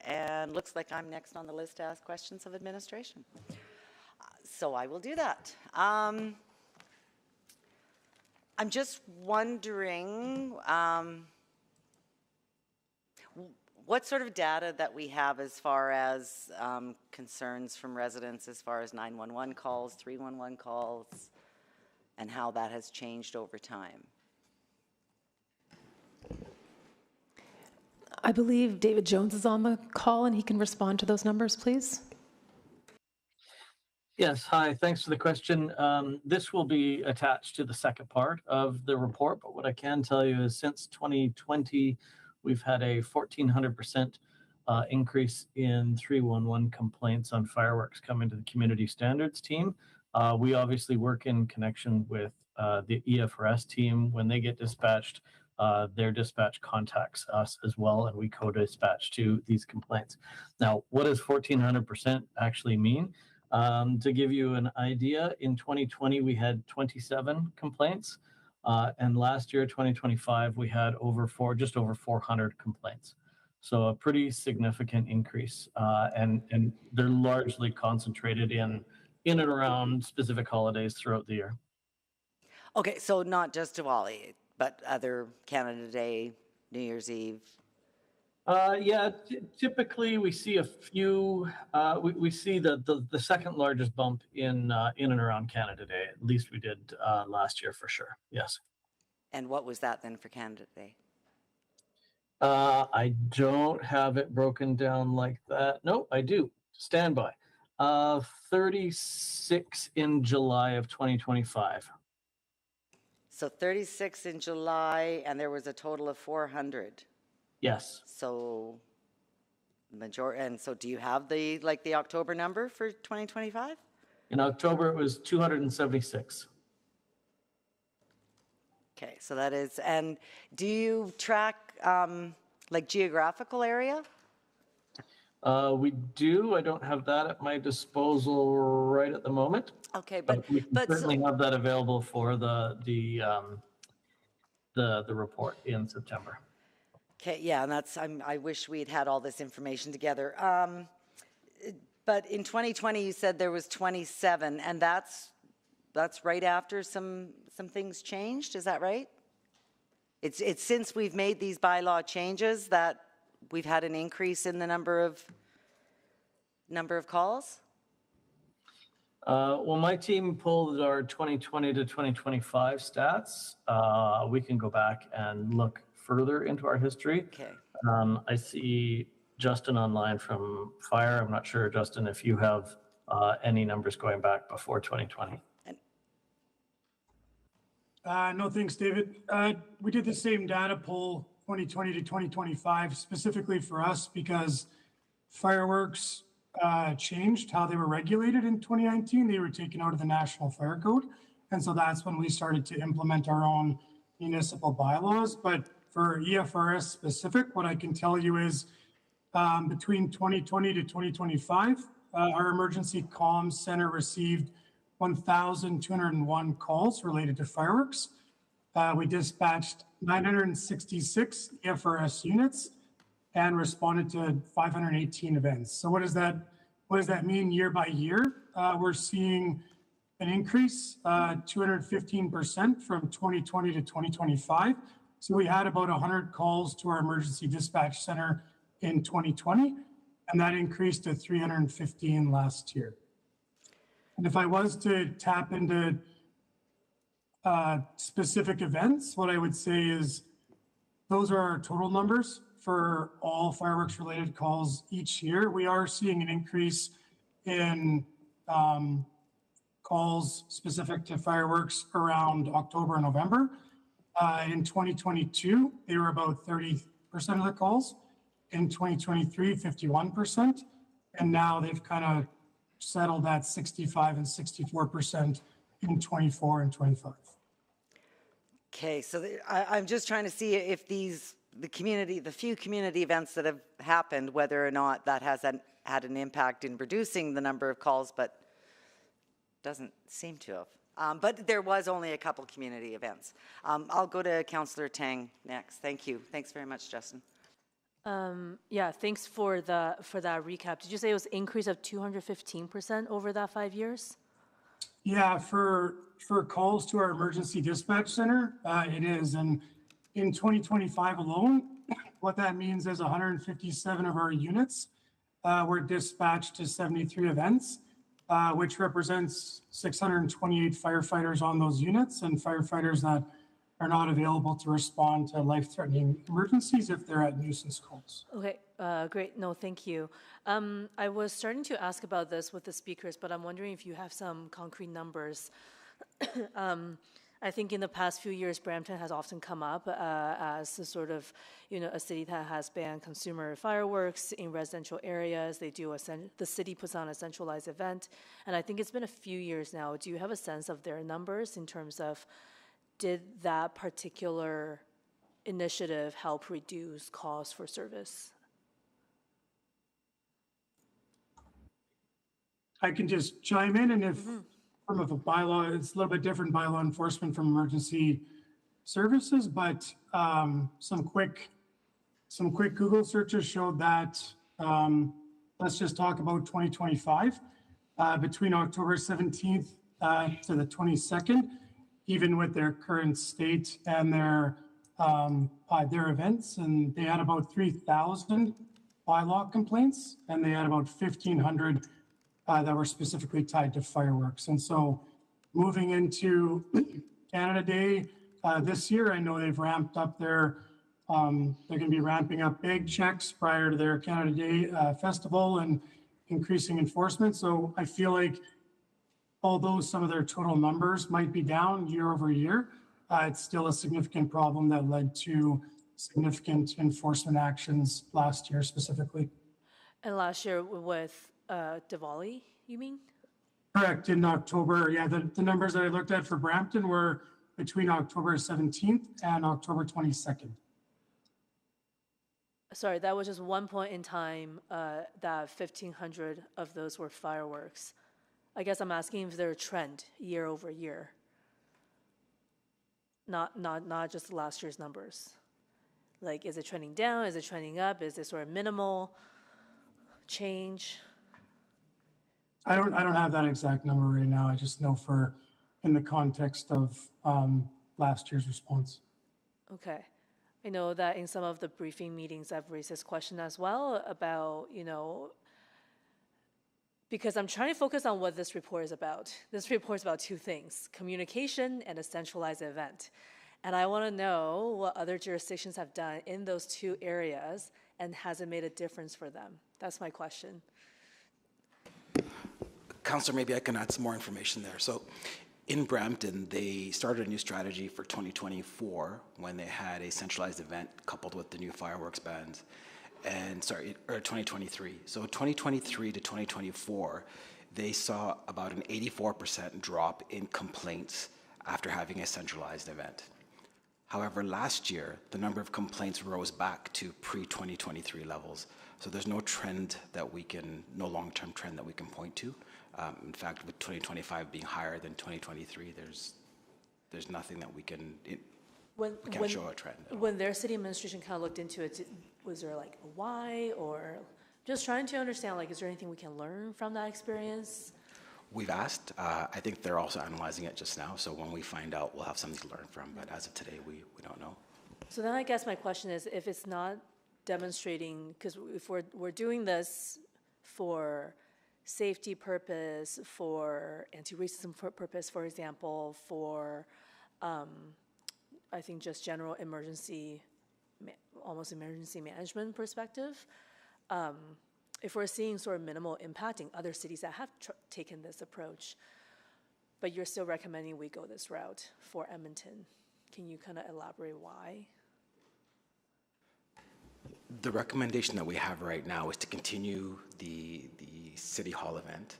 Speaker 1: and looks like I'm next on the list to ask questions of administration. So I will do that. I'm just wondering what sort of data that we have as far as concerns from residents as far as 911 calls, 311 calls, and how that has changed over time.
Speaker 8: I believe David Jones is on the call and he can respond to those numbers, please.
Speaker 11: Yes, hi, thanks for the question. This will be attached to the second part of the report, but what I can tell you is since 2020, we've had a 1,400% increase in 311 complaints on fireworks coming to the community standards team. We obviously work in connection with the EFRS team. When they get dispatched, their dispatch contacts us as well, and we co-dispatch to these complaints. Now, what does 1,400% actually mean? To give you an idea, in 2020, we had 27 complaints. And last year, 2025, we had just over 400 complaints. So a pretty significant increase. And they're largely concentrated in and around specific holidays throughout the year.
Speaker 1: Okay, so not just Diwali, but other Canada Day, New Year's Eve.
Speaker 11: Yeah, typically we see a few. We see the second largest bump in and around Canada Day. At least we did last year for sure. Yes.
Speaker 1: And what was that then for Canada Day?
Speaker 11: I don't have it broken down like that. No, I do. Stand by. 36 in July of 2025.
Speaker 1: So 36 in July, and there was a total of 400.
Speaker 11: Yes.
Speaker 1: So and so do you have the October number for 2025?
Speaker 11: In October it was 276.
Speaker 1: Okay, so that is, and do you track like geographical area?
Speaker 11: We do. I don't have that at my disposal right at the moment.
Speaker 1: Okay,
Speaker 11: but we can certainly have that available for the report in September.
Speaker 1: Okay, yeah, and that's, I wish we'd had all this information together. But in 2020, you said there was 27, and that's right after some things changed, is that right? It's since we've made these bylaw changes that we've had an increase in the number of calls?
Speaker 11: Well, my team pulled our 2020 to 2025 stats. We can go back and look further into our history.
Speaker 1: Okay.
Speaker 11: I see Justin online from Fire. I'm not sure, Justin, if you have any numbers going back before 2020.
Speaker 21: No, thanks, David. We did the same data poll 2020 to 2025 specifically for us because fireworks changed how they were regulated in 2019. They were taken out of the National Fire Code. And so that's when we started to implement our own municipal bylaws. But for EFRS specific, what I can tell you is between 2020 to 2025, our emergency comms center received 1,201 calls related to fireworks. We dispatched 966 EFRS units and responded to 518 events. So what does that mean year by year? We're seeing an increase, 215% from 2020 to 2025. So we had about 100 calls to our emergency dispatch center in 2020, and that increased to 315 last year. And if I was to tap into specific events, what I would say is those are our total numbers for all fireworks related calls each year. We are seeing an increase in calls specific to fireworks around October and November. In 2022, they were about 30% of the calls. In 2023, 51%. And now they've kind of settled at 65 and 64% in 24 and 25.
Speaker 1: Okay, so I'm just trying to see if the few community events that have happened, whether or not that has had an impact in reducing the number of calls, but doesn't seem to have. But there was only a couple community events. I'll go to Councillor Tang next. Thank you. Thanks very much, Justin.
Speaker 20: Yeah, thanks for that recap. Did you say it was increase of 215% over that 5 years?
Speaker 21: Yeah, for calls to our emergency dispatch center, it is. And in 2025 alone, what that means is 157 of our units were dispatched to 73 events, which represents 628 firefighters on those units and firefighters that are not available to respond to life-threatening emergencies if they're at nuisance calls.
Speaker 20: Okay, great. No, thank you. I was starting to ask about this with the speakers, but I'm wondering if you have some concrete numbers. I think in the past few years, Brampton has often come up as a sort of, a city that has banned consumer fireworks in residential areas. The city puts on a centralized event, and I think it's been a few years now. Do you have a sense of their numbers in terms of did that particular initiative help reduce costs for service?
Speaker 21: I can just chime in, and if from a bylaw, it's a little bit different bylaw enforcement from emergency services, but some quick Google searches showed that, let's just talk about 2025, between October 17th to the 22nd, even with their current state and their events, and they had about 3,000 bylaw complaints, and they had about 1,500 that were specifically tied to fireworks. And so moving into Canada Day this year, I know they've ramped up they're going to be ramping up big checks prior to their Canada Day festival and increasing enforcement. So I feel like although some of their total numbers might be down year over year, it's still a significant problem that led to significant enforcement actions last year specifically.
Speaker 20: And last year with Diwali, you mean?
Speaker 21: Correct, in October. Yeah, the numbers that I looked at for Brampton were between October 17th and October 22nd.
Speaker 20: Sorry, that was just one point in time that 1,500 of those were fireworks. I guess I'm asking if there's a trend year over year, not just last year's numbers. Like, is it trending down? Is it trending up? Is it sort of minimal change?
Speaker 21: I don't have that exact number right now. I just know in the context of last year's response.
Speaker 20: Okay. I know that in some of the briefing meetings, I've raised this question as well about, because I'm trying to focus on what this report is about. This report is about two things: communication and a centralized event. And I want to know what other jurisdictions have done in those two areas, and has it made a difference for them? That's my question.
Speaker 14: Councillor, maybe I can add some more information there. So in Brampton, they started a new strategy for 2024 when they had a centralized event coupled with the new fireworks bans. Or 2023. So 2023 to 2024, they saw about an 84% drop in complaints after having a centralized event. However, last year, the number of complaints rose back to pre-2023 levels. So there's no no long-term trend that we can point to. In fact, with 2025 being higher than 2023, there's nothing that we can't show a trend.
Speaker 20: When their city administration kind of looked into it, was there like a why, or just trying to understand, like, is there anything we can learn from that experience?
Speaker 14: We've asked. I think they're also analyzing it just now. So when we find out, we'll have something to learn from. But as of today, we don't know.
Speaker 20: So then I guess my question is, if it's not demonstrating, because if we're doing this for safety purpose, for anti-racism purpose, for example, for I think just general almost emergency management perspective, if we're seeing sort of minimal impact in other cities that have taken this approach, but you're still recommending we go this route for Edmonton, can you kind of elaborate why?
Speaker 14: The recommendation that we have right now is to continue the City Hall event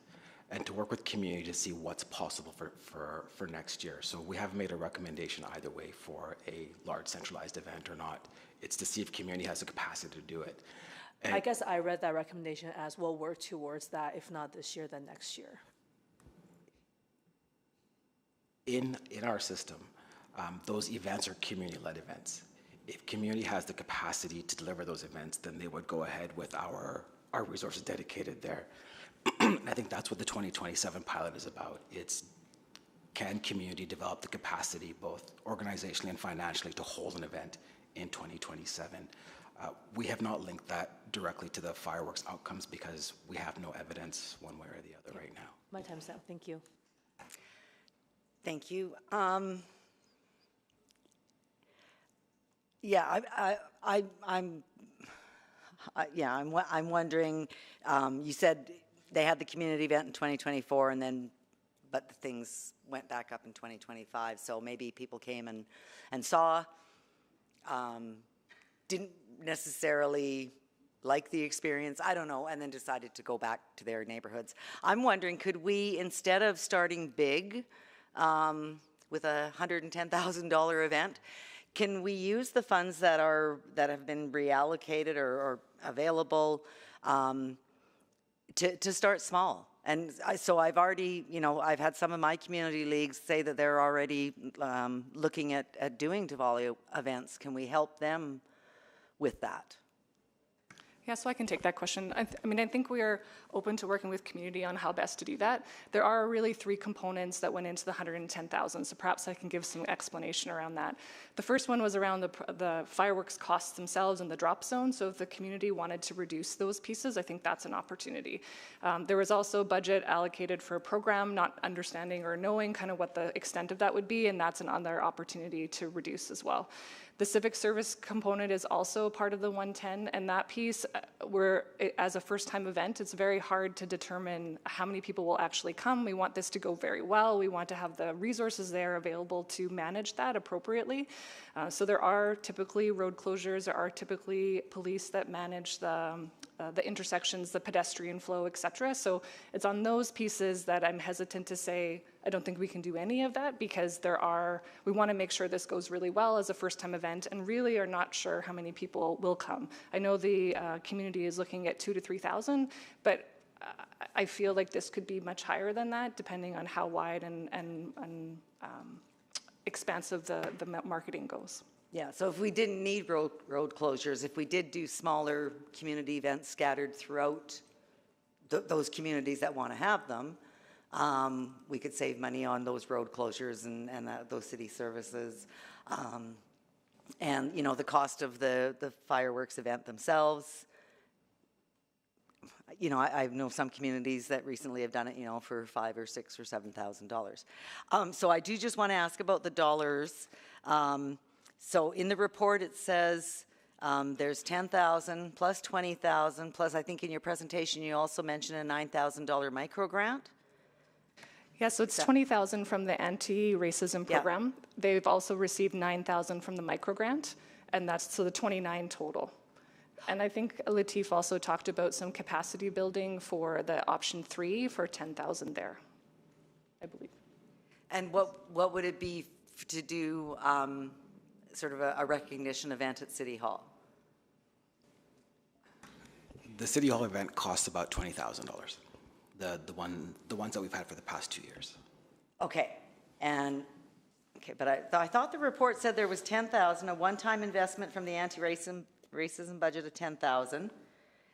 Speaker 14: and to work with community to see what's possible for next year. So we haven't made a recommendation either way for a large centralized event or not. It's to see if community has the capacity to do it. And
Speaker 20: I guess I read that recommendation as we'll work towards that, if not this year, then next year.
Speaker 14: In our system, those events are community-led events. if community has the capacity to deliver those events, then they would go ahead with our resources dedicated there. I think that's what the 2027 pilot is about. It's, can community develop the capacity, both organizationally and financially, to hold an event in 2027? We have not linked that directly to the fireworks outcomes because we have no evidence one way or the other right now.
Speaker 20: My time's out. Thank you.
Speaker 1: Thank you. Yeah, I'm wondering. You said they had the community event in 2024, and then, but things went back up in 2025. So maybe people came and saw, didn't necessarily like the experience, I don't know, and then decided to go back to their neighborhoods. I'm wondering, could we, instead of starting big with a $110,000 event, can we use the funds that have been reallocated or available to start small? And so I've already, I've had some of my community leagues say that they're already looking at doing Diwali events. Can we help them with that?
Speaker 15: Yeah, so I can take that question. I think we are open to working with community on how best to do that. There are really three components that went into the 110,000, so perhaps I can give some explanation around that. The first one was around the fireworks costs themselves and the drop zone, so if the community wanted to reduce those pieces, I think that's an opportunity. There was also budget allocated for a program, not understanding or knowing kind of what the extent of that would be, and that's another opportunity to reduce as well. The civic service component is also part of the 110, and that piece, as a first-time event, it's very hard to determine how many people will actually come. We want this to go very well. We want to have the resources there available to manage that appropriately. So there are typically road closures, there are typically police that manage the intersections, the pedestrian flow, et cetera. So it's on those pieces that I'm hesitant to say, I don't think we can do any of that because we want to make sure this goes really well as a first-time event and really are not sure how many people will come. I know the community is looking at 2,000 to 3,000, but I feel like this could be much higher than that depending on how wide and expansive the marketing goes.
Speaker 1: Yeah, so if we didn't need road closures, if we did do smaller community events scattered throughout those communities that want to have them, we could save money on those road closures and those city services. And, the cost of the fireworks event themselves. I know some communities that recently have done it, for $5,000 or $6,000 or $7,000. So I do just want to ask about the dollars. So in the report, it says there's 10,000 plus 20,000 plus, I think in your presentation, you also mentioned a $9,000 micro grant.
Speaker 15: Yeah, so it's 20,000 from the anti-racism program. Yeah. They've also received 9,000 from the micro grant, and that's so the 29 total. And I think Latif also talked about some capacity building for the option 3 for 10,000 there, I believe.
Speaker 1: And what would it be to do sort of a recognition event at City Hall?
Speaker 14: The City Hall event costs about $20,000. The ones that we've had for the past 2 years.
Speaker 1: Okay, but I thought the report said there was 10,000, a one-time investment from the anti-racism budget of 10,000,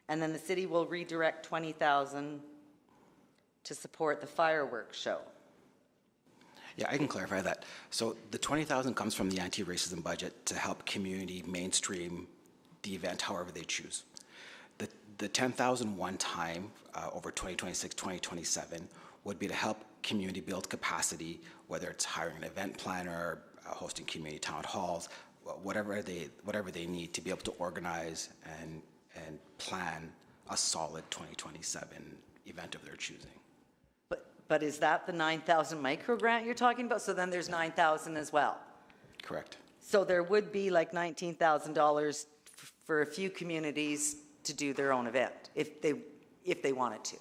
Speaker 1: and then the city will redirect 20,000 to support the fireworks show.
Speaker 14: Yeah, I can clarify that. So the 20,000 comes from the anti-racism budget to help community mainstream the event however they choose. The 10,000 one time over 2026, 2027 would be to help community build capacity, whether it's hiring an event planner, hosting community town halls, whatever they need to be able to organize and plan a solid 2027 event of their choosing.
Speaker 1: But is that the 9,000 micro grant you're talking about? So then there's 9,000 as well.
Speaker 14: Correct.
Speaker 1: So there would be like $19,000 for a few communities to do their own event if they wanted to.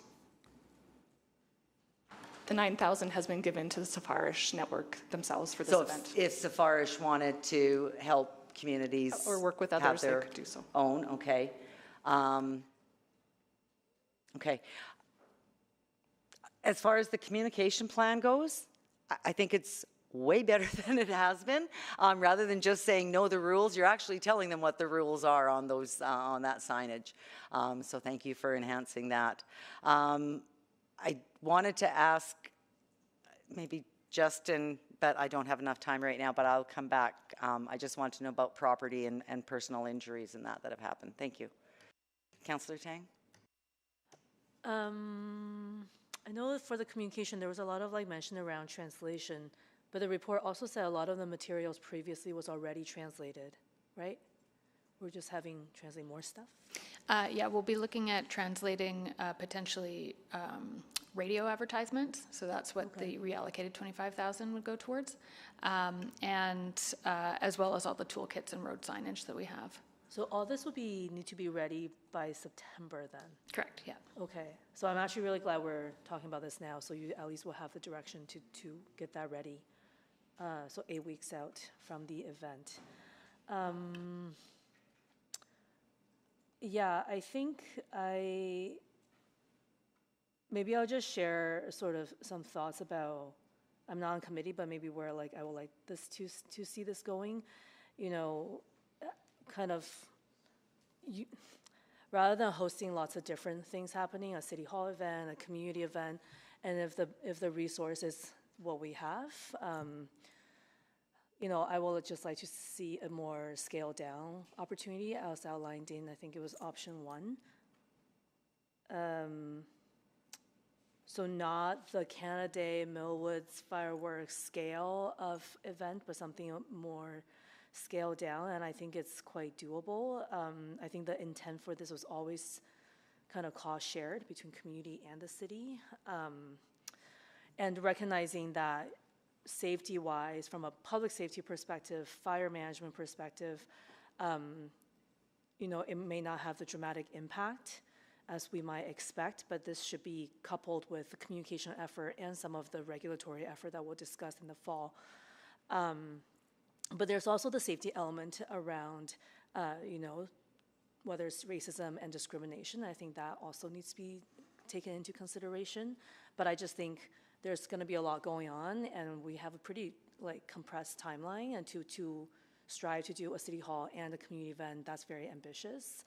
Speaker 15: The 9,000 has been given to the Safarish network themselves for this event.
Speaker 1: So if Safarish wanted to help communities
Speaker 15: or work with others, they could do so.
Speaker 1: Own, okay. Okay. As far as the communication plan goes, I think it's way better than it has been. Rather than just saying, know the rules, you're actually telling them what the rules are on those, on that signage. So thank you for enhancing that. I wanted to ask maybe Justin, but I don't have enough time right now, but I'll come back. I just want to know about property and personal injuries and that have happened. Thank you. Councillor Tang?
Speaker 20: I know that for the communication, there was a lot of like mention around translation, but the report also said a lot of the materials previously was already translated, right? We're just having translate more stuff?
Speaker 16: Yeah, we'll be looking at translating potentially radio advertisements. So that's what the reallocated 25,000 would go towards. And as well as all the toolkits and road signage that we have.
Speaker 20: So all this will need to be ready by September then?
Speaker 16: Correct, yeah.
Speaker 20: Okay, so I'm actually really glad we're talking about this now, so you at least will have the direction to get that ready. So 8 weeks out from the event. Yeah, I think maybe I'll just share sort of some thoughts about, I'm not on committee, but maybe where like I would like this to see this going, you know, kind of, rather than hosting lots of different things happening, a city hall event, a community event, and if the resource is what we have, you know, I would just like to see a more scaled down opportunity as outlined in, I think it was option 1. So not the Canada Day, Millwoods fireworks scale of event, but something more scaled down, and I think it's quite doable. I think the intent for this was always kind of cost shared between community and the city, and recognizing that safety-wise, from a public safety perspective, fire management perspective, you know, it may not have the dramatic impact as we might expect, but this should be coupled with the communication effort and some of the regulatory effort that we'll discuss in the fall. But there's also the safety element around, you know, whether it's racism and discrimination. I think that also needs to be taken into consideration. But I just think there's going to be a lot going on, and we have a pretty like compressed timeline, and to strive to do a city hall and a community event, that's very ambitious.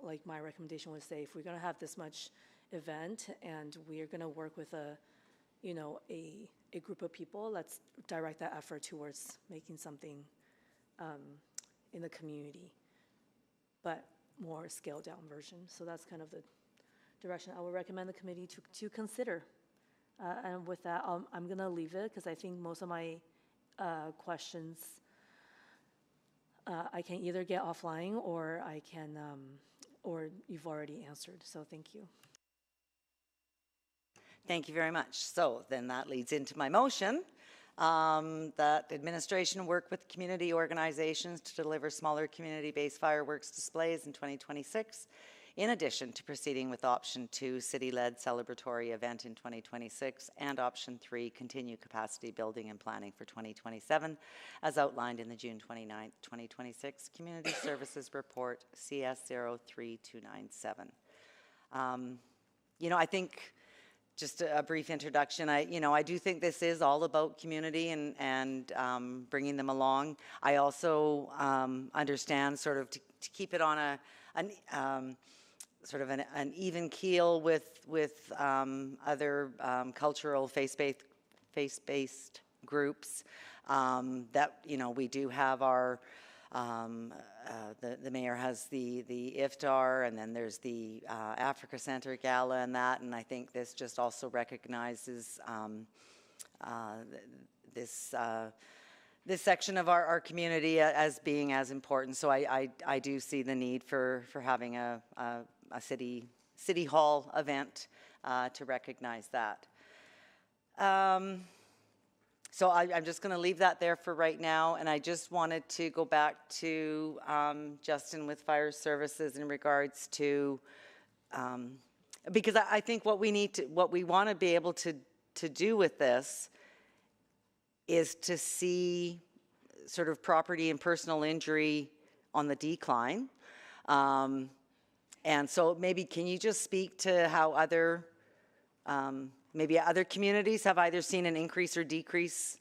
Speaker 20: Like my recommendation would say, if we're going to have this much event and we are going to work with a, you know, a group of people, let's direct that effort towards making something in the community, but more scaled down version. So that's kind of the direction I would recommend the committee to consider. And with that, I'm going to leave it because I think most of my questions I can either get offline or I can, or you've already answered. So thank you.
Speaker 1: Thank you very much. So then that leads into my motion that administration work with community organizations to deliver smaller community-based fireworks displays in 2026, in addition to proceeding with option 2, city-led celebratory event in 2026, and option 3, continue capacity building and planning for 2027, as outlined in the June 29, 2026 Community Services Report CS 03297. You know, I think, just a brief introduction, I do think this is all about community and bringing them along. I also understand sort of to keep it on sort of an even keel with other cultural faith-based groups, that, you know, we do have our, the mayor has the iftar, and then there's the Africa Center Gala and that, and I think this just also recognizes this section of our community as being as important. So I do see the need for having a city hall event to recognize that. So I'm just going to leave that there for right now, and I just wanted to go back to Justin with fire services in regards to, because I think what we want to be able to do with this is to see sort of property and personal injury on the decline. And so maybe can you just speak to how maybe other communities have either seen an increase or decrease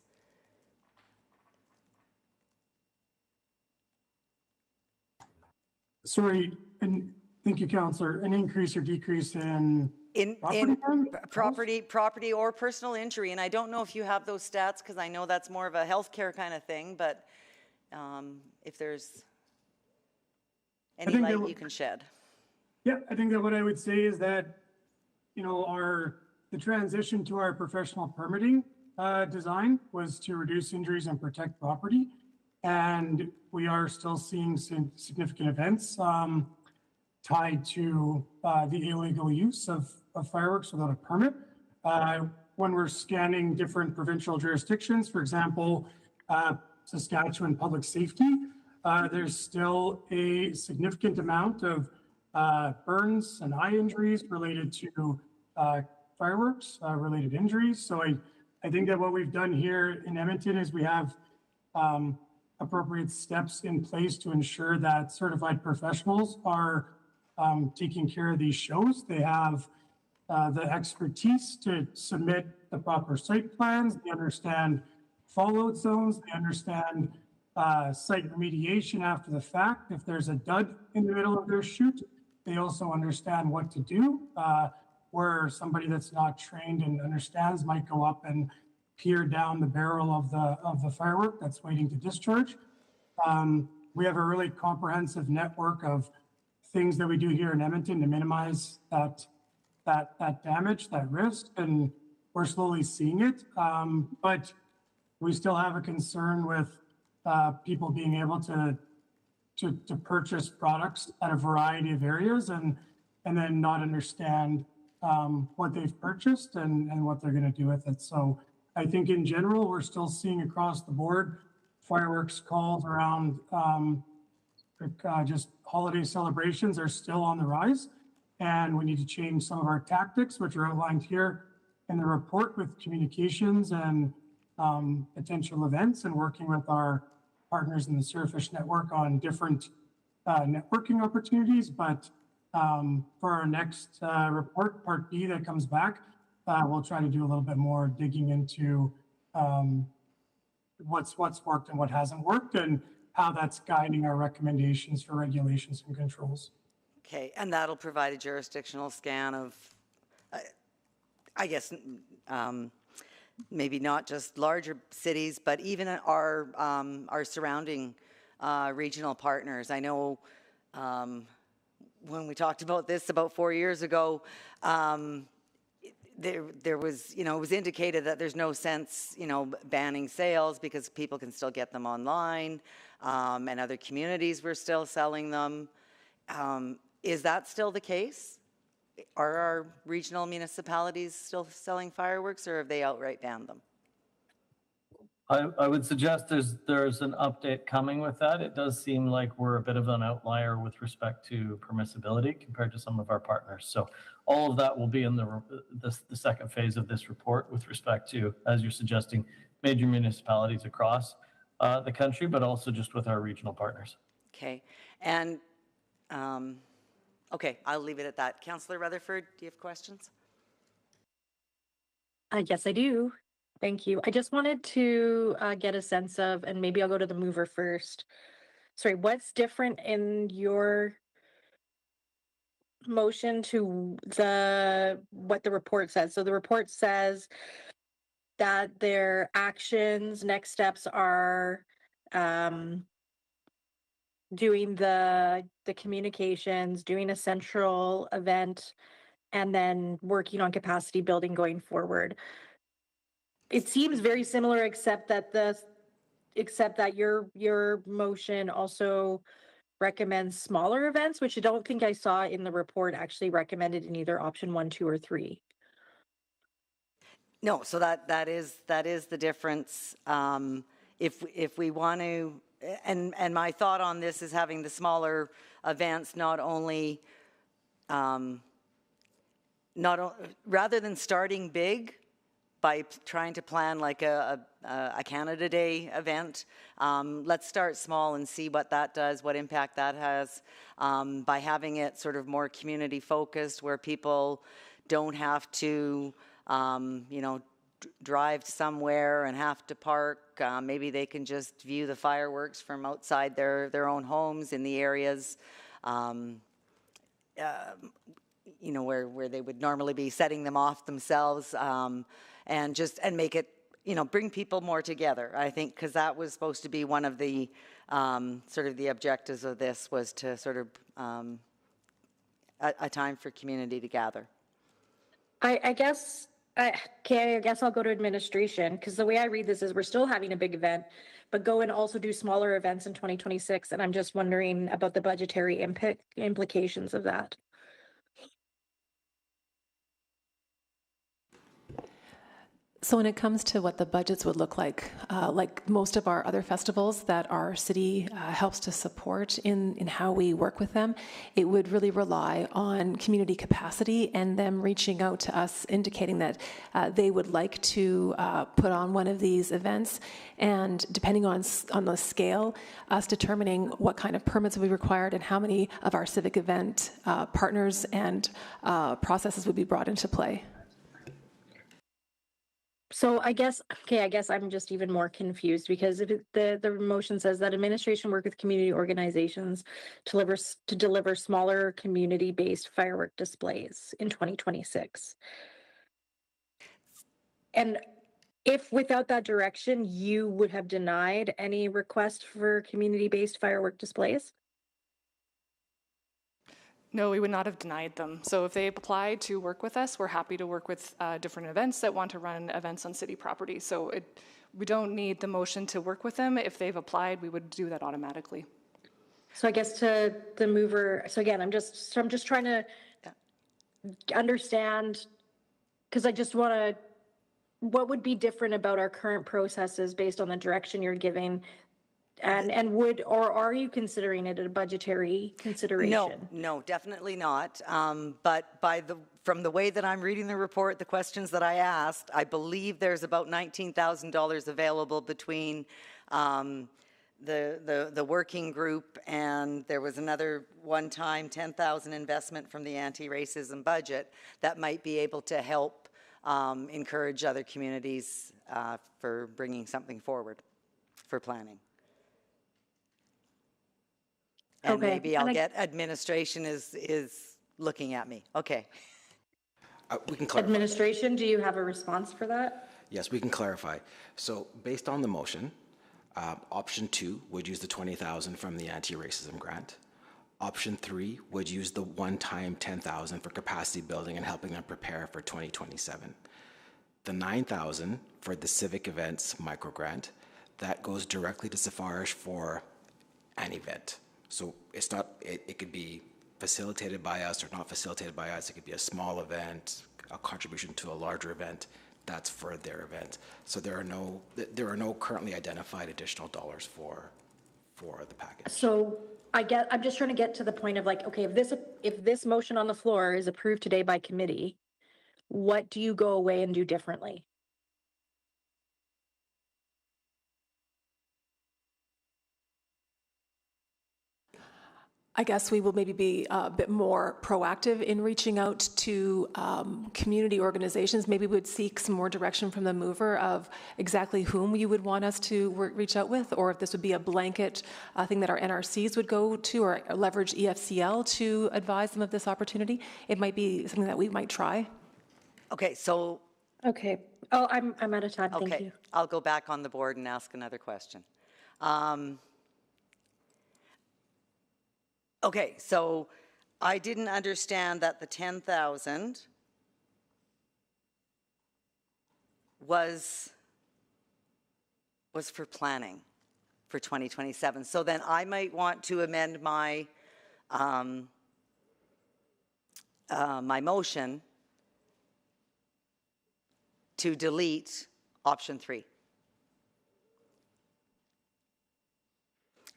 Speaker 21: Sorry, and thank you, Councillor. An increase or decrease in
Speaker 1: property or personal injury. And I don't know if you have those stats, because I know that's more of a healthcare kind of thing, but if there's any light you can shed.
Speaker 21: Yeah, I think that what I would say is that, you know, the transition to our professional permitting design was to reduce injuries and protect property. And we are still seeing some significant events tied to the illegal use of fireworks without a permit. When we're scanning different provincial jurisdictions, for example, Saskatchewan public safety, there's still a significant amount of burns and eye injuries related to fireworks related injuries. So I think that what we've done here in Edmonton is we have appropriate steps in place to ensure that certified professionals are taking care of these shows. They have the expertise to submit the proper site plans. They understand fallout zones. They understand site remediation after the fact. If there's a dud in the middle of their shoot, they also understand what to do. Where somebody that's not trained and understands might go up and peer down the barrel of the firework that's waiting to discharge. We have a really comprehensive network of things that we do here in Edmonton to minimize that damage, that risk, and we're slowly seeing it. But we still have a concern with people being able to purchase products at a variety of areas and then not understand what they've purchased and what they're going to do with it. So I think in general, we're still seeing across the board fireworks calls around just holiday celebrations are still on the rise. And we need to change some of our tactics, which are outlined here in the report with communications and potential events, and working with our partners in the Surfish Network on different networking opportunities. But for our next report, Part B, that comes back, we'll try to do a little bit more digging into what's worked and what hasn't worked, and how that's guiding our recommendations for regulations and controls.
Speaker 1: Okay, and that'll provide a jurisdictional scan of, I guess, maybe not just larger cities, but even our surrounding regional partners. I know when we talked about this about 4 years ago, there was, you know, it was indicated that there's no sense, you know, banning sales because people can still get them online, and other communities were still selling them. Is that still the case? Are our regional municipalities still selling fireworks, or have they outright banned them?
Speaker 11: I would suggest there's an update coming with that. It does seem like we're a bit of an outlier with respect to permissibility compared to some of our partners. So all of that will be in the second phase of this report with respect to, as you're suggesting, major municipalities across the country, but also just with our regional partners.
Speaker 1: Okay, and okay, I'll leave it at that. Councillor Rutherford, do you have questions?
Speaker 6: Yes, I do. Thank you. I just wanted to get a sense of, and maybe I'll go to the mover first. Sorry, what's different in your motion to what the report says? So the report says that their actions, next steps are doing the communications, doing a central event, and then working on capacity building going forward. It seems very similar, except that your motion also recommends smaller events, which I don't think I saw in the report actually recommended in either option 1, 2, or 3.
Speaker 1: No, so that is the difference. If we want to, and my thought on this is having the smaller events not only rather than starting big by trying to plan like a Canada Day event, let's start small and see what that does, what impact that has, by having it sort of more community focused, where people don't have to you know, drive somewhere and have to park. Maybe they can just view the fireworks from outside their own homes in the areas you know, where they would normally be setting them off themselves, and make it, you know, bring people more together, I think, because that was supposed to be one of the sort of the objectives of this, was to sort of a time for community to gather.
Speaker 6: I guess, okay, I guess I'll go to administration, because the way I read this is we're still having a big event, but go and also do smaller events in 2026. And I'm just wondering about the budgetary implications of that.
Speaker 8: So when it comes to what the budgets would look like most of our other festivals that our city helps to support in how we work with them, it would really rely on community capacity and them reaching out to us, indicating that they would like to put on one of these events. And depending on the scale, us determining what kind of permits would be required and how many of our civic event partners and processes would be brought into play.
Speaker 6: So I guess I'm just even more confused, because if the motion says that administration work with community organizations to deliver smaller community-based firework displays in 2026. And if without that direction, you would have denied any request for community-based firework displays?
Speaker 15: No, we would not have denied them. So if they apply to work with us, we're happy to work with different events that want to run events on city property. So we don't need the motion to work with them. If they've applied, we would do that automatically.
Speaker 6: So I guess to the mover, so again, I'm just trying to understand, because I just want to, what would be different about our current processes based on the direction you're giving? And would, or are you considering it a budgetary consideration?
Speaker 1: No, definitely not. But from the way that I'm reading the report, the questions that I asked, I believe there's about $19,000 available between the working group, and there was another one-time $10,000 investment from the anti-racism budget that might be able to help encourage other communities for bringing something forward for planning. And
Speaker 6: okay.
Speaker 1: Maybe I'll get administration is looking at me. Okay.
Speaker 14: We can clarify.
Speaker 6: Administration, do you have a response for that?
Speaker 14: Yes, we can clarify. So based on the motion, option 2 would use the $20,000 from the anti-racism grant. Option 3 would use the one-time $10,000 for capacity building and helping them prepare for 2027. The $9,000 for the civic events micro grant, that goes directly to Safarish for an event. So it's not, it could be facilitated by us or not facilitated by us. It could be a small event, a contribution to a larger event. That's for their event. So there are no currently identified additional dollars for the package.
Speaker 6: So I'm just trying to get to the point of like, okay, if this motion on the floor is approved today by committee, what do you go away and do differently?
Speaker 8: I guess we will maybe be a bit more proactive in reaching out to community organizations. Maybe we would seek some more direction from the mover of exactly whom you would want us to reach out with, or if this would be a blanket thing that our NRCs would go to, or leverage EFCL to advise them of this opportunity. It might be something that we might try.
Speaker 1: Okay, so.
Speaker 6: Okay. Oh, I'm out of time. Thank you.
Speaker 1: Okay, I'll go back on the board and ask another question. Okay, so I didn't understand that the 10,000 was for planning for 2027. So then I might want to amend my my motion to delete option 3.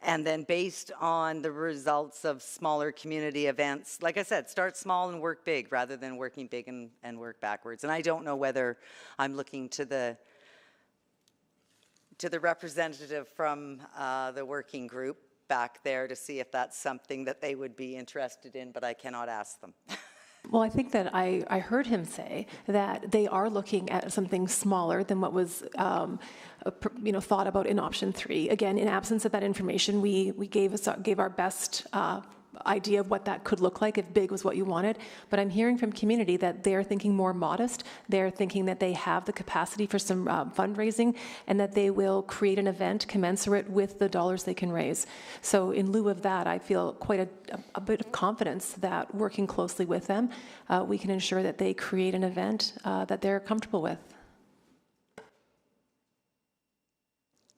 Speaker 1: And then based on the results of smaller community events, like I said, start small and work big rather than working big and work backwards. And I don't know whether I'm looking to the representative from the working group back there to see if that's something that they would be interested in, but I cannot ask them.
Speaker 8: Well, I think that I heard him say that they are looking at something smaller than what was thought about in option 3. Again, in absence of that information, we gave our best idea of what that could look like if big was what you wanted. But I'm hearing from community that they're thinking more modest. They're thinking that they have the capacity for some fundraising and that they will create an event commensurate with the dollars they can raise. So in lieu of that, I feel quite a bit of confidence that working closely with them, we can ensure that they create an event that they're comfortable with.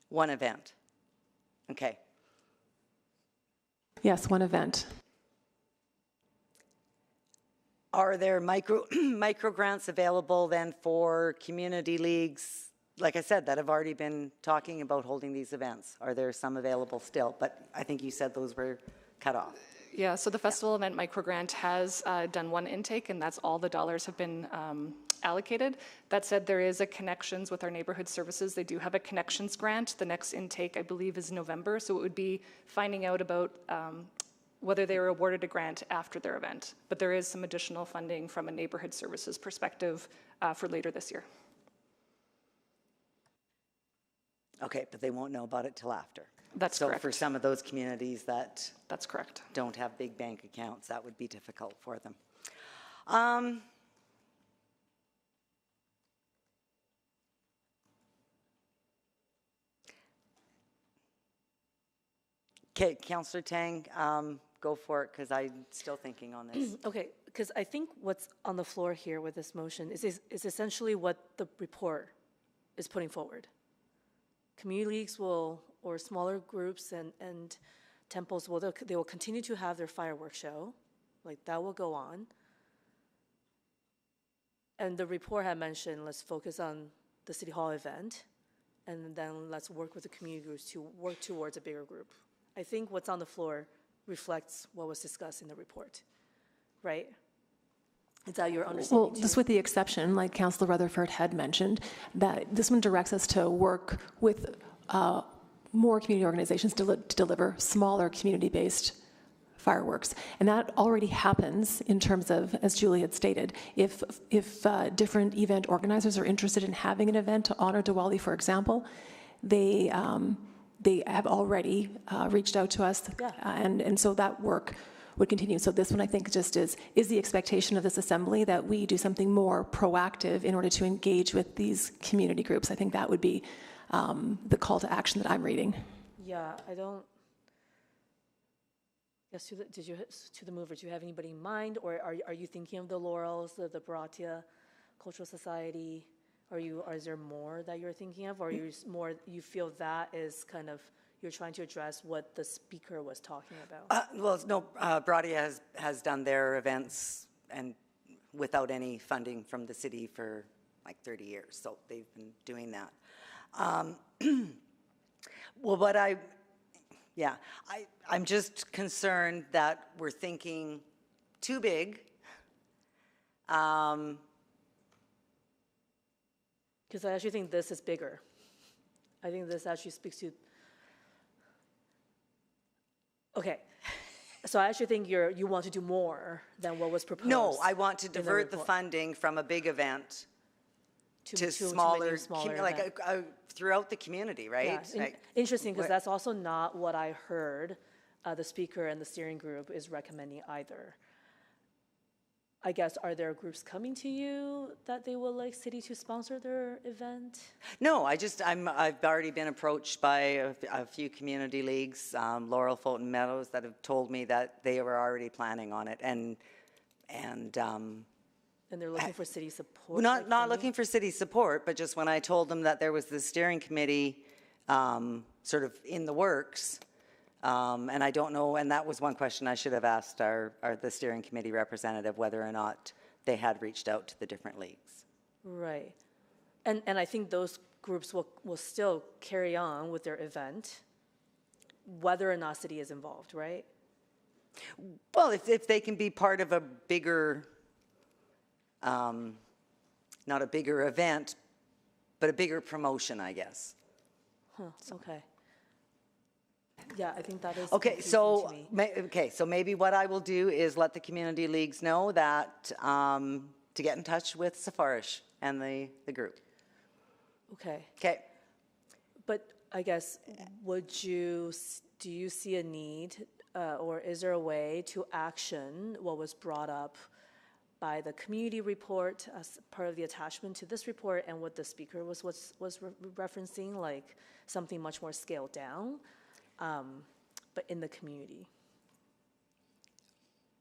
Speaker 1: One event. Okay.
Speaker 8: Yes, one event.
Speaker 1: Are there micro grants available then for community leagues, like I said, that have already been talking about holding these events? Are there some available still? But I think you said those were cut off.
Speaker 15: Yeah, so the festival event microgrant has done one intake, and that's all the dollars have been allocated. That said, there is a connections with our neighborhood services. They do have a connections grant. The next intake, I believe, is November, so it would be finding out about whether they were awarded a grant after their event. But there is some additional funding from a neighborhood services perspective for later this year.
Speaker 1: Okay, but they won't know about it till after.
Speaker 15: That's
Speaker 1: so
Speaker 15: correct.
Speaker 1: For some of those communities that
Speaker 15: that's correct
Speaker 1: don't have big bank accounts, that would be difficult for them. Okay, Councillor Tang, go for it because I'm still thinking on this.
Speaker 20: Okay, because I think what's on the floor here with this motion is essentially what the report is putting forward. Community leagues will, or smaller groups and temples will, they will continue to have their fireworks show, like that will go on. And the report had mentioned, let's focus on the City Hall event, and then let's work with the community groups to work towards a bigger group. I think what's on the floor reflects what was discussed in the report, right? Is that your understanding?
Speaker 8: Well, just with the exception, like Councillor Rutherford had mentioned, that this one directs us to work with more community organizations to deliver smaller community-based fireworks. And that already happens in terms of, as Julie had stated, if different event organizers are interested in having an event to honor Diwali, for example, they have already reached out to us, and so that work would continue. So this one, I think, just is the expectation of this assembly that we do something more proactive in order to engage with these community groups. I think that would be the call to action that I'm reading.
Speaker 20: Yeah, I don't. Yes, to the movers, do you have anybody in mind, or are you thinking of the Laurels, the Bharatiya Cultural Society? Is there more that you're thinking of, or you feel that is kind of, you're trying to address what the speaker was talking about?
Speaker 1: Well, no, Bharatiya has done their events and without any funding from the city for like 30 years, so they've been doing that. Well, I'm just concerned that we're thinking too big.
Speaker 20: Because I actually think this is bigger. I think this actually speaks to. Okay, so I actually think you want to do more than what was proposed.
Speaker 1: No, I want to divert the funding from a big event to smaller like throughout the community, right?
Speaker 20: Yeah. Interesting, because that's also not what I heard the speaker and the steering group is recommending either. I guess, are there groups coming to you that they would like city to sponsor their event?
Speaker 1: No, I've already been approached by a few community leagues, Laurel, Fulton Meadows, that have told me that they were already planning on it, and
Speaker 20: they're looking for city support?
Speaker 1: Not looking for city support, but just when I told them that there was the steering committee sort of in the works, and I don't know, and that was one question I should have asked the steering committee representative, whether or not they had reached out to the different leagues.
Speaker 20: Right. And I think those groups will still carry on with their event, whether or not city is involved, right?
Speaker 1: Well, if they can be part of a bigger, not a bigger event, but a bigger promotion, I guess.
Speaker 20: Okay. Yeah, I think that is
Speaker 1: okay. So so maybe what I will do is let the community leagues know that to get in touch with Safarish and the group.
Speaker 20: Okay.
Speaker 1: Okay.
Speaker 20: But I guess, do you see a need or is there a way to action what was brought up by the community report as part of the attachment to this report and what the speaker was referencing, like something much more scaled down, but in the community?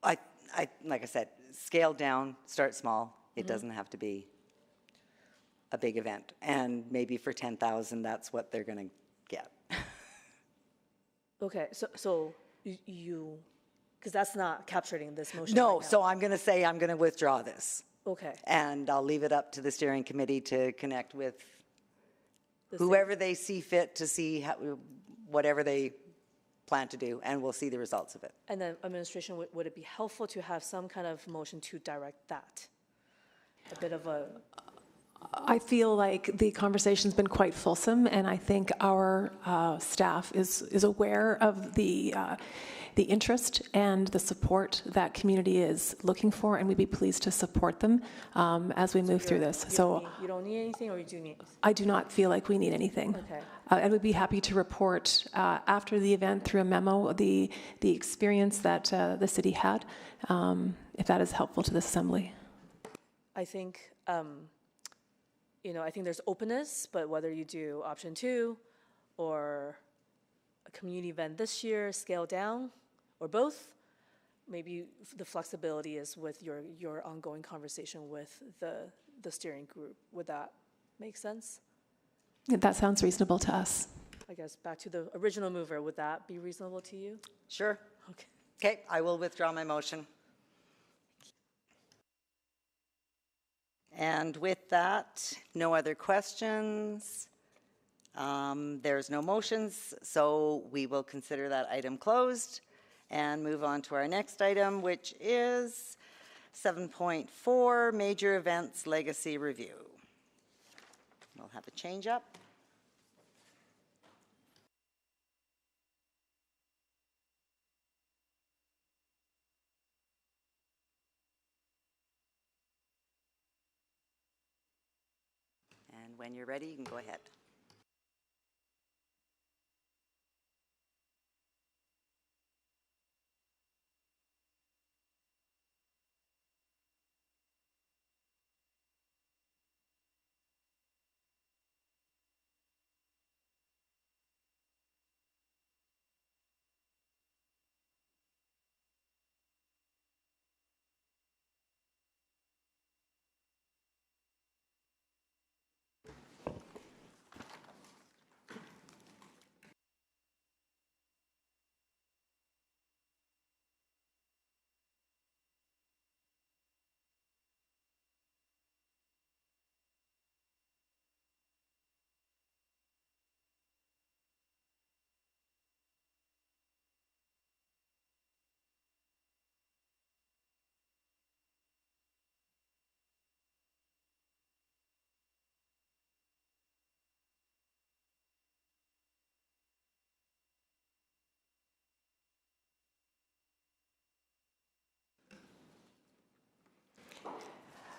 Speaker 1: Like I said, scale down, start small. It doesn't have to be a big event. And maybe for 10,000, that's what they're going to get.
Speaker 20: Okay, so you, because that's not captured in this motion.
Speaker 1: No,
Speaker 20: right now.
Speaker 1: so I'm going to say I'm going to withdraw this.
Speaker 20: Okay.
Speaker 1: And I'll leave it up to the steering committee to connect with
Speaker 20: The
Speaker 1: whoever they see fit to see whatever they plan to do, and we'll see the results of it.
Speaker 20: And then administration, would it be helpful to have some kind of motion to direct that? A bit of a...
Speaker 8: I feel like the conversation's been quite fulsome, and I think our staff is aware of the interest and the support that community is looking for, and we'd be pleased to support them as we move through this.
Speaker 20: You don't need anything, or you do need?
Speaker 8: I do not feel like we need anything.
Speaker 20: Okay.
Speaker 8: And we'd be happy to report after the event through a memo the experience that the city had, if that is helpful to the assembly.
Speaker 20: I think, I think there's openness, but whether you do option 2 or a community event this year, scale down, or both, maybe the flexibility is with your ongoing conversation with the steering group. Would that make sense?
Speaker 8: That sounds reasonable to us.
Speaker 20: I guess back to the original mover, would that be reasonable to you?
Speaker 1: Sure.
Speaker 20: Okay.
Speaker 1: Okay, I will withdraw my motion. And with that, no other questions. There's no motions, so we will consider that item closed and move on to our next item, which is 7.4, Major Events Legacy Review. We'll have a change up. And when you're ready, you can go ahead.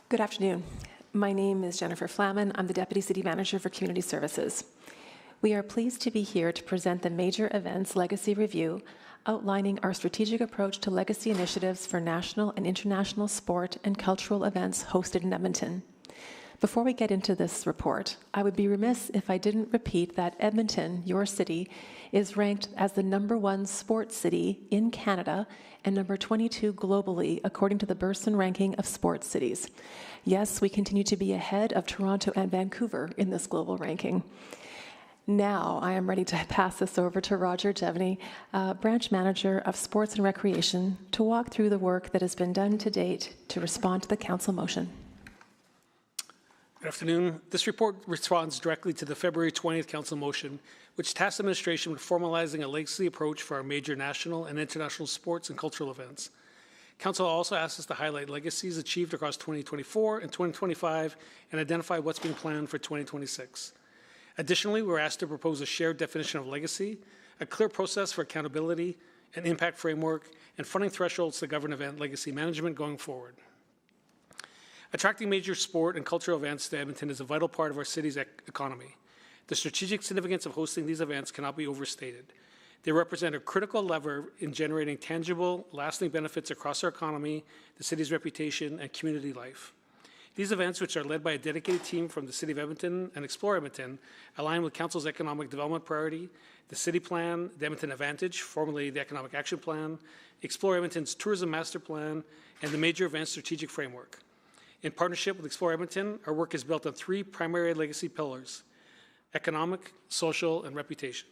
Speaker 8: Good afternoon. My name is Jennifer Flaman. I'm the Deputy City Manager for Community Services. We are pleased to be here to present the Major Events Legacy Review, outlining our strategic approach to legacy initiatives for national and international sport and cultural events hosted in Edmonton. Before we get into this report, I would be remiss if I didn't repeat that Edmonton, your city, is ranked as the #1 sports city in Canada and number 22 globally, according to the Burson ranking of sports cities. Yes, we continue to be ahead of Toronto and Vancouver in this global ranking. Now I am ready to pass this over to Roger Devney, Branch Manager of Sports and Recreation, to walk through the work that has been done to date to respond to the council motion.
Speaker 7: Good afternoon. This report responds directly to the February 20th council motion, which tasked administration with formalizing a legacy approach for our major national and international sports and cultural events. Council also asked us to highlight legacies achieved across 2024 and 2025 and identify what's being planned for 2026. Additionally, we were asked to propose a shared definition of legacy, a clear process for accountability, an impact framework, and funding thresholds to govern event legacy management going forward. Attracting major sport and cultural events to Edmonton is a vital part of our city's economy. The strategic significance of hosting these events cannot be overstated. They represent a critical lever in generating tangible, lasting benefits across our economy, the city's reputation, and community life. These events, which are led by a dedicated team from the City of Edmonton and Explore Edmonton, align with Council's economic development priority, the City Plan, the Edmonton Advantage, formerly the Economic Action Plan, Explore Edmonton's Tourism Master Plan, and the Major Events Strategic Framework. In partnership with Explore Edmonton, our work is built on three primary legacy pillars: economic, social, and reputation.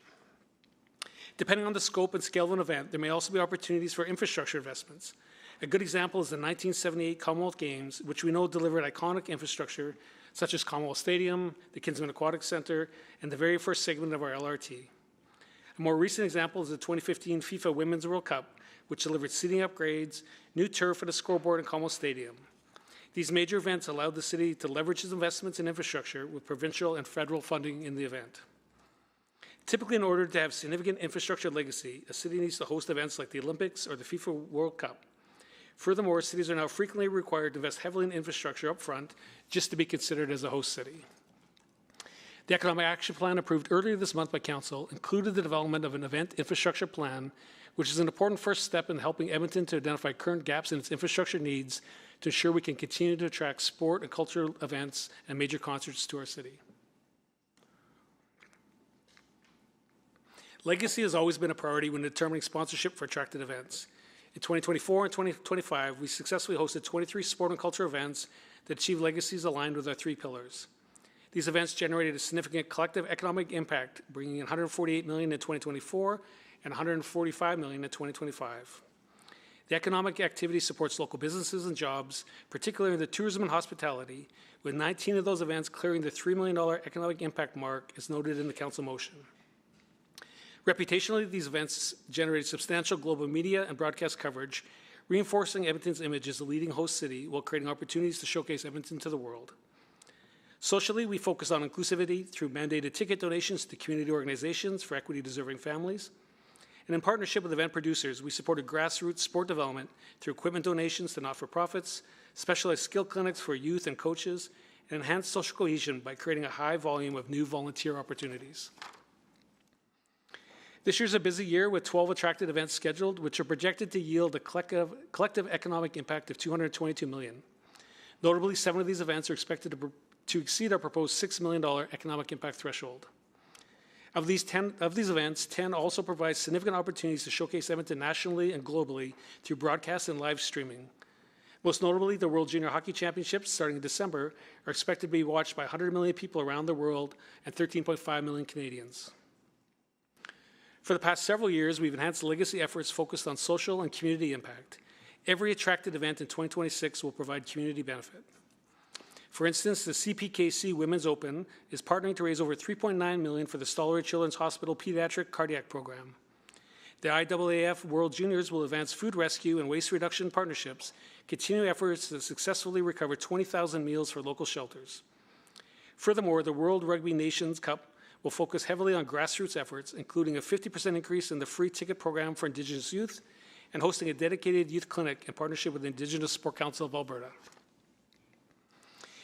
Speaker 7: Depending on the scope and scale of an event, there may also be opportunities for infrastructure investments. A good example is the 1978 Commonwealth Games, which we know delivered iconic infrastructure such as Commonwealth Stadium, the Kinsman Aquatic Center, and the very first segment of our LRT. A more recent example is the 2015 FIFA Women's World Cup, which delivered seating upgrades, new turf, and a scoreboard in Commonwealth Stadium. These major events allowed the city to leverage its investments in infrastructure with provincial and federal funding in the event. Typically, in order to have significant infrastructure legacy, a city needs to host events like the Olympics or the FIFA World Cup. Furthermore, cities are now frequently required to invest heavily in infrastructure up front just to be considered as a host city. The Economic Action Plan approved earlier this month by Council included the development of an event infrastructure plan, which is an important first step in helping Edmonton to identify current gaps in its infrastructure needs to ensure we can continue to attract sport and cultural events and major concerts to our city. Legacy has always been a priority when determining sponsorship for attractive events. In 2024 and 2025, we successfully hosted 23 sport and culture events that achieved legacies aligned with our three pillars. These events generated a significant collective economic impact, bringing in $148 million in 2024 and $145 million in 2025. The economic activity supports local businesses and jobs, particularly in the tourism and hospitality, with 19 of those events clearing the $3 million economic impact mark as noted in the council motion. Reputationally, these events generated substantial global media and broadcast coverage, reinforcing Edmonton's image as a leading host city while creating opportunities to showcase Edmonton to the world. Socially, we focus on inclusivity through mandated ticket donations to community organizations for equity-deserving families. And in partnership with event producers, we supported grassroots sport development through equipment donations to not-for-profits, specialized skill clinics for youth and coaches, and enhanced social cohesion by creating a high volume of new volunteer opportunities. This year's a busy year with 12 attractive events scheduled, which are projected to yield a collective economic impact of $222 million. Notably, 7 of these events are expected to exceed our proposed $6 million economic impact threshold. Of these events, 10 also provide significant opportunities to showcase Edmonton nationally and globally through broadcast and live streaming. Most notably, the World Junior Hockey Championships, starting in December, are expected to be watched by 100 million people around the world and 13.5 million Canadians. For the past several years, we've enhanced legacy efforts focused on social and community impact. Every attracted event in 2026 will provide community benefit. For instance, the CPKC Women's Open is partnering to raise over $3.9 million for the Stollery Children's Hospital Pediatric Cardiac Program. The IAAF World Juniors will advance food rescue and waste reduction partnerships, continuing efforts to successfully recover 20,000 meals for local shelters. Furthermore, the World Rugby Nations Cup will focus heavily on grassroots efforts, including a 50% increase in the free ticket program for Indigenous youth and hosting a dedicated youth clinic in partnership with the Indigenous Sport Council of Alberta.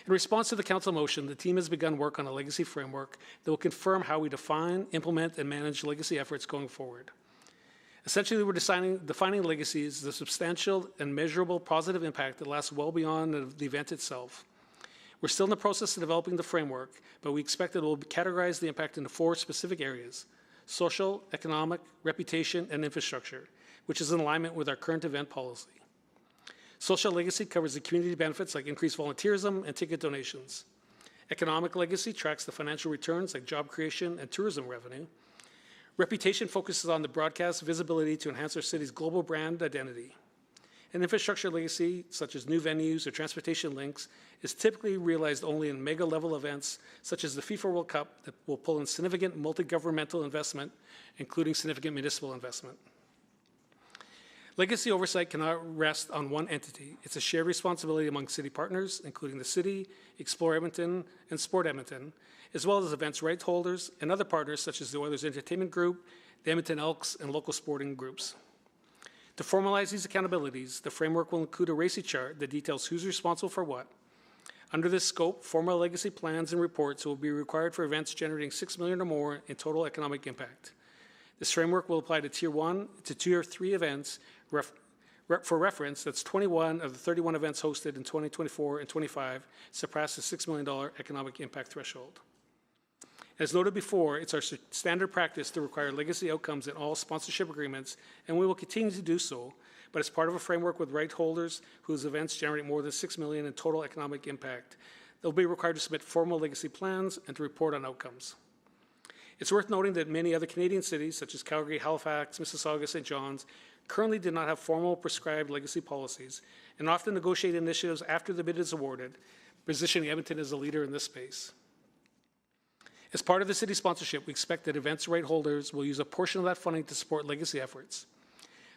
Speaker 7: In response to the council motion, the team has begun work on a legacy framework that will confirm how we define, implement, and manage legacy efforts going forward. Essentially, we're defining legacy as the substantial and measurable positive impact that lasts well beyond the event itself. We're still in the process of developing the framework, but we expect that it will categorize the impact into 4 specific areas: social, economic, reputation, and infrastructure, which is in alignment with our current event policy. Social legacy covers the community benefits like increased volunteerism and ticket donations. Economic legacy tracks the financial returns like job creation and tourism revenue. Reputation focuses on the broadcast visibility to enhance our city's global brand identity. And infrastructure legacy, such as new venues or transportation links, is typically realized only in mega-level events, such as the FIFA World Cup, that will pull in significant multi-governmental investment, including significant municipal investment. Legacy oversight cannot rest on one entity. It's a shared responsibility among city partners, including the city, Explore Edmonton, and Sport Edmonton, as well as events rights holders and other partners such as the Oilers Entertainment Group, the Edmonton Elks, and local sporting groups. To formalize these accountabilities, the framework will include a RACI chart that details who's responsible for what. Under this scope, formal legacy plans and reports will be required for events generating $6 million or more in total economic impact. This framework will apply to Tier 3 events. For reference, that's 21 of the 31 events hosted in 2024 and 25 surpassed the $6 million economic impact threshold. As noted before, it's our standard practice to require legacy outcomes in all sponsorship agreements, and we will continue to do so, but as part of a framework with right holders whose events generate more than $6 million in total economic impact, they'll be required to submit formal legacy plans and to report on outcomes. It's worth noting that many other Canadian cities, such as Calgary, Halifax, Mississauga, St. John's, currently do not have formal prescribed legacy policies and often negotiate initiatives after the bid is awarded, positioning Edmonton as a leader in this space. As part of the city sponsorship, we expect that events right holders will use a portion of that funding to support legacy efforts.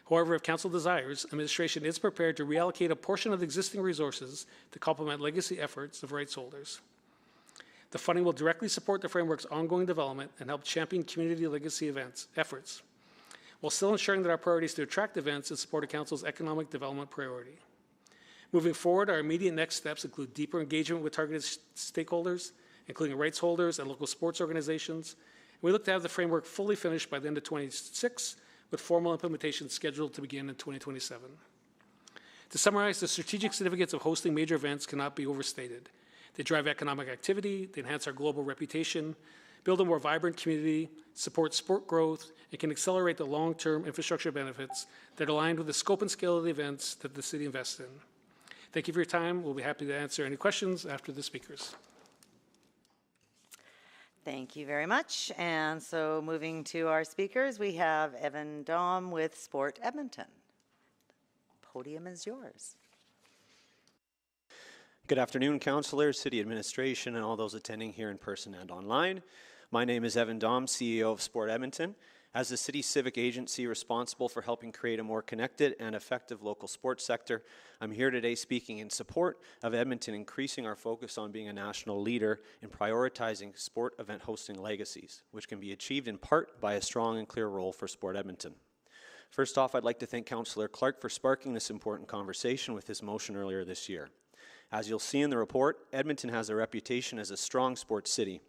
Speaker 7: However, if Council desires, administration is prepared to reallocate a portion of the existing resources to complement legacy efforts of rights holders. The funding will directly support the framework's ongoing development and help champion community legacy efforts, while still ensuring that our priorities to attract events and support a Council's economic development priority. Moving forward, our immediate next steps include deeper engagement with targeted stakeholders, including rights holders and local sports organizations. We look to have the framework fully finished by the end of 2026, with formal implementation scheduled to begin in 2027. To summarize, the strategic significance of hosting major events cannot be overstated. They drive economic activity, they enhance our global reputation, build a more vibrant community, support sport growth, and can accelerate the long-term infrastructure benefits that align with the scope and scale of the events that the city invests in. Thank you for your time. We'll be happy to answer any questions after the speakers.
Speaker 1: Thank you very much. And so moving to our speakers, we have Evan Dom with Sport Edmonton. Podium is yours.
Speaker 9: Good afternoon, councillors, city administration, and all those attending here in person and online. My name is Evan Dom, CEO of Sport Edmonton. As the city's civic agency responsible for helping create a more connected and effective local sports sector, I'm here today speaking in support of Edmonton increasing our focus on being a national leader in prioritizing sport event hosting legacies, which can be achieved in part by a strong and clear role for Sport Edmonton. First off, I'd like to thank Councillor Clark for sparking this important conversation with his motion earlier this year. As you'll see in the report, Edmonton has a reputation as a strong sports city.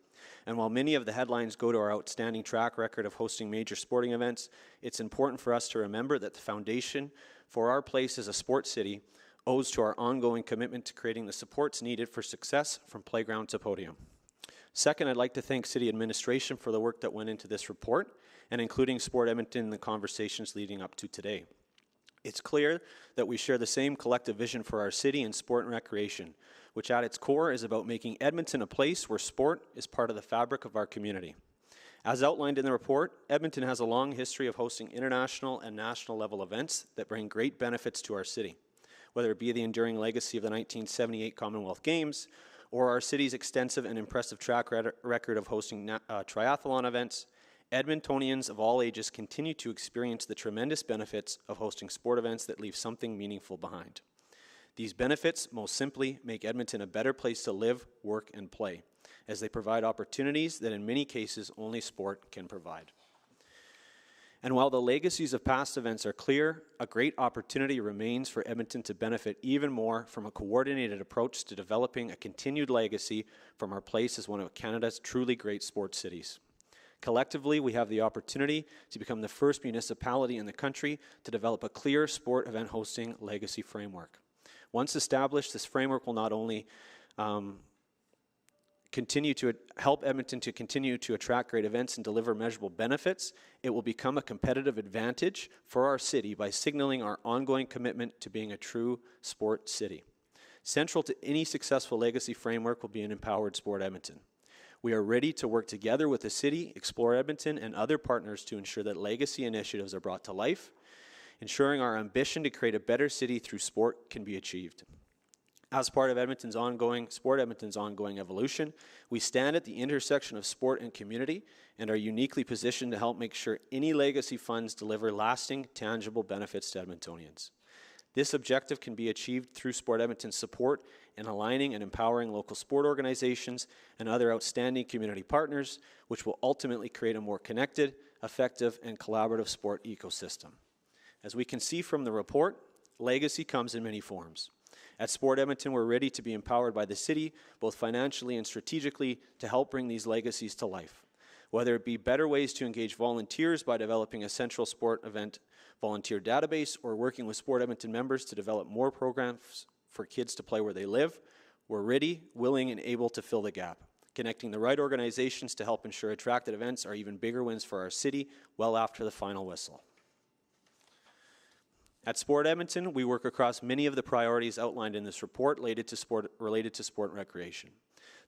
Speaker 9: And while many of the headlines go to our outstanding track record of hosting major sporting events, it's important for us to remember that the foundation for our place as a sports city owes to our ongoing commitment to creating the supports needed for success from playground to podium. Second, I'd like to thank City Administration for the work that went into this report and including Sport Edmonton in the conversations leading up to today. It's clear that we share the same collective vision for our city in sport and recreation, which at its core is about making Edmonton a place where sport is part of the fabric of our community. As outlined in the report, Edmonton has a long history of hosting international and national level events that bring great benefits to our city, whether it be the enduring legacy of the 1978 Commonwealth Games or our city's extensive and impressive track record of hosting triathlon events. Edmontonians of all ages continue to experience the tremendous benefits of hosting sport events that leave something meaningful behind. These benefits most simply make Edmonton a better place to live, work, and play, as they provide opportunities that in many cases only sport can provide. And while the legacies of past events are clear, a great opportunity remains for Edmonton to benefit even more from a coordinated approach to developing a continued legacy from our place as one of Canada's truly great sports cities. Collectively, we have the opportunity to become the first municipality in the country to develop a clear sport event hosting legacy framework. Once established, this framework will not only continue to help Edmonton to continue to attract great events and deliver measurable benefits, it will become a competitive advantage for our city by signaling our ongoing commitment to being a true sport city. Central to any successful legacy framework will be an empowered Sport Edmonton. We are ready to work together with the city, Explore Edmonton, and other partners to ensure that legacy initiatives are brought to life, ensuring our ambition to create a better city through sport can be achieved. As part of Sport Edmonton's ongoing evolution, we stand at the intersection of sport and community and are uniquely positioned to help make sure any legacy funds deliver lasting, tangible benefits to Edmontonians. This objective can be achieved through Sport Edmonton's support in aligning and empowering local sport organizations and other outstanding community partners, which will ultimately create a more connected, effective, and collaborative sport ecosystem. As we can see from the report, legacy comes in many forms. At Sport Edmonton, we're ready to be empowered by the city, both financially and strategically, to help bring these legacies to life. whether it be better ways to engage volunteers by developing a central sport event volunteer database or working with Sport Edmonton members to develop more programs for kids to play where they live. We're ready, willing, and able to fill the gap, connecting the right organizations to help ensure attracted events are even bigger wins for our city well after the final whistle. At Sport Edmonton, we work across many of the priorities outlined in this report related to sport and recreation.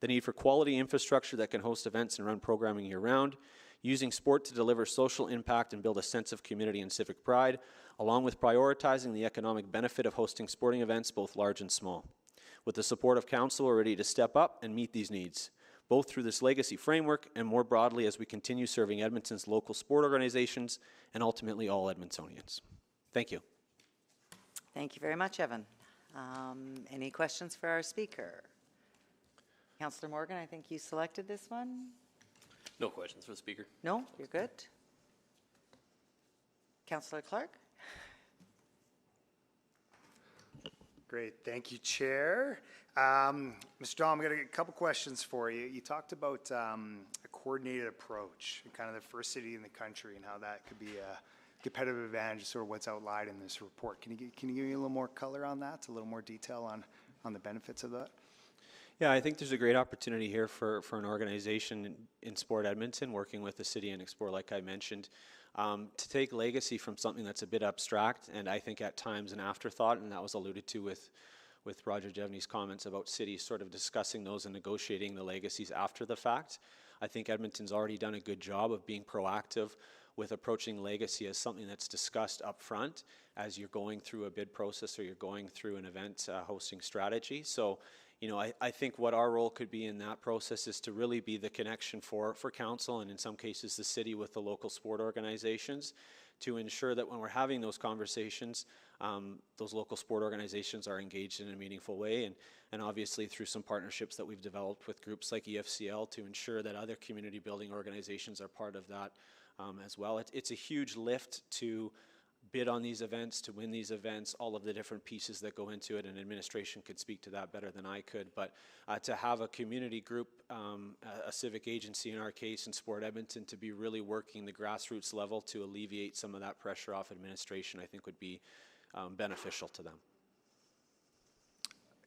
Speaker 9: The need for quality infrastructure that can host events and run programming year-round, using sport to deliver social impact and build a sense of community and civic pride, along with prioritizing the economic benefit of hosting sporting events both large and small. With the support of Council, we're ready to step up and meet these needs, both through this legacy framework and more broadly as we continue serving Edmonton's local sport organizations and ultimately all Edmontonians. Thank you.
Speaker 1: Thank you very much, Evan. Any questions for our speaker? Councillor Morgan, I think you selected this one.
Speaker 2: No questions for the speaker.
Speaker 1: No, you're good. Councillor Clark?
Speaker 10: Great, thank you, Chair. Mr. Dom, I've got a couple questions for you. You talked about a coordinated approach, kind of the first city in the country, and how that could be a competitive advantage, sort of what's outlined in this report. Can you give me a little more color on that, a little more detail on the benefits of that?
Speaker 9: Yeah, I think there's a great opportunity here for an organization in Sport Edmonton, working with the city and Explore, like I mentioned, to take legacy from something that's a bit abstract and I think at times an afterthought, and that was alluded to with Roger Jevney's comments about cities sort of discussing those and negotiating the legacies after the fact. I think Edmonton's already done a good job of being proactive with approaching legacy as something that's discussed up front as you're going through a bid process or you're going through an event hosting strategy. So, you know, I think what our role could be in that process is to really be the connection for council and in some cases the city with the local sport organizations to ensure that when we're having those conversations, those local sport organizations are engaged in a meaningful way and obviously through some partnerships that we've developed with groups like EFCL to ensure that other community building organizations are part of that as well. It's a huge lift to bid on these events, to win these events, all of the different pieces that go into it, and administration could speak to that better than I could, but to have a community group, a civic agency in our case in Sport Edmonton, to be really working the grassroots level to alleviate some of that pressure off administration, I think would be beneficial to them.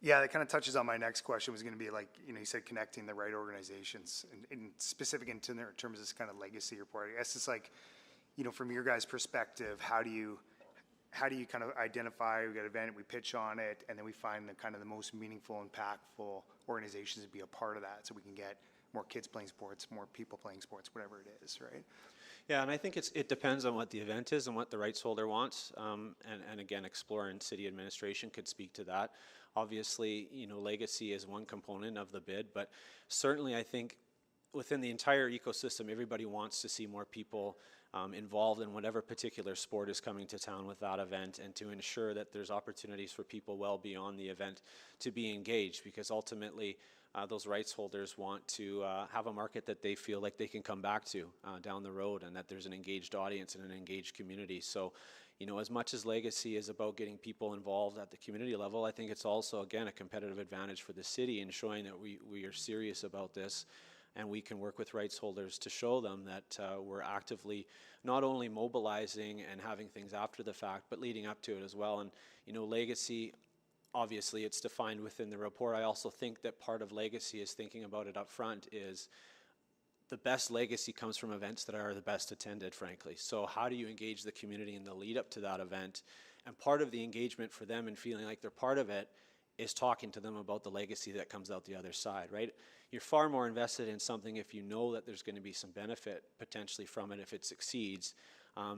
Speaker 10: Yeah, that kind of touches on my next question, was going to be like, you know, you said connecting the right organizations, and specific in terms of this kind of legacy report. I guess it's like, you know, from your guys' perspective, how do you kind of identify, we got an event, we pitch on it, and then we find the kind of the most meaningful, impactful organizations to be a part of that so we can get more kids playing sports, more people playing sports, whatever it is, right?
Speaker 9: Yeah, and I think it depends on what the event is and what the rights holder wants. And again, Explore and city administration could speak to that. Obviously, you know, legacy is one component of the bid, but certainly I think within the entire ecosystem, everybody wants to see more people involved in whatever particular sport is coming to town with that event, and to ensure that there's opportunities for people well beyond the event to be engaged, because ultimately those rights holders want to have a market that they feel like they can come back to down the road, and that there's an engaged audience and an engaged community. So, you know, as much as legacy is about getting people involved at the community level, I think it's also, again, a competitive advantage for the city in showing that we are serious about this. And we can work with rights holders to show them that we're actively not only mobilizing and having things after the fact, but leading up to it as well. And, you know, legacy, obviously it's defined within the report. I also think that part of legacy is thinking about it up front is the best legacy comes from events that are the best attended, frankly. So how do you engage the community in the lead up to that event? And part of the engagement for them and feeling like they're part of it is talking to them about the legacy that comes out the other side, right? You're far more invested in something if you know that there's going to be some benefit potentially from it if it succeeds,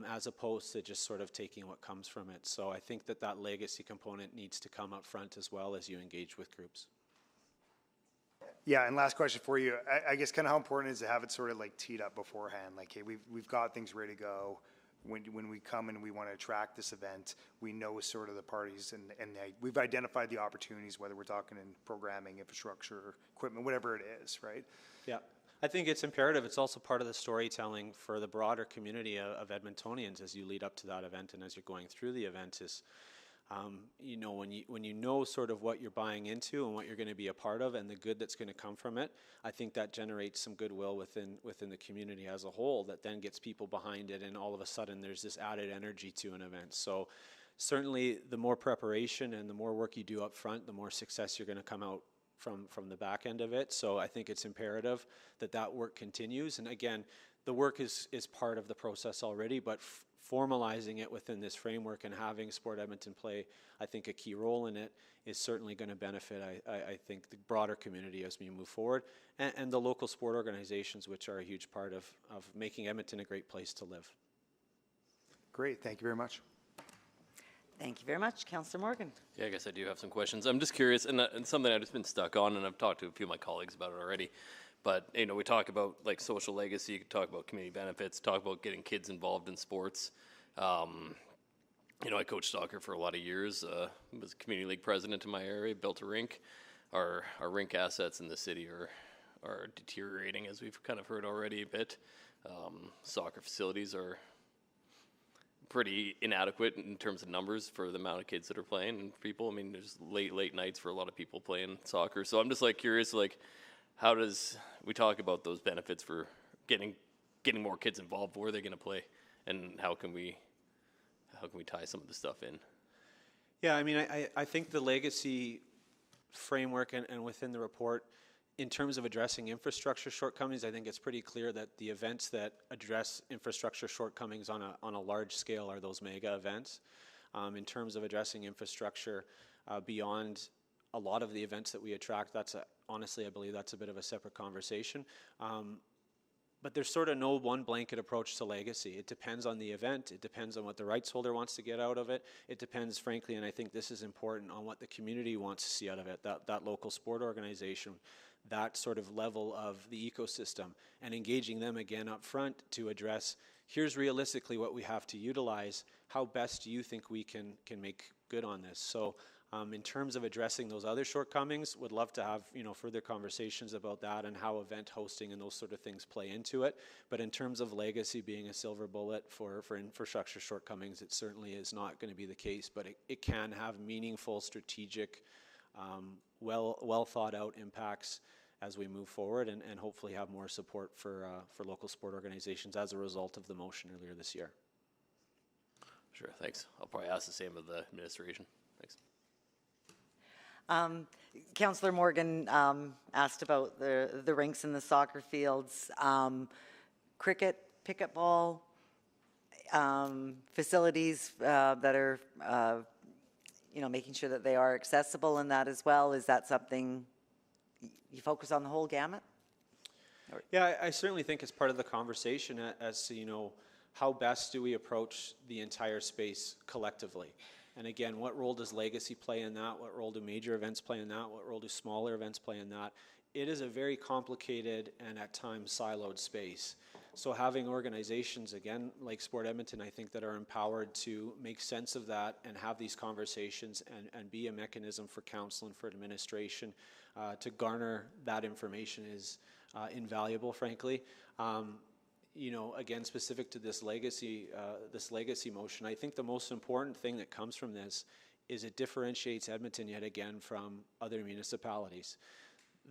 Speaker 9: as opposed to just sort of taking what comes from it. So I think that legacy component needs to come up front as well as you engage with groups.
Speaker 10: Yeah, and last question for you. I guess kind of how important is to have it sort of like teed up beforehand? Like, hey, we've got things ready to go. When we come and we want to attract this event, we know sort of the parties and we've identified the opportunities, whether we're talking in programming, infrastructure, equipment, whatever it is, right?
Speaker 9: Yeah, I think it's imperative. It's also part of the storytelling for the broader community of Edmontonians as you lead up to that event and as you're going through the event is, You know, when you know sort of what you're buying into and what you're going to be a part of and the good that's going to come from it, I think that generates some goodwill within the community as a whole that then gets people behind it, and all of a sudden there's this added energy to an event. So certainly the more preparation and the more work you do up front, the more success you're going to come out from the back end of it. So I think it's imperative that that work continues. And again, the work is part of the process already, but formalizing it within this framework and having Sport Edmonton play, I think, a key role in it is certainly going to benefit, I think, the broader community as we move forward, and the local sport organizations, which are a huge part of making Edmonton a great place to live.
Speaker 10: Great, thank you very much.
Speaker 1: Thank you very much. Councillor Morgan.
Speaker 2: Yeah, I guess I do have some questions. I'm just curious, and something I've just been stuck on, and I've talked to a few of my colleagues about it already. But, you know, we talk about like social legacy, you could talk about community benefits, talk about getting kids involved in sports. You know, I coached soccer for a lot of years, was a community league president in my area, built a rink. Our rink assets in the city are deteriorating, as we've kind of heard already a bit. Soccer facilities are pretty inadequate in terms of numbers for the amount of kids that are playing and people. I mean, there's late nights for a lot of people playing soccer. So I'm just like curious, like, how does we talk about those benefits for getting more kids involved? Where are they going to play, and how can we tie some of the stuff in?
Speaker 9: Yeah, I mean, I think the legacy framework and within the report, in terms of addressing infrastructure shortcomings, I think it's pretty clear that the events that address infrastructure shortcomings on a large scale are those mega events. In terms of addressing infrastructure beyond a lot of the events that we attract, honestly, I believe that's a bit of a separate conversation. But there's sort of no one blanket approach to legacy. It depends on the event. It depends on what the rights holder wants to get out of it. It depends, frankly, and I think this is important, on what the community wants to see out of it, that local sport organization, that sort of level of the ecosystem, and engaging them again up front to address, here's realistically what we have to utilize. How best do you think we can make good on this? So in terms of addressing those other shortcomings, would love to have further conversations about that and how event hosting and those sort of things play into it. But in terms of legacy being a silver bullet for infrastructure shortcomings, it certainly is not going to be the case. But it can have meaningful, strategic, well thought out impacts as we move forward, and hopefully have more support for local sport organizations as a result of the motion earlier this year.
Speaker 2: Sure, thanks. I'll probably ask the same of the administration. Thanks.
Speaker 1: Councillor Morgan asked about the rinks and the soccer fields, cricket, pickleball, facilities that are, making sure that they are accessible in that as well. Is that something you focus on the whole gamut?
Speaker 9: Yeah, I certainly think it's part of the conversation as to, how best do we approach the entire space collectively? And again, what role does legacy play in that? What role do major events play in that? What role do smaller events play in that? It is a very complicated and at times siloed space. So having organizations, again, like Sport Edmonton, I think that are empowered to make sense of that and have these conversations and be a mechanism for council and for administration to garner that information is invaluable, frankly. Again, specific to this legacy motion, I think the most important thing that comes from this is it differentiates Edmonton yet again from other municipalities.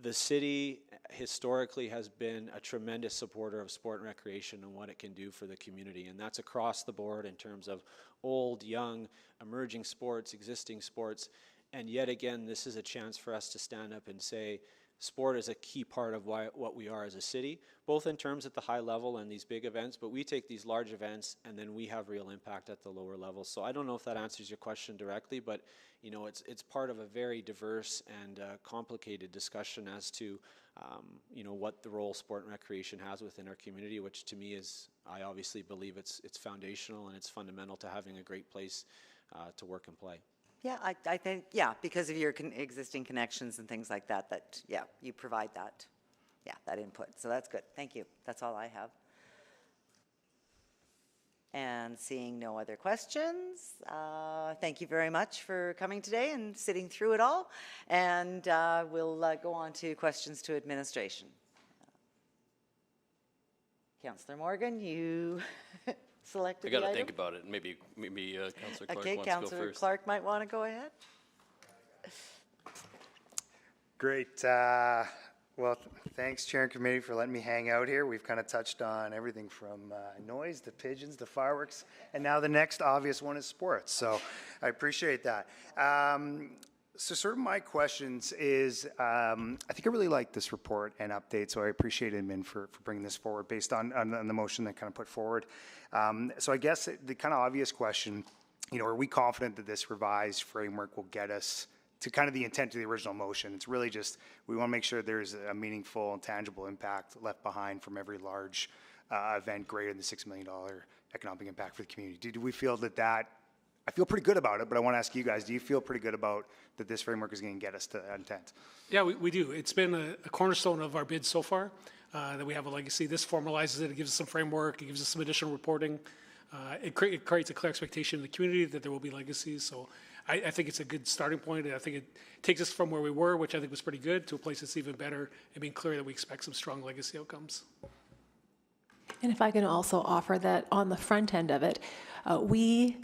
Speaker 9: The city historically has been a tremendous supporter of sport and recreation and what it can do for the community, and that's across the board in terms of old, young, emerging sports, existing sports, and yet again, this is a chance for us to stand up and say, sport is a key part of what we are as a city, both in terms at the high level and these big events, but we take these large events and then we have real impact at the lower level. So I don't know if that answers your question directly, but it's part of a very diverse and complicated discussion as to what the role sport and recreation has within our community, which to me is, I obviously believe it's foundational and it's fundamental to having a great place to work and play.
Speaker 1: Yeah, I think, because of your existing connections and things like that, you provide that, that input. So that's good. Thank you. That's all I have. And seeing no other questions, thank you very much for coming today and sitting through it all. And we'll go on to questions to administration. Councillor Morgan, you selected
Speaker 2: I
Speaker 1: the
Speaker 2: got to
Speaker 1: item?
Speaker 2: think about it. Maybe Councillor Clark
Speaker 1: Okay,
Speaker 2: wants to go
Speaker 1: Councillor
Speaker 2: first.
Speaker 1: Clark might want to go ahead.
Speaker 10: Great. Well, thanks, Chair and Committee, for letting me hang out here. We've kind of touched on everything from noise to pigeons to fireworks, and now the next obvious one is sports. So I appreciate that. So sort of my questions is, I think I really like this report and update, so I appreciate Admin for bringing this forward based on the motion that kind of put forward. So I guess the kind of obvious question, are we confident that this revised framework will get us to kind of the intent of the original motion? It's really just, we want to make sure there's a meaningful and tangible impact left behind from every large event greater than the $6 million economic impact for the community. Do we feel that I feel pretty good about it, but I want to ask you guys, do you feel pretty good about that this framework is going to get us to that intent?
Speaker 7: Yeah, we do. It's been a cornerstone of our bid so far, that we have a legacy. This formalizes it. It gives us some framework. It gives us some additional reporting. It creates a clear expectation in the community that there will be legacies. So I think it's a good starting point. And I think it takes us from where we were, which I think was pretty good, to a place that's even better, and being clear that we expect some strong legacy outcomes.
Speaker 8: And if I can also offer that on the front end of it, we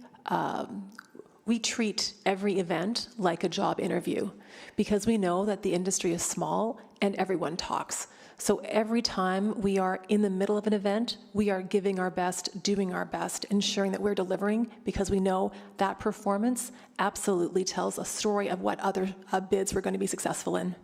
Speaker 8: treat every event like a job interview because we know that the industry is small and everyone talks. So every time we are in the middle of an event, we are giving our best, doing our best, ensuring that we're delivering because we know that performance absolutely tells a story of what other bids we're going to be successful in.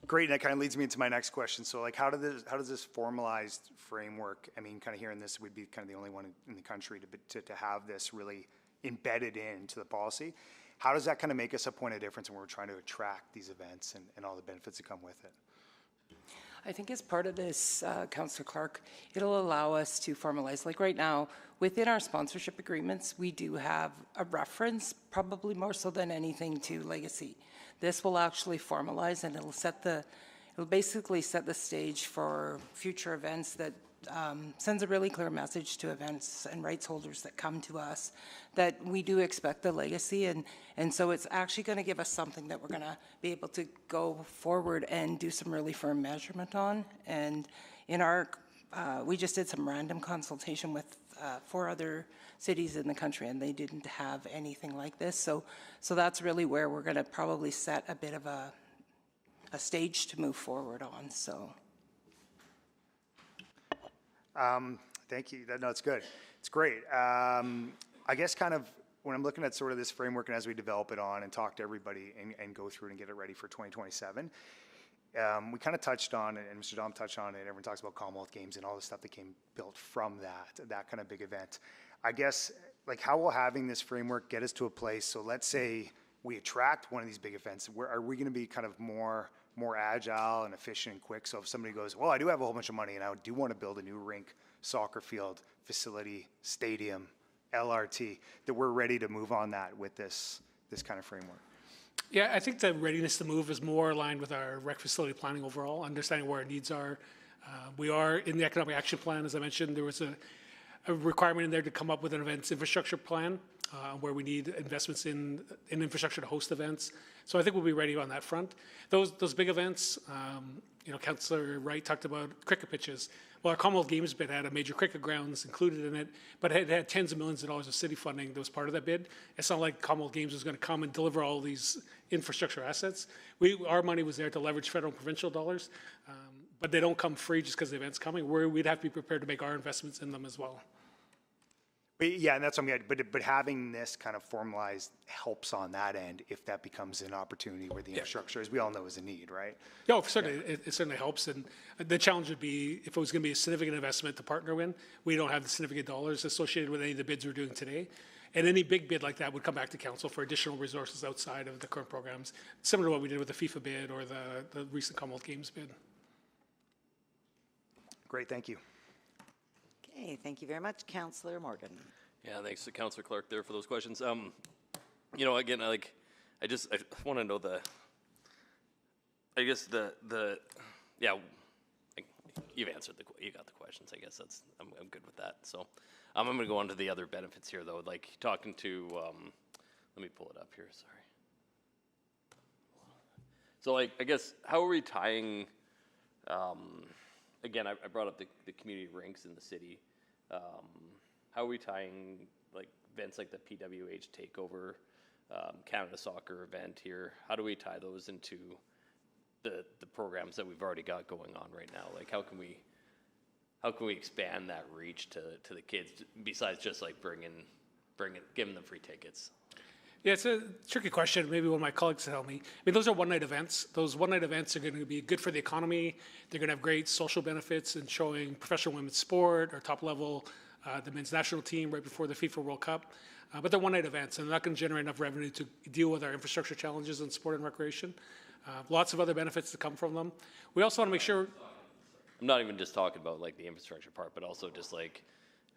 Speaker 10: Great, and that kind of leads me into my next question. So, like, how does this formalized framework? I mean, kind of hearing this, we'd be kind of the only one in the country to have this really embedded into the policy. How does that kind of make us a point of difference when we're trying to attract these events and all the benefits that come with it?
Speaker 3: I think as part of this, Councillor Clark, it'll allow us to formalize, like right now, within our sponsorship agreements, we do have a reference, probably more so than anything, to legacy. This will actually formalize and it'll basically set the stage for future events that sends a really clear message to events and rights holders that come to us that we do expect a legacy, and so it's actually going to give us something that we're going to be able to go forward and do some really firm measurement on. And in our, we just did some random consultation with 4 other cities in the country, and they didn't have anything like this. So that's really where we're going to probably set a bit of a stage to move forward on. So.
Speaker 10: Thank you. No, it's good. It's great. I guess kind of when I'm looking at sort of this framework and as we develop it on and talk to everybody and go through it and get it ready for 2027, we kind of touched on it, and Mr. Dom touched on it. Everyone talks about Commonwealth Games and all the stuff that came built from that kind of big event. I guess, like, how will having this framework get us to a place? So let's say we attract one of these big events. Are we going to be kind of more agile and efficient and quick? So if somebody goes, well, I do have a whole bunch of money and I do want to build a new rink, soccer field, facility, stadium, LRT, that we're ready to move on that with this kind of framework.
Speaker 7: Yeah, I think the readiness to move is more aligned with our rec facility planning overall, understanding where our needs are. We are in the economic action plan, as I mentioned, there was a requirement in there to come up with an events infrastructure plan where we need investments in infrastructure to host events. So I think we'll be ready on that front. Those big events, Councillor Wright talked about cricket pitches. Well, our Commonwealth Games bid had a major cricket grounds included in it, but it had tens of millions of dollars of city funding that was part of that bid. It's not like Commonwealth Games was going to come and deliver all these infrastructure assets. Our money was there to leverage federal and provincial dollars, but they don't come free just because the event's coming. We'd have to be prepared to make our investments in them as well.
Speaker 10: Yeah, and that's what I'm getting. But having this kind of formalized helps on that end if that becomes an opportunity where the infrastructure, as we all know, is a need, right?
Speaker 7: Yeah, certainly, it certainly helps. And the challenge would be if it was going to be a significant investment to partner in, we don't have the significant dollars associated with any of the bids we're doing today. And any big bid like that would come back to council for additional resources outside of the current programs, similar to what we did with the FIFA bid or the recent Commonwealth Games bid.
Speaker 10: Great, thank you.
Speaker 1: Okay, thank you very much, Councillor Morgan.
Speaker 2: Yeah, thanks to Councillor Clark there for those questions. Again, I want to know you've answered you got the questions. I guess I'm good with that. So I'm going to go on to the other benefits here, though. Like talking to, let me pull it up here. Sorry. So I guess how are we tying again, I brought up the community rinks in the city. How are we tying like events like the PWH takeover, Canada Soccer event here? How do we tie those into the programs that we've already got going on right now? Like how can we expand that reach to the kids besides just like giving them free tickets?
Speaker 7: Yeah, it's a tricky question. Maybe one of my colleagues can help me. I mean, those are one-night events. Those one-night events are going to be good for the economy. They're going to have great social benefits in showing professional women's sport or top level, the men's national team right before the FIFA World Cup. But they're one-night events, and they're not going to generate enough revenue to deal with our infrastructure challenges in sport and recreation. Lots of other benefits to come from them. We also want to make sure.
Speaker 2: I'm not even just talking about like the infrastructure part, but also just like,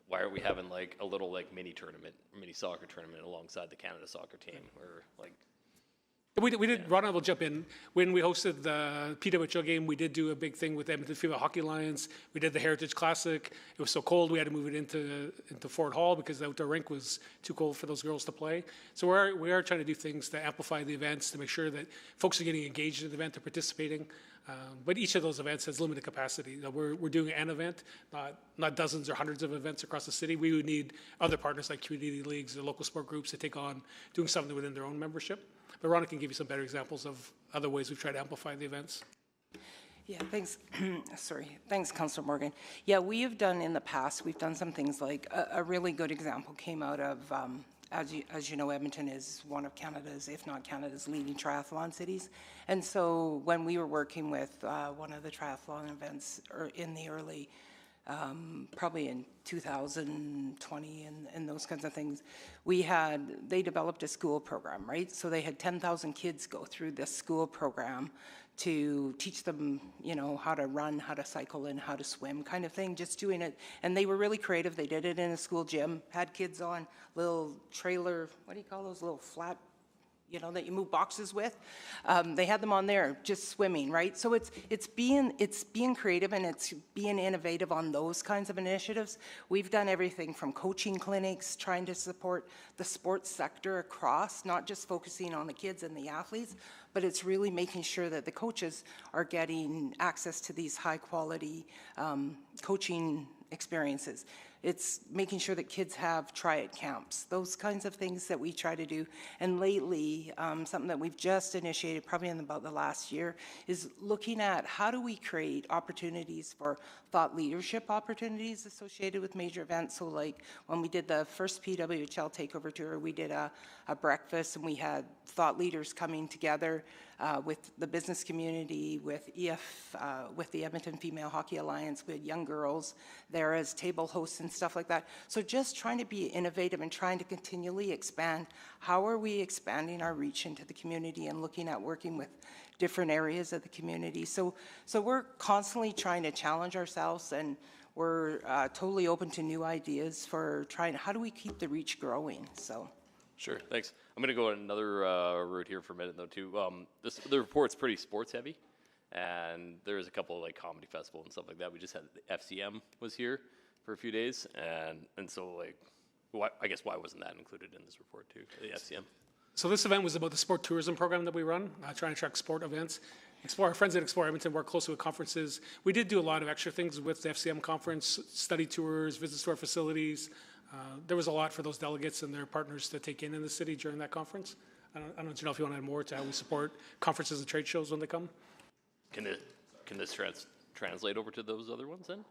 Speaker 2: why are we having like a little like mini soccer tournament alongside the Canada soccer team, or like?
Speaker 7: We did. Ron and I will jump in. When we hosted the PWHL game, we did do a big thing with Edmonton Female Hockey Alliance. We did the Heritage Classic. It was so cold we had to move it into Fort Hall because the outdoor rink was too cold for those girls to play. So we are trying to do things to amplify the events to make sure that folks are getting engaged in the event, they're participating. But each of those events has limited capacity. We're doing an event, not dozens or hundreds of events across the city. We would need other partners like community leagues or local sport groups to take on doing something within their own membership. But Rhonda can give you some better examples of other ways we've tried to amplify the events.
Speaker 3: Yeah, thanks. Sorry. Thanks, Councillor Morgan. Yeah, we have done in the past, we've done some things like a really good example came out of, as you know, Edmonton is one of Canada's, if not Canada's, leading triathlon cities. And so when we were working with one of the triathlon events in the early, probably in 2020 and those kinds of things, they developed a school program, right? So they had 10,000 kids go through this school program to teach them, you know, how to run, how to cycle, and how to swim kind of thing, just doing it. And they were really creative. They did it in a school gym, had kids on little trailer, what do you call those, little flat, you know, that you move boxes with. They had them on there just swimming, right? So it's being creative and it's being innovative on those kinds of initiatives. We've done everything from coaching clinics, trying to support the sports sector across, not just focusing on the kids and the athletes, but it's really making sure that the coaches are getting access to these high quality coaching experiences. It's making sure that kids have try-it camps, those kinds of things that we try to do. And lately, something that we've just initiated probably in about the last year is looking at how do we create opportunities for thought leadership opportunities associated with major events. So like when we did the first PWHL takeover tour, we did a breakfast and we had thought leaders coming together with the business community, with with the Edmonton Female Hockey Alliance, with young girls there as table hosts and stuff like that. So just trying to be innovative and trying to continually expand. How are we expanding our reach into the community and looking at working with different areas of the community? So we're constantly trying to challenge ourselves, and we're totally open to new ideas for trying, how do we keep the reach growing? So.
Speaker 2: Sure, thanks. I'm going to go another route here for a minute, though, too. The report's pretty sports heavy, and there's a couple of, like, comedy festival and stuff like that. We just had the FCM was here for a few days, and so, like, I guess why wasn't that included in this report, too, the FCM?
Speaker 7: So this event was about the sport tourism program that we run, trying to track sport events. Our friends at Explore Edmonton work closely with conferences. We did do a lot of extra things with the FCM conference, study tours, visits to our facilities. There was a lot for those delegates and their partners to take in the city during that conference. I don't know if you want to add more to how we support conferences and trade shows when they come.
Speaker 2: Can this translate over to those other ones then?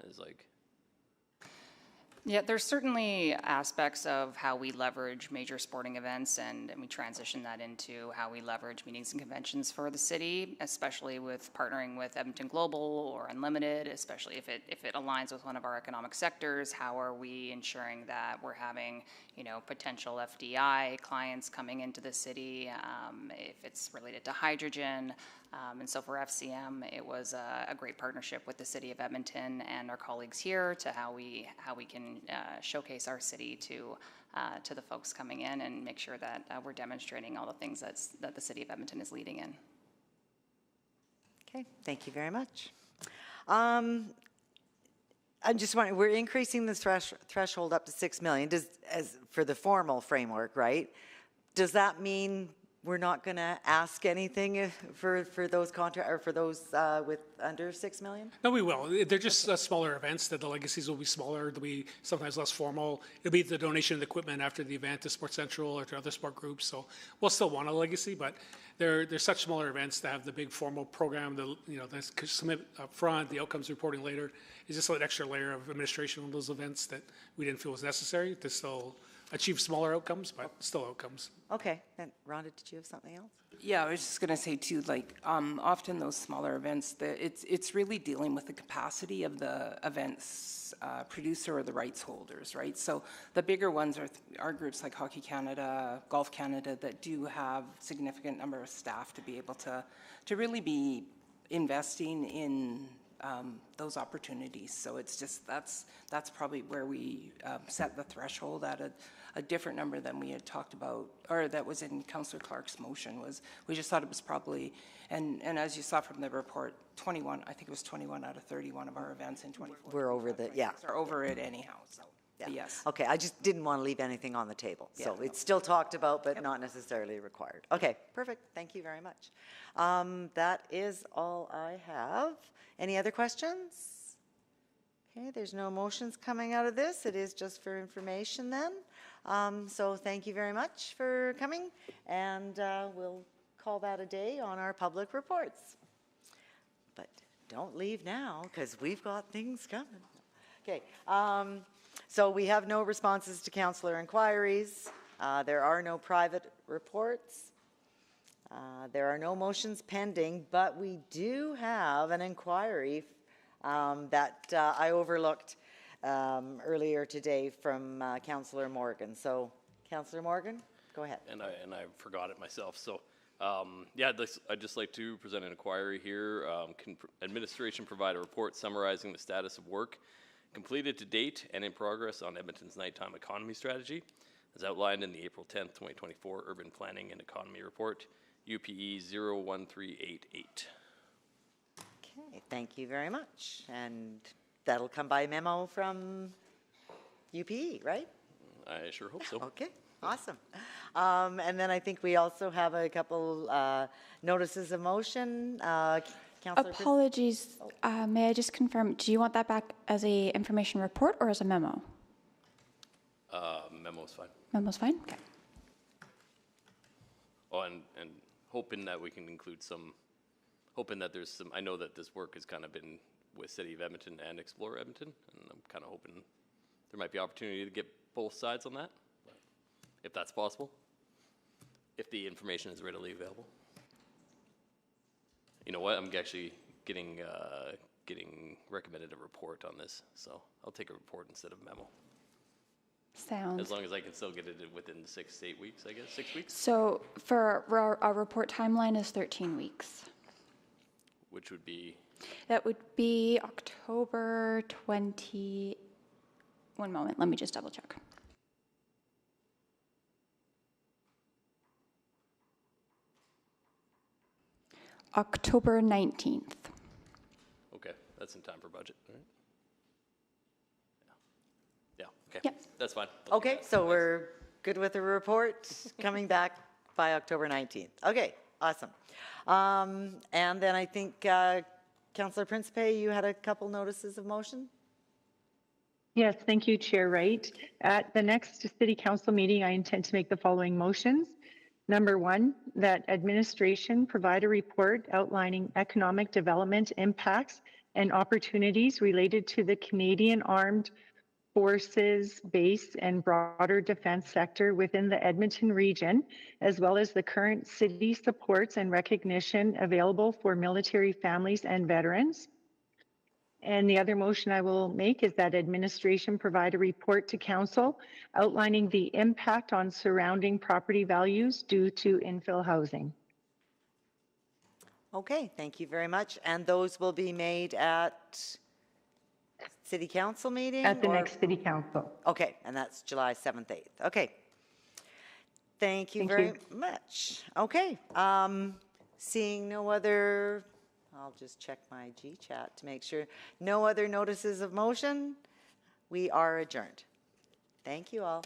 Speaker 13: Yeah, there's certainly aspects of how we leverage major sporting events and we transition that into how we leverage meetings and conventions for the city, especially with partnering with Edmonton Global or Unlimited, especially if it aligns with one of our economic sectors. How are we ensuring that we're having, you know, potential FDI clients coming into the city, if it's related to hydrogen. And so for FCM, it was a great partnership with the city of Edmonton and our colleagues here to how we can showcase our city to the folks coming in and make sure that we're demonstrating all the things that the city of Edmonton is leading in.
Speaker 1: Okay, thank you very much. I'm just wondering, we're increasing the threshold up to $6 million as for the formal framework, right? Does that mean we're not going to ask anything for those contract, or for those with under 6 million?
Speaker 7: No, we will. They're just smaller events, that the legacies will be smaller, they'll be sometimes less formal. It'll be the donation of the equipment after the event to Sports Central or to other sport groups, so we'll still want a legacy, but they're such smaller events to have the big formal program, the submit up front, the outcomes reporting later. It's just an extra layer of administration on those events that we didn't feel was necessary to still achieve smaller outcomes, but still outcomes.
Speaker 1: Okay, and Rhonda, did you have something else?
Speaker 3: Yeah, I was just going to say too, like often those smaller events, it's really dealing with the capacity of the event's producer or the rights holders, right? So the bigger ones are groups like Hockey Canada, Golf Canada that do have significant number of staff to be able to really be investing in those opportunities. So it's just that's probably where we set the threshold at a different number than we had talked about, or that was in Councillor Clark's motion. Was we just thought it was probably, and as you saw from the report, 21, I think it was 21 out of 31 of our events in 24.
Speaker 1: We're over are
Speaker 3: over it anyhow. So
Speaker 1: yeah.
Speaker 3: Yes.
Speaker 1: Okay, I just didn't want to leave anything on the table. So it's still talked about, but not necessarily required. Okay, perfect. Thank you very much. That is all I have. Any other questions? Okay, there's no motions coming out of this. It is just for information then. So thank you very much for coming, and we'll call that a day on our public reports. But don't leave now, because we've got things coming. Okay, so we have no responses to councillor inquiries. There are no private reports. There are no motions pending, but we do have an inquiry that I overlooked earlier today from Councillor Morgan. So, Councillor Morgan, go ahead.
Speaker 2: And I forgot it myself. So, yeah, I'd just like to present an inquiry here. Can administration provide a report summarizing the status of work completed to date and in progress on Edmonton's nighttime economy strategy, as outlined in the April 10th, 2024 Urban Planning and Economy Report, UPE 01388.
Speaker 1: Okay, thank you very much. And that'll come by memo from UPE, right?
Speaker 2: I sure hope so.
Speaker 1: Okay, awesome. And then I think we also have a couple notices of motion. Councillor
Speaker 4: Apologies, may I just confirm, do you want that back as a information report or as a memo?
Speaker 2: Memo's fine.
Speaker 4: Memo's fine, okay.
Speaker 2: Oh, and hoping that we can include some, hoping that there's some, I know that this work has kind of been with City of Edmonton and Explore Edmonton, and I'm kind of hoping there might be opportunity to get both sides on that, if that's possible, if the information is readily available. You know what, I'm actually getting recommended a report on this, so I'll take a report instead of memo.
Speaker 4: Sounds.
Speaker 2: As long as I can still get it within 6 to 8 weeks, I guess, 6 weeks?
Speaker 4: So for our report timeline is 13 weeks.
Speaker 2: Which would be?
Speaker 4: That would be October 20, one moment, let me just double check. October 19th.
Speaker 2: Okay, that's in time for budget, right? Yeah, okay,
Speaker 4: Yep.
Speaker 2: That's fine.
Speaker 1: Okay, so we're good with the report coming back by October 19th. Okay, awesome. And then I think Councillor Principe, you had a couple notices of motion?
Speaker 5: Yes, thank you, Chair Wright. At the next City Council meeting, I intend to make the following motions. Number one, that administration provide a report outlining economic development impacts and opportunities related to the Canadian Armed Forces base and broader defense sector within the Edmonton region, as well as the current city supports and recognition available for military families and veterans. And the other motion I will make is that administration provide a report to council outlining the impact on surrounding property values due to infill housing.
Speaker 1: Okay, thank you very much. And those will be made at City Council meeting?
Speaker 5: At the next City Council.
Speaker 1: Okay, and that's July 7th, 8th. Okay. Thank you very much. Okay, seeing no other, I'll just check my G-chat to make sure. No other notices of motion. We are adjourned. Thank you all.